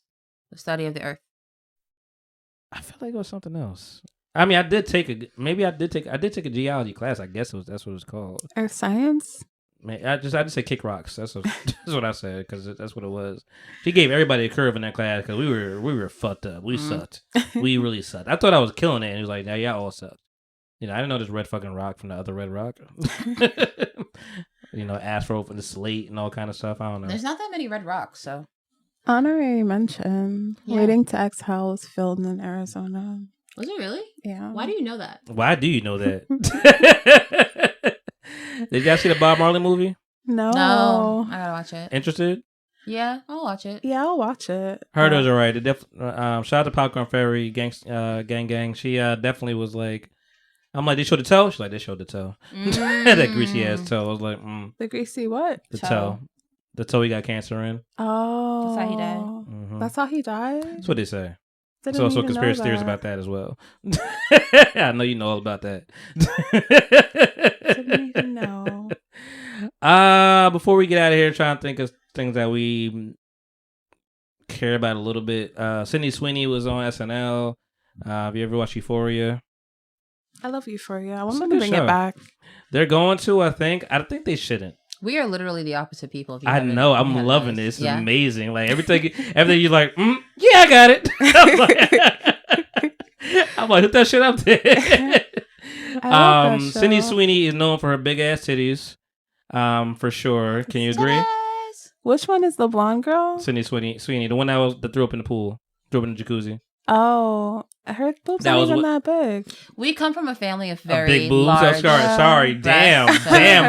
The study of the earth. I feel like it was something else. I mean, I did take a geology class. I guess that's what it's called. Earth science? Man, I just said kick rocks. That's what I said because that's what it was. She gave everybody a curve in that class because we were fucked up. We sucked. We really sucked. I thought I was killing it, and he was like, "Now y'all all sucked." I didn't know this red fucking rock from the other red rock. Asphalt and the slate and all kind of stuff. I don't know. There's not that many red rocks, so. Honorary mention. Yeah. Waiting to Exhale was filmed in Arizona. Was it really? Yeah. Why do you know that? Why do you know that? Did y'all see the Bob Marley movie? No. I gotta watch it. Interested? Yeah, I'll watch it. Yeah, I'll watch it. Heard it was alright. Shout out to Popcorn Fairy gang. She definitely was like, I'm like, they showed the toe. She's like, they showed the toe. That greasy ass toe. I was like, the greasy what? The toe. The toe he got cancer in. Oh, that's how he died. Mm-hmm. That's how he died. That's what they say. There's also conspiracy theories about that as well. I know you know all about that. Didn't even know. Before we get out of here, trying to think of things that we care about a little bit. Sydney Sweeney was on SNL. Have you ever watched Euphoria? I love Euphoria. I want them to bring it back. They're going to, I think. I think they shouldn't. We are literally the opposite people. I know. I'm loving this. It's amazing. Like everything you're like, yeah, I got it. I'm like, hit that shit up there. Sydney Sweeney is known for her big ass titties. For sure. Can you agree? Which one is the blonde girl? Sydney Sweeney, the one that threw up in the pool, threw up in the jacuzzi. Oh, her boobs aren't even that big. We come from a family of very big boobs. large. Sorry. Damn,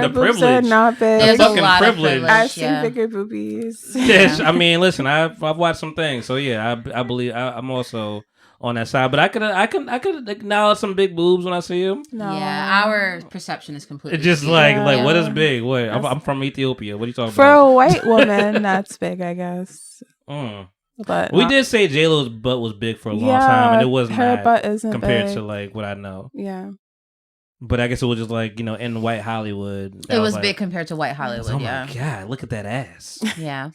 the boobs privilege. Are not big. There's fucking a lot privilege. of privilege. I've seen bigger boobies. Yes, I mean, listen, I've watched some things, so yeah, I believe I'm also on that side. But I could acknowledge some big boobs when I see them. No. Yeah, our perception is completely. It's just like what is big? What? I'm from Ethiopia. What are you talking for about? For a white woman, that's big, I guess. But we did say J-Lo's butt was big for a long time, and it wasn't her butt isn't compared big. to like what I know. Yeah. But I guess it was just like, in white Hollywood. It was big compared to white Hollywood, oh my God, look at that ass. Yeah.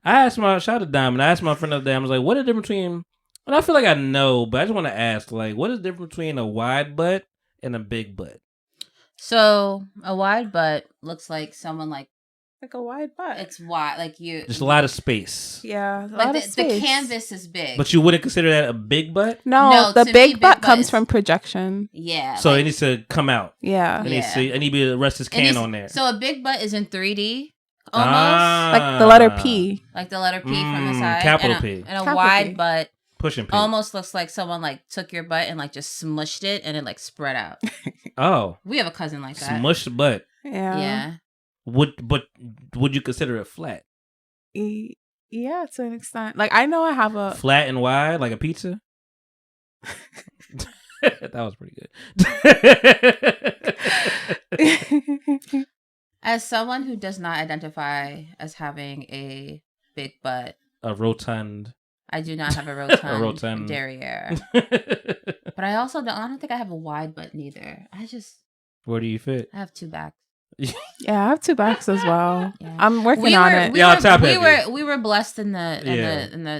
I asked shout out to Diamond. I asked my friend the other day, I was like, what is the difference between, and I feel like I know, but I just want to ask, like, what is the difference between a wide butt and a big butt? So, a wide butt looks like someone like a wide butt. It's wide, like you. Just a lot of space. Yeah, the canvas is big. But you wouldn't consider that a big butt? No, the big butt comes from projection. Yeah. So it needs to come out. Yeah. It needs to rest his can on there. So a big butt is in 3D. Almost like the letter P. Like the letter P from the side. Capital P. And a wide butt. Pushing P. Almost looks like someone like took your butt and like just smushed it and it like spread out. Oh. We have a cousin like that. Smushed butt. Yeah. Yeah. Would you consider it flat? Yeah, to an extent. Like I know I have a flat and wide, like a pizza. That was pretty good. As someone who does not identify as having a big butt, a rotund. I do not have a rotund, a rotund derriere. But I don't think I have a wide butt neither. Where do you fit? I have 2 backs. Yeah, I have 2 backs as well. Yeah. I'm working on it. We were blessed in the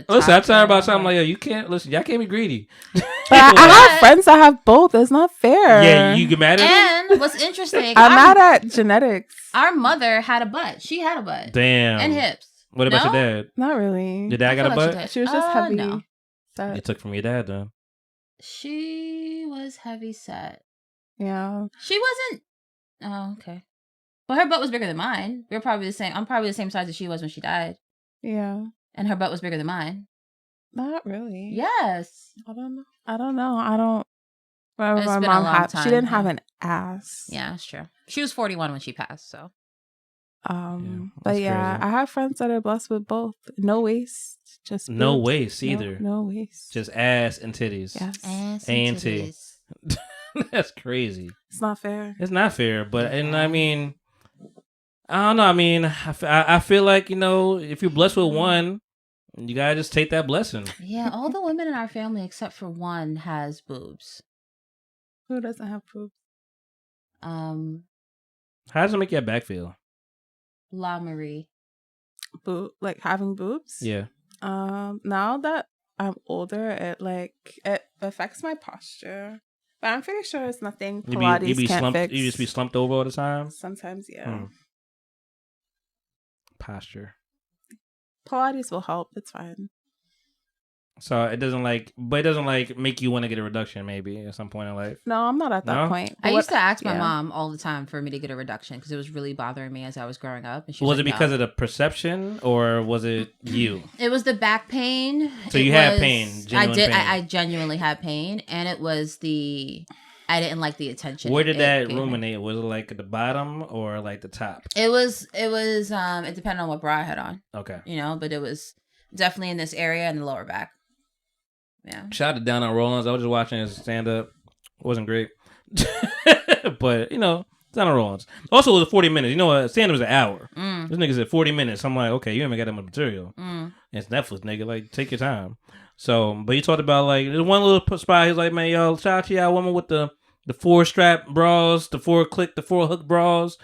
listen, I'm talking about something like you can't listen. Y'all can't be greedy. But I have friends that have both. It's not fair. Yeah, you get mad at them. And what's interesting, I'm mad at genetics. Our mother had a butt. She had a butt. Damn. And hips. What about your dad? Not really. Your dad got a butt? She was just heavy. No. You took from your dad then. She was heavy set. Yeah. She wasn't. Oh, okay. But her butt was bigger than mine. We were probably the same. I'm probably the same size as she was when she died. Yeah. And her butt was bigger than mine. Not really. Yes. I don't know. I don't remember my mom had. She didn't have an ass. Yeah, that's true. She was 41 when she passed. So. But yeah, crazy. I have friends that are blessed with both. No waist. Just boobs. No waist either. No waist. Just ass and titties. Yes. Ass and titties. That's crazy. It's not fair. It's not fair, but and I mean, I don't know. I mean, I feel like if you're blessed with one, you gotta just take that blessing. Yeah, all the women in our family except for one has boobs. Who doesn't have boobs? How does it make your back feel? La Marie. Like having boobs? Yeah. Now that I'm older, it affects my posture. But I'm pretty sure it's nothing Pilates can't fix. You just be slumped over all the time? Sometimes, yeah. Posture. Pilates will help. It's fine. So it doesn't make you want to get a reduction maybe at some point in life? No, I'm not at that point. I used to ask my mom all the time for me to get a reduction because it was really bothering me as I was growing up. And was it because of the perception or was it you? It was the back pain. So you had pain. I did. I genuinely had pain, and it was the I didn't like the attention. Where did that ruminate? Was it like at the bottom or like the top? It was it depended on what bra I had on. Okay. You know, but it was definitely in this area and the lower back. Yeah. Shout out to Down on Rollins. I was just watching his stand up. Wasn't great. But, you know, Down on Rollins. Also, it was 40 minutes. You know what? Stand up was an hour. This nigga said 40 minutes. I'm like, okay, you haven't got that much material. It's Netflix, nigga. Like, take your time. So, but you talked about, like, there's one little spot. He's like, man, yo, shout out to y'all woman with the 4-strap bras, the 4-hook bras.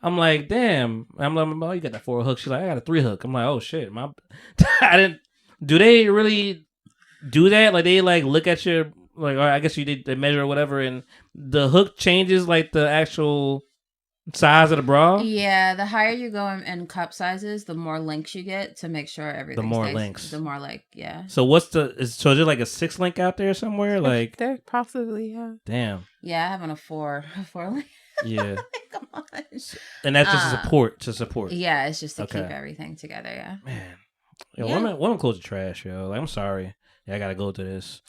I'm like, damn. I'm like, oh, you got that 4-hook. She's like, I got a 3-hook. I'm like, oh, shit. I didn't. Do they really do that? Like, they, like, look at your, like, or I guess you did the measure or whatever, and the hook changes, like, the actual size of the bra? Yeah, the higher you go in cup sizes, the more links you get to make sure everything The more stays, links. The more, like, yeah. So is there like a 6-link out there somewhere? Like, there possibly, yeah. Damn. Yeah, I have on a 4 link. Yeah. Come on. And that's just to support. Yeah, it's just to keep everything together, yeah. Man. Yo, women clothes are trash, yo. Like, I'm sorry. Yeah, I gotta go through this.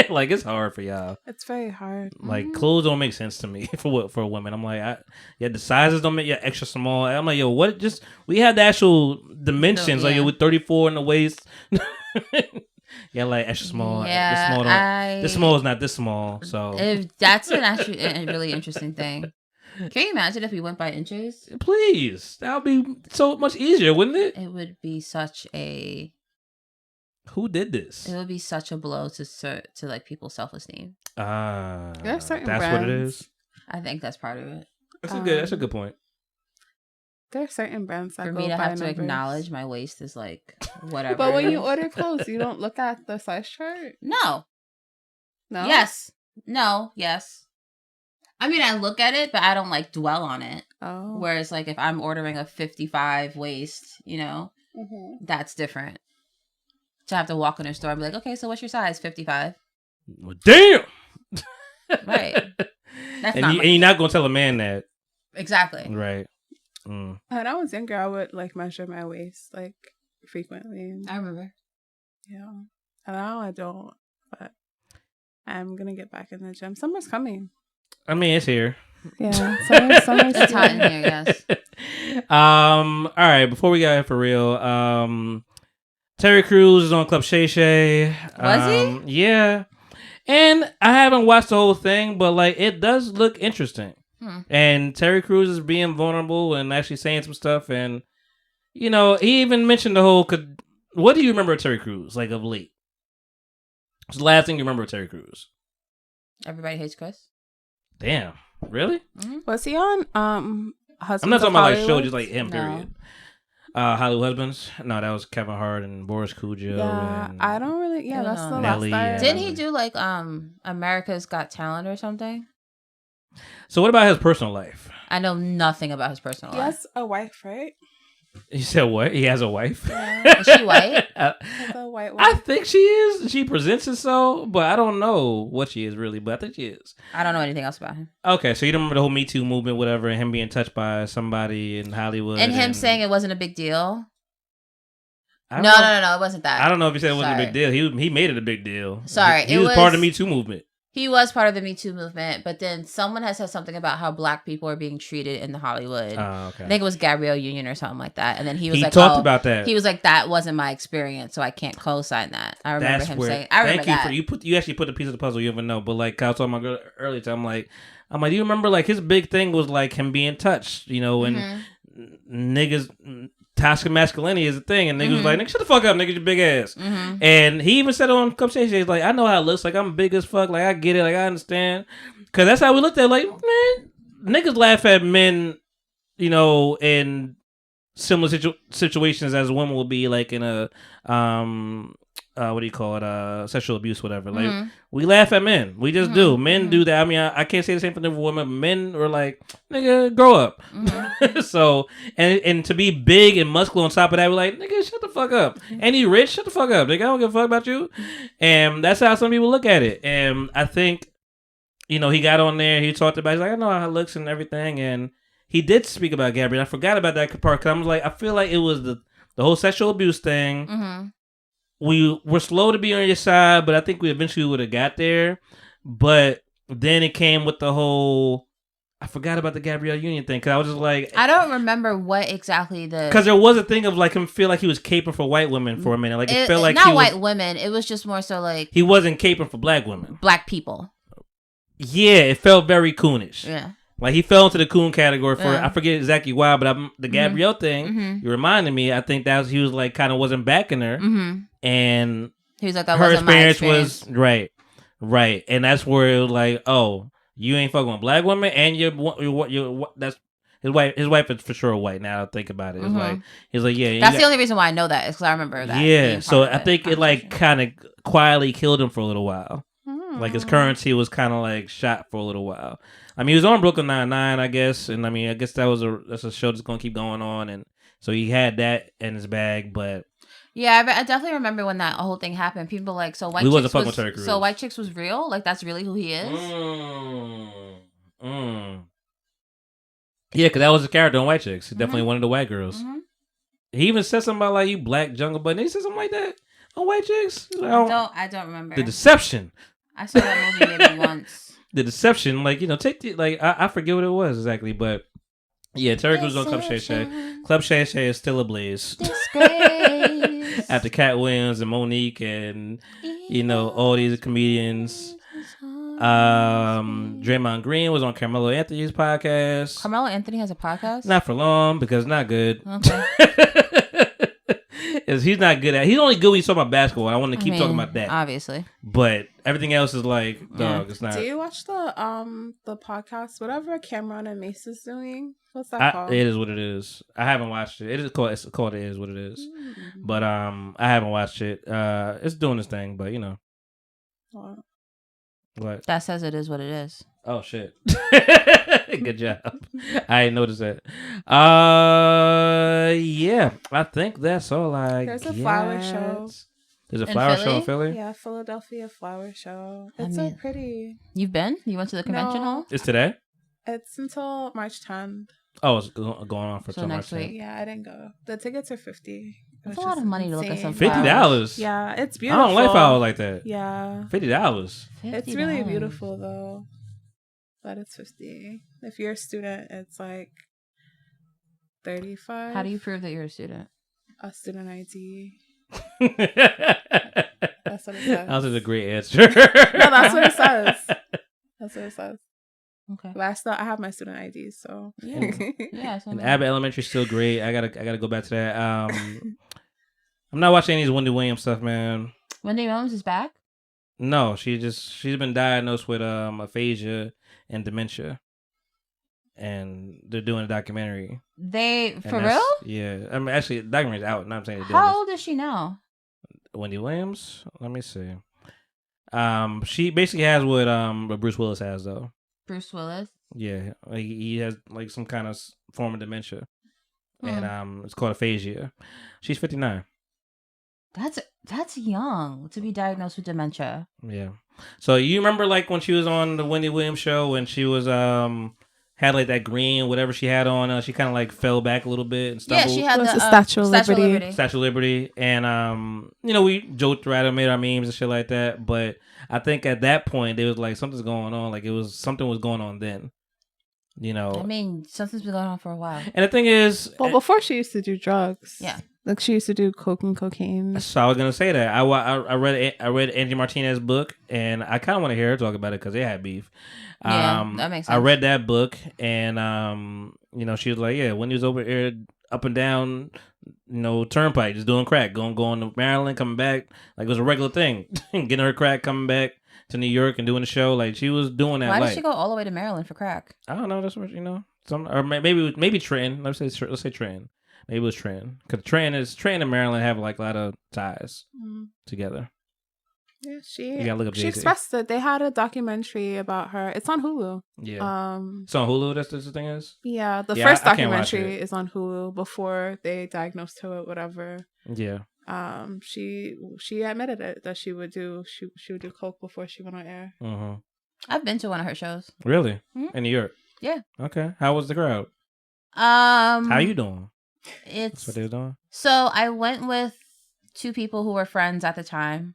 Like, it's hard for y'all. It's very hard. Like, clothes don't make sense to me for women. I'm like, the sizes don't make you extra small. I'm like, yo, what? Just we have the actual dimensions. Like, with 34 in the waist. Yeah, like extra small. Yeah, this small is not this small. So that's a really interesting thing. Can you imagine if we went by inches? Please, that would be so much easier, wouldn't it? It would be such a. Who did this? It would be such a blow to like people's self-esteem. There's certain that's brands. what it is. I think that's part of it. That's a good point. There are certain brands that for go me to by have to numbers. acknowledge my waist is like whatever. But when you order clothes, you don't look at the size chart. No. Yes. I mean, I look at it, but I don't like dwell on it. Oh. Whereas, like, if I'm ordering a 55 waist, you know, that's different. To have to walk in a store and be like, okay, so what's your size? 55. Well, damn. Right. That's and you're not gonna tell a man that. Exactly. Right. When I was younger, I would like measure my waist like frequently. I remember. Yeah. And now I don't, but I'm gonna get back in the gym. Summer's coming. I mean, it's here. Yeah, summer's it's hot in here. Yes. All right. Before we got for real, Terry Crews is on Club Shay Shay. Was he? Yeah. And I haven't watched the whole thing, but like it does look interesting. And Terry Crews is being vulnerable and actually saying some stuff. And, you know, he even mentioned the whole... What do you remember of Terry Crews, like, of late? What's the last thing you remember of Terry Crews? Everybody Hates Chris. Damn. Really? Was he on Husbands I'm not talking about like show, just like him, No. period. Hollywood Husbands? No, that was Kevin Hart and Boris Cujo. Yeah, and I don't really... Yeah, that's the Nelly, last Didn't he do, like, America's Got Talent or something? So what about his personal life? I know nothing about his personal He life. has a wife, right? You said what? He has a wife? Is she white? Has a white wife. I think she is. She presents it so, but I don't know what she is really, but I think she is. I don't know anything else about him. Okay, so you don't remember the whole Me Too movement, whatever, and him being touched by somebody in Hollywood. And him saying it wasn't a big deal? No, No, it wasn't that. I don't know if he said it wasn't a big deal. He made it a big deal. Sorry, He was part of the Me Too movement. He was part of the Me Too movement, but then someone has said something about how black people are being treated in the Hollywood. Okay. I think it was Gabrielle Union or something like that. And then he was like, talked about that. He was like, that wasn't my experience, so I can't co-sign that. I remember him saying, I remember that. Thank you actually put the piece of the puzzle you ever know. But like I was talking about earlier, I'm like, do you remember like his big thing was like him being touched, you know, and niggas... Toxic masculinity is a thing, and niggas was like, nigga, shut the fuck up, nigga, your big ass. And he even said on Cup Station, he's like, I know how it looks, like I'm big as fuck, like I get it, like I understand. Because that's how we looked at it, like, man, niggas laugh at men, you know, in similar situations as a woman will be like in a, what do you call it, sexual abuse, whatever. Like, we laugh at men. We just do. Men do that. I mean, I can't say the same for different women. Men are like, nigga, grow up. So, and to be big and muscular on top of that, we're like, nigga, shut the fuck up. And you rich? Shut the fuck up. Nigga, I don't give a fuck about you. And that's how some people look at it. And I think, you know, he got on there. He talked about it. He's like, I know how it looks and everything. And he did speak about Gabrielle. I forgot about that part because I was like, I feel like it was the whole sexual abuse thing. We were slow to be on your side, but I think we eventually would have got there. But then it came with the whole. I forgot about the Gabrielle Union thing because I was just like, I don't remember what exactly because there was a thing of like him feel like he was caping for white women for a minute. Like it felt like not white women. It was just more so like he wasn't caping for black women, black people. Yeah, it felt very coonish. Yeah. Like he fell into the coon category for I forget exactly why, but the Gabrielle thing, you reminded me. I think that was, he was like kind of wasn't backing her, and he was like, that wasn't my experience. Was right, and that's where it was like, oh, you ain't fucking with black women, and you're that's his wife is for sure white. Now I think about it, it's like he's like, yeah, that's the only reason why I know that is because I remember that. Yeah, so I think it like kind of quietly killed him for a little while. Like his currency was kind of like shot for a little while. I mean, he was on Brooklyn Nine-Nine, I guess, and I mean, I guess that's a show that's gonna keep going on, and so he had that in his bag. But yeah, I definitely remember when that whole thing happened. People like, so white chicks was real. Like that's really who he is. Yeah, because that was his character on White Chicks. He definitely one of the white girls. He even said something about like you black jungle bunny. He said something like that on White Chicks. I don't remember the deception. I saw that movie maybe once. The deception, like, you know, take the, like, I forget what it was exactly, but yeah, Tariq was on Club Shay Shay. Club Shay Shay is still ablaze. Disgrace. After Cat Williams and Monique and, you know, all these comedians. Draymond Green was on Carmelo Anthony's podcast. Carmelo Anthony has a podcast? Not for long because not good. Okay. He's not good at. He's only good when he's talking about basketball. I want to keep talking about that, obviously. But everything else is like, dog. It's not. Do you watch the podcast? Whatever Cameron and Mace is doing. What's that called? It is what it is. I haven't watched it. It's called It Is What It Is. But I haven't watched it. It's doing its thing, but you know. What? That says it is what it is. Oh shit. Good job. I didn't notice that. Yeah. I think that's all There's a flower show. There's a flower show in Philly? Yeah, Philadelphia flower show. It's so pretty. You've been? You went to the convention hall? It's today? It's until March 10th. Oh, it's going on for next week. Yeah, I didn't go. The tickets are $50. That's a lot of money to look at some $50. Yeah, it's beautiful. I don't like flowers like that. Yeah, $50. It's really beautiful though, but it's $50. If you're a student, it's like $35. How do you prove that you're a student? A student ID. That's what it says. That was a great answer. No, that's what it says. That's what it says. Okay. But I have my student ID, so yeah. And Abbott Elementary still great. I gotta go back to that. I'm not watching any of these Wendy Williams stuff, man. Wendy Williams is back? No, she's been diagnosed with aphasia and dementia, and they're doing a documentary. For real? Yeah, I mean, actually, the documentary's out. And I'm saying how old is she now? Wendy Williams. Let me see. She basically has what Bruce Willis has though. Bruce Willis. Yeah, he has like some kind of form of dementia, and it's called aphasia. She's 59. That's young to be diagnosed with dementia. Yeah. So you remember like when she was on the Wendy Williams show when she was had like that green whatever she had on, she kind of like fell back a little bit and stumbled. Yeah, she had the Statue of Liberty. Statue of Liberty, and you know, we joked around and made our memes and shit like that. But I think at that point there was like something's going on. Like something was going on then. You know, I mean, something's been going on for a while. And the thing is, well, before she used to do drugs, yeah, like she used to do coke and cocaine. So I was gonna say that I read Angie Martinez's book, and I kind of want to hear her talk about it because they had beef. Yeah, that makes sense. I read that book, and you know, she was like, yeah, when he was over here up and down, you know, Turnpike, just doing crack, going to Maryland, coming back, like it was a regular thing, getting her crack, coming back to New York and doing the show, like she was doing that. Why did she go all the way to Maryland for crack? I don't know. That's what you know. Or maybe Trenton. Let's say Trenton. Maybe it was Trenton because Trenton and Maryland have like a lot of ties together. Yeah, you gotta look up she expressed it. They had a documentary about her. It's on Hulu. Yeah. It's on Hulu. That's the thing is. Yeah, the first documentary is on Hulu before they diagnosed her with whatever. Yeah. She admitted it that she would do coke before she went on air. Mm-hmm. I've been to one of her shows. Really? Mm-hmm. In New York? Yeah. Okay. How was the crowd? How you doing? That's what they were doing. So I went with two people who were friends at the time.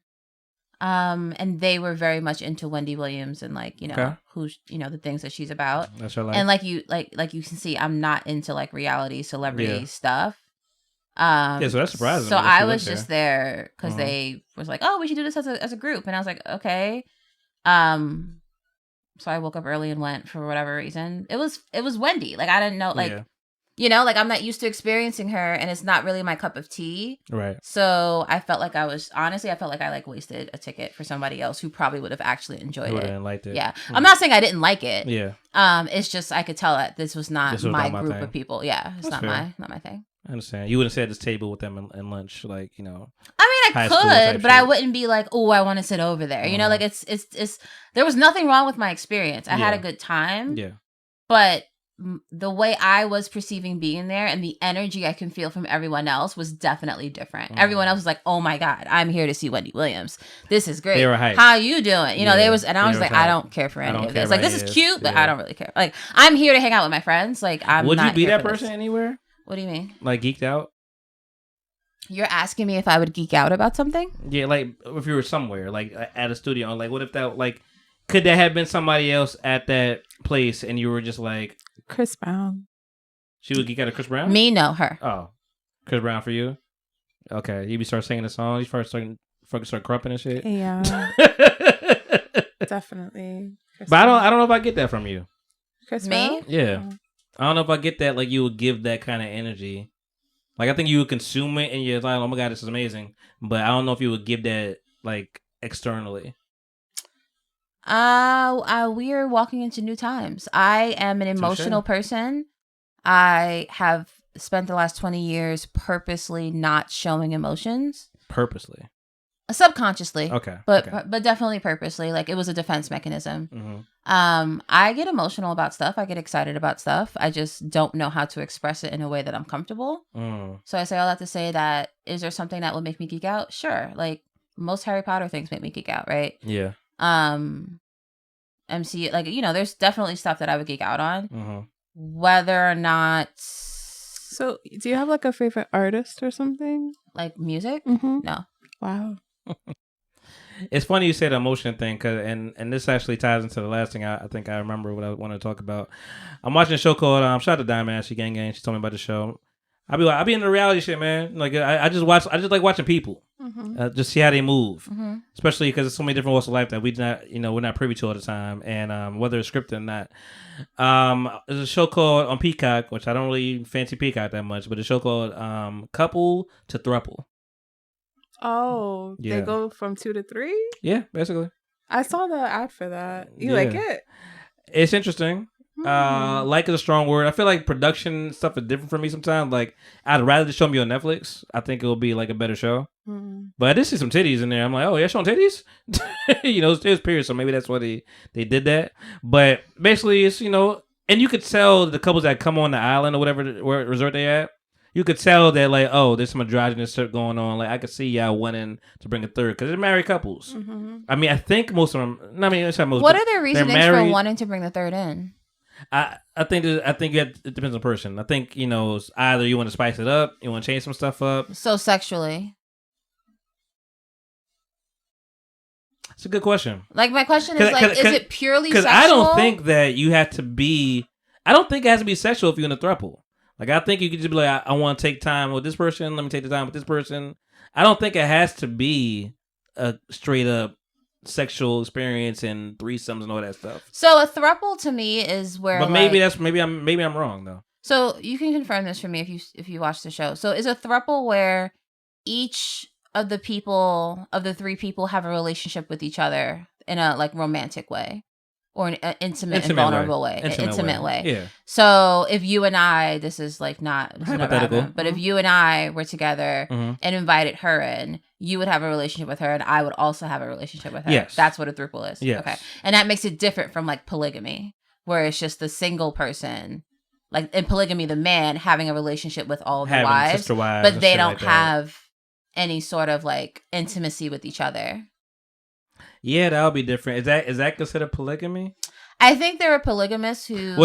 And they were very much into Wendy Williams and like, you know, who's, you know, the things that she's about. That's her life. And like you can see, I'm not into like reality celebrity stuff. So that's surprising. So I was just there because they was like, oh, we should do this as a group. And I was like, okay. So I woke up early and went for whatever reason. It was Wendy. Like I didn't know, like, you know, like I'm not used to experiencing her and it's not really my cup of tea. Right. So I felt like I like wasted a ticket for somebody else who probably would have actually enjoyed it. And liked it. Yeah. I'm not saying I didn't like it. Yeah. It's just I could tell that this was not my group of people. Yeah. It's not my thing. I understand. You wouldn't sit at this table with them in lunch, like, you know. I mean, I could, but I wouldn't be like, oh, I want to sit over there. You know, like it's. There was nothing wrong with my experience. I had a good time. Yeah. But the way I was perceiving being there and the energy I can feel from everyone else was definitely different. Everyone else was like, oh my God, I'm here to see Wendy Williams. This is great. They were hyped. How you doing? You know, I was like, I don't care for any of this. Like, this is cute, but I don't really care. Like, I'm here to hang out with my friends. Like, Would you be that person anywhere? What do you mean? Like geeked out? You're asking me if I would geek out about something? Yeah, like if you were somewhere, like at a studio, like what if that, like, could there have been somebody else at that place and you were just like... Chris Brown. She would geek out of Chris Brown? Me, no, her. Oh. Chris Brown for you? Okay. You start singing a song, you start crumping and shit? Yeah. Definitely. Chris but Brown. I don't know if I get that from you. Chris Me? Brown? Yeah. Oh. I don't know if I get that, like, you would give that kind of energy. Like, I think you would consume it and you're like, oh my God, this is amazing. But I don't know if you would give that, like, externally. We are walking into new times. I am an emotional person. I have spent the last 20 years purposely not showing emotions. Purposely? Subconsciously. Okay. But definitely purposely. Like, it was a defense mechanism. Mm-hmm. I get emotional about stuff. I get excited about stuff. I just don't know how to express it in a way that I'm comfortable. So I say all that to say that, is there something that would make me geek out? Sure. Like, most Harry Potter things make me geek out, right? Yeah. MC, like, you know, there's definitely stuff that I would geek out on. Whether or not... So, do you have, like, a favorite artist or something? Like, music? No. Wow. It's funny you say the emotion thing, and this actually ties into the last thing I think I remember what I want to talk about. I'm watching a show called shout out to Diamond Ashley Gang Gang. She told me about the show. I be into reality shit, man. Like I just like watching people, just see how they move, especially because there's so many different walks of life that we're not privy to all the time, and whether it's scripted or not. There's a show called on Peacock, which I don't really fancy Peacock that much, but a show called Couple to Throuple. Oh, yeah. They go from 2 to 3? Yeah, basically. I saw the ad for that. You like it? It's interesting. Like is a strong word. I feel like production stuff is different for me sometimes. Like, I'd rather just show me on Netflix. I think it'll be like a better show. But I did see some titties in there. I'm like, oh, yeah, showing titties? You know, it's period, so maybe that's why they did that. But basically, it's, you know, and you could tell the couples that come on the island or whatever resort they at. You could tell that, like, oh, there's some androgynous stuff going on. Like, I could see y'all wanting to bring a third because they're married couples. I mean, I think most of them. I mean, it's not most. What are their reasonings for wanting to bring the third in? I think it depends on the person. I think, you know, it's either you want to spice it up, you want to change some stuff up. So sexually. It's a good question. Like, my question is, like, is it purely sexual? Because I don't think that you have to be. I don't think it has to be sexual if you're in a throuple. Like, I think you could just be like, I want to take time with this person. Let me take the time with this person. I don't think it has to be a straight up sexual experience and threesomes and all that stuff. So a throuple to me is where. But maybe I'm wrong though. So you can confirm this for me if you watch the show. So is a throuple where each of the three people have a relationship with each other in a like romantic way? Or an intimate and vulnerable way. Intimate way. Yeah. So if you and I, this is like not hypothetical, but if you and I were together and invited her in, you would have a relationship with her and I would also have a relationship with her. Yes. That's what a throuple is. Yes. Okay. And that makes it different from like polygamy, where it's just the single person. Like in polygamy, the man having a relationship with all the wives, sister wives, but they don't have any sort of like intimacy with each other. Yeah, that would be different. Is that considered polygamy? I think there are polygamists who.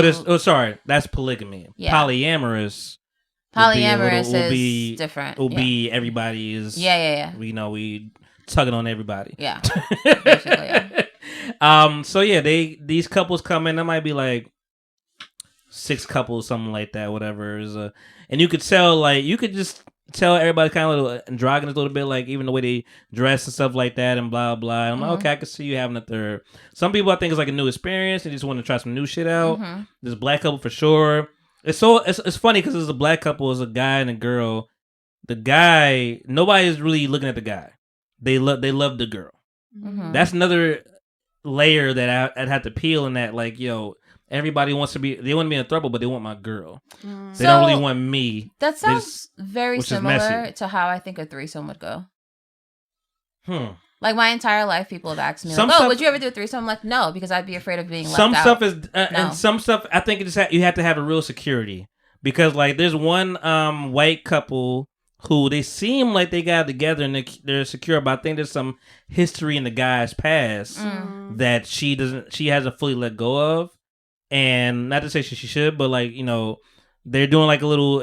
That's polygamy. Yeah. Polyamorous is different. Be everybody's. Yeah. We know we tugging on everybody. Yeah. Basically, yeah. So yeah, these couples come in. There might be like 6 couples, something like that, whatever. And you could tell, like, you could just tell everybody kind of a little androgynous a little bit, like even the way they dress and stuff like that, and blah blah. And I'm like, okay, I can see you having a third. Some people I think it's like a new experience and just want to try some new shit out. This black couple for sure. It's funny because it's a black couple, it's a guy and a girl. The guy, nobody's really looking at the guy. They love the girl. That's another layer that I'd have to peel in that, like, yo, everybody wants to be in a throuple, but they want my girl. They don't really want me. That sounds very similar to how I think a threesome would go. Like, my entire life, people have asked me, like, would you ever do a threesome? I'm like, no, because I'd be afraid of being left out. Some stuff is, and some stuff, I think you have to have a real security. Because, like, there's one white couple who they seem like they got together and they're secure, but I think there's some history in the guy's past that she hasn't fully let go of. And not to say she should, but, like, you know, they're doing like a little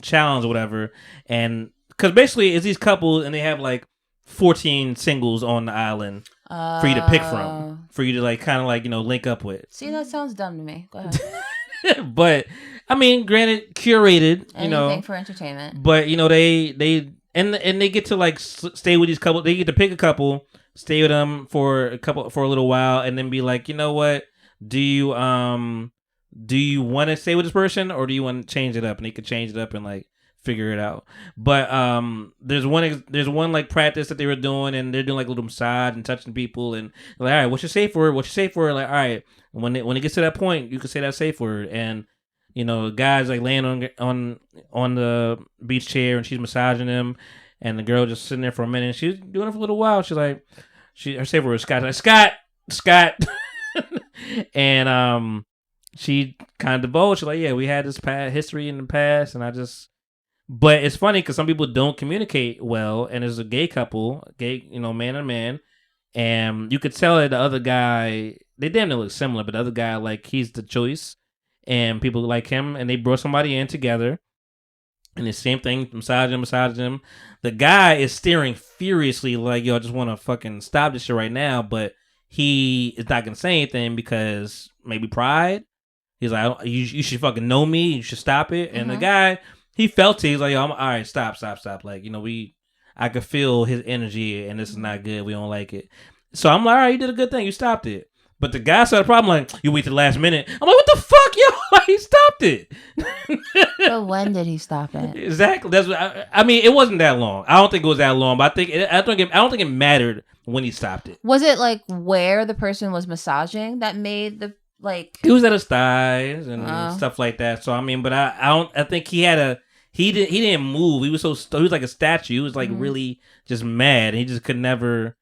challenge or whatever. And because basically it's these couples and they have like 14 singles on the island for you to pick from, for you to like kind of like, you know, link up with. See, that sounds dumb to me. Go ahead. But I mean, granted, curated, anything, you know, for entertainment. But you know, they get to like stay with these couples. They get to pick a couple, stay with them for a little while, and then be like, you know what? Do you want to stay with this person, or do you want to change it up? And they could change it up and like figure it out. But there's one like practice that they were doing, and they're doing like a little massage and touching people, and like, all right, what's your safe word? What's your safe word? Like, all right, when it gets to that point, you can say that safe word, and you know, guys like laying on the beach chair, and she's massaging them, and the girl just sitting there for a minute, and she's doing it for a little while. She's like, her safe word is Scott. Like, Scott, and she kind of divulged, like, yeah, we had this history in the past, and but it's funny because some people don't communicate well, and there's a gay couple, you know, man and man, and you could tell that the other guy, they damn near look similar, but the other guy, like, he's the choice, and people like him, and they brought somebody in together, and the same thing, massaging him. The guy is staring furiously, like, yo, I just want to fucking stop this shit right now, but he is not gonna say anything because maybe pride. He's like, you should fucking know me, you should stop it, and the guy, he felt it. He's like, yo, all right, stop. Like, you know, I could feel his energy, and this is not good. We don't like it. So I'm like, all right, you did a good thing. You stopped it. But the guy saw the problem, like, you wait till the last minute. I'm like, what the fuck, yo? Like, he stopped it. But when did he stop it? Exactly. That's what I mean. It wasn't that long. I don't think it was that long, but I don't think it mattered when he stopped it. Was it like where the person was massaging that made the like? He was at his thighs and stuff like that. So I mean, but I think he didn't move. He was like a statue. He was like really just mad. He just could never.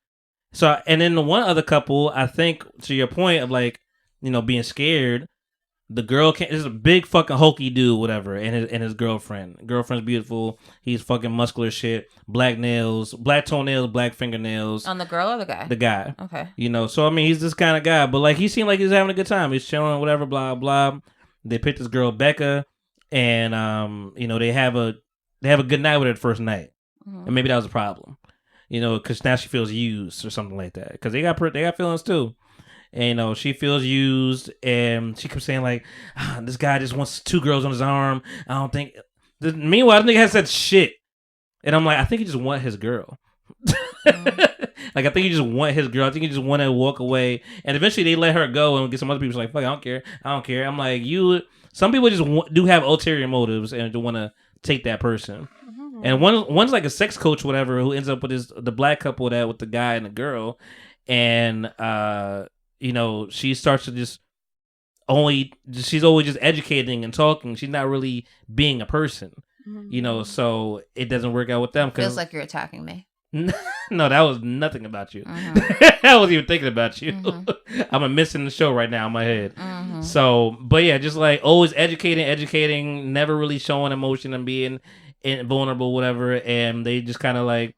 So, and then the one other couple, I think, to your point of like, you know, being scared, the girl is a big fucking hulky dude, whatever, and his girlfriend. Girlfriend's beautiful. He's fucking muscular shit. Black nails, black toenails, black fingernails. On the girl or the guy? The guy. Okay. You know, so I mean, he's this kind of guy, but like he seemed like he's having a good time. He's chilling, whatever, blah blah. They picked this girl Becca, and you know, they have a good night with her the first night, and maybe that was a problem. You know, because now she feels used or something like that. Because they got feelings too. And, you know, she feels used. And she kept saying, like, this guy just wants 2 girls on his arm. I don't think. Meanwhile, the nigga has said shit. And I'm like, I think he just want his girl. Like, I think he just want his girl. I think he just want to walk away. And eventually they let her go and get some other people like, fuck, I don't care. I'm like, some people just do have ulterior motives and do want to take that person. And one's like a sex coach, whatever, who ends up with the black couple with the guy and the girl, and you know, she starts to she's always just educating and talking. She's not really being a person, you know. So it doesn't work out with them. Feels like you're attacking me. No, that was nothing about you. I wasn't even thinking about you. I'm missing the show right now in my head. So, but yeah, just like always educating, never really showing emotion and being vulnerable, whatever. And they just kind of like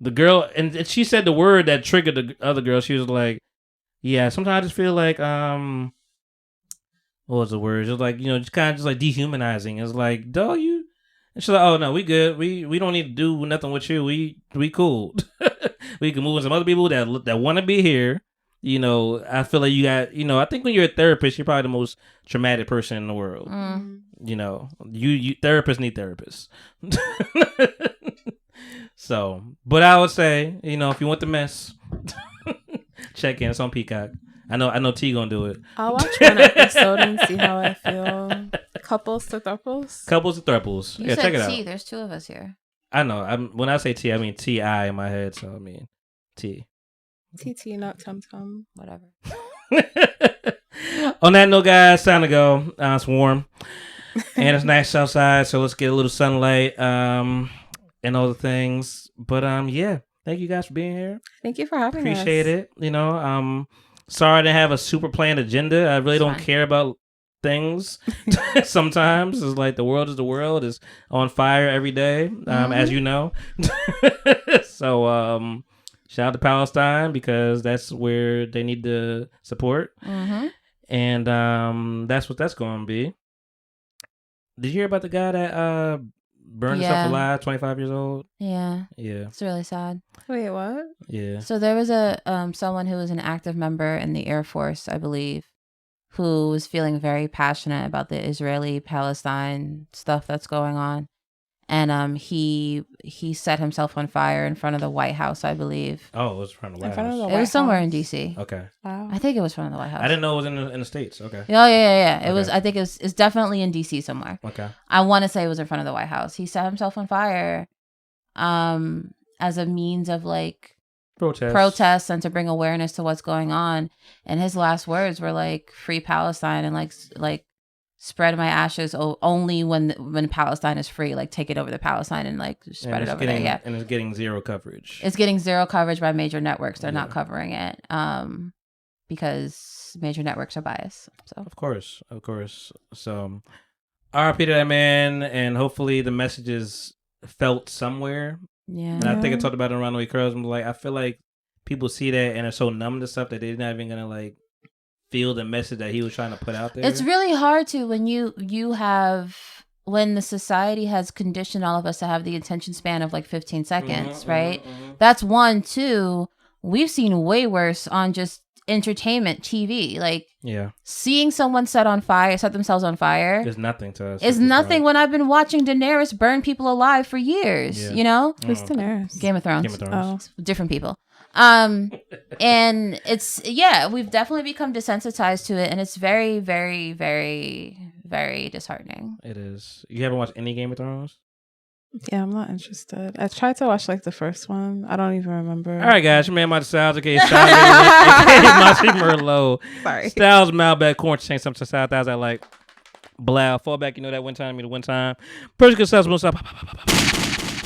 the girl, and she said the word that triggered the other girl. She was like, yeah, sometimes I just feel like what was the word? Just like, you know, just kind of just like dehumanizing. It's like, dog, And she's like, "Oh no, we good. We don't need to do nothing with you. We cool. We can move on some other people that want to be here. You know, I feel like you got. You know, I think when you're a therapist, you're probably the most traumatic person in the world. You know, you therapists need therapists. So, but I would say, you know, if you want the mess, check in. It's on Peacock. I know T gonna do it. I'll watch one episode and see how I feel. Couples to thruples. Couples to thruples. You yeah, said check it T. out. There's two of us here. I know. When I say T, I mean T-I in my head. So I mean T. TT, not Tum Tum. Whatever. On that note, guys, time to go. It's warm and it's nice outside, so let's get a little sunlight and all the things. But yeah, thank you guys for being here. Thank you for having us. Appreciate it. You know, sorry I didn't have a super planned agenda. I really don't care about things. Sometimes it's like the world is on fire every day, as you know. So shout out to Palestine because that's where they need the support. And that's what that's going to be. Did you hear about the guy that burned himself alive, 25 years old? Yeah. It's really sad. Wait, what? Yeah. So there was a someone who was an active member in the Air Force, I believe, who was feeling very passionate about the Israeli-Palestine stuff that's going on. And he set himself on fire in front of the White House, I believe. Oh, it was in front of the White House. It was somewhere in D.C. Okay. Wow. I think it was in front of the White House. I didn't know it was in the States. Okay. Oh, yeah. It Okay. was. I think it's definitely in D.C. somewhere. Okay. I want to say it was in front of the White House. He set himself on fire as a means of like protests and to bring awareness to what's going on. And his last words were like, "Free Palestine," and like spread my ashes only when Palestine is free. Like take it over to Palestine and like spread it over there. Yeah, and it's getting zero coverage. It's getting zero coverage by major networks. They're not covering it because major networks are biased. So of course. So RIP to that man, and hopefully the message is felt somewhere. Yeah, and I think I talked about it around the way curls. I'm like, I feel like people see that and are so numb to stuff that they're not even gonna like feel the message that he was trying to put out there. It's really hard to when the society has conditioned all of us to have the attention span of like 15 seconds, right? That's one. Two, we've seen way worse on just entertainment TV. Like seeing someone set themselves on fire is nothing to us. It's nothing when I've been watching Daenerys burn people alive for years. You know? Who's Daenerys? Game of Thrones. Oh. Different people. And it's we've definitely become desensitized to it, and it's very, very, very, very disheartening. It is. You haven't watched any Game of Thrones? Yeah, I'm not interested. I tried to watch like the first one. I don't even remember. All right, guys. Your man, Monty Styles, aka Monty Merlot. Sorry. Styles, Malbec, Corn, change something to South. I was like, Blau, fall back. You know that one time, Purchase yourself,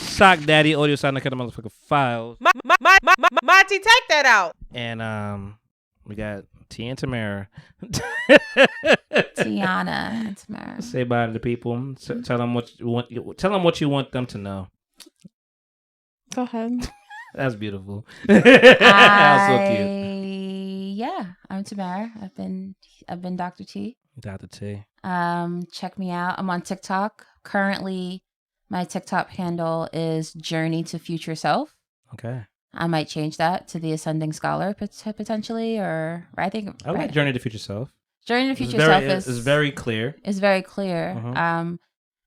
Sock Daddy, audio sound, the motherfucking files. Monty, take that out. And we got T and Tamara. Tiana and Tamara. Say bye to the people. Tell them what you want. Tell them what you want them to know. Go ahead. That's beautiful. That's so cute. Yeah, I'm Tamara. I've been Dr. T. Dr. T. Check me out. I'm on TikTok. Currently, my TikTok handle is Journey to Future Self. Okay. I might change that to the Ascending Scholar potentially, or I think I like Journey to Future Self. Journey to Future Self is very clear. It's very clear.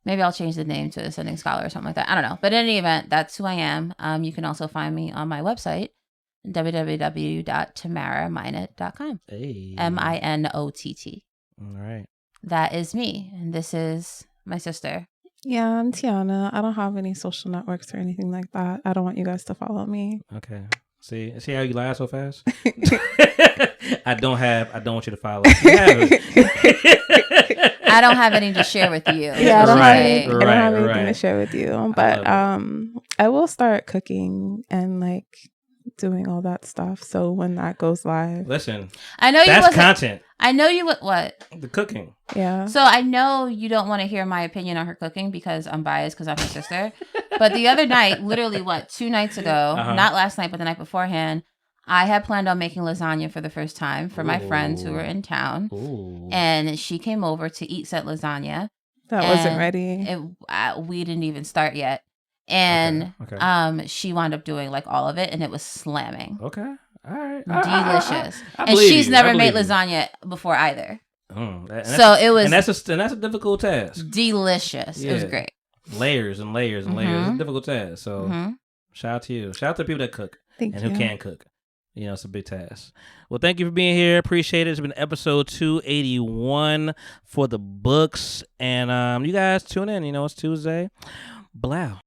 Maybe I'll change the name to Ascending Scholar or something like that. I don't know. But in any event, that's who I am. You can also find me on my website, www.tamaraminott.com. Hey. MINOTT. All right. That is me, and this is my sister. Yeah, I'm Tiana. I don't have any social networks or anything like that. I don't want you guys to follow me. Okay. See how you lie so fast? I don't want you to follow. I don't have any to share with you. Yeah, I don't have anything to share with you. But I will start cooking and like doing all that stuff. So when that goes live, listen, I know that's content. I know you would what the cooking. Yeah. So I know you don't want to hear my opinion on her cooking because I'm biased because I'm her sister. But the other night, literally 2 nights ago, not last night but the night beforehand, I had planned on making lasagna for the first time for my friends who were in town. Ooh. And she came over to eat said lasagna. That wasn't ready. We didn't even start yet. And Okay. she wound up doing like all of it, and it was slamming. Okay. All right. Delicious. I and she's you. never made lasagna before either. So it was, and that's a difficult task. Delicious. Yeah. It was great. Layers and layers and layers. It's a difficult task. So shout out to you. Shout out to the people that cook and who can cook. You know, it's a big task. Well, thank you for being here. Appreciate it. It's been episode 281 for the books. And you guys tune in. You know, it's Tuesday. Blow.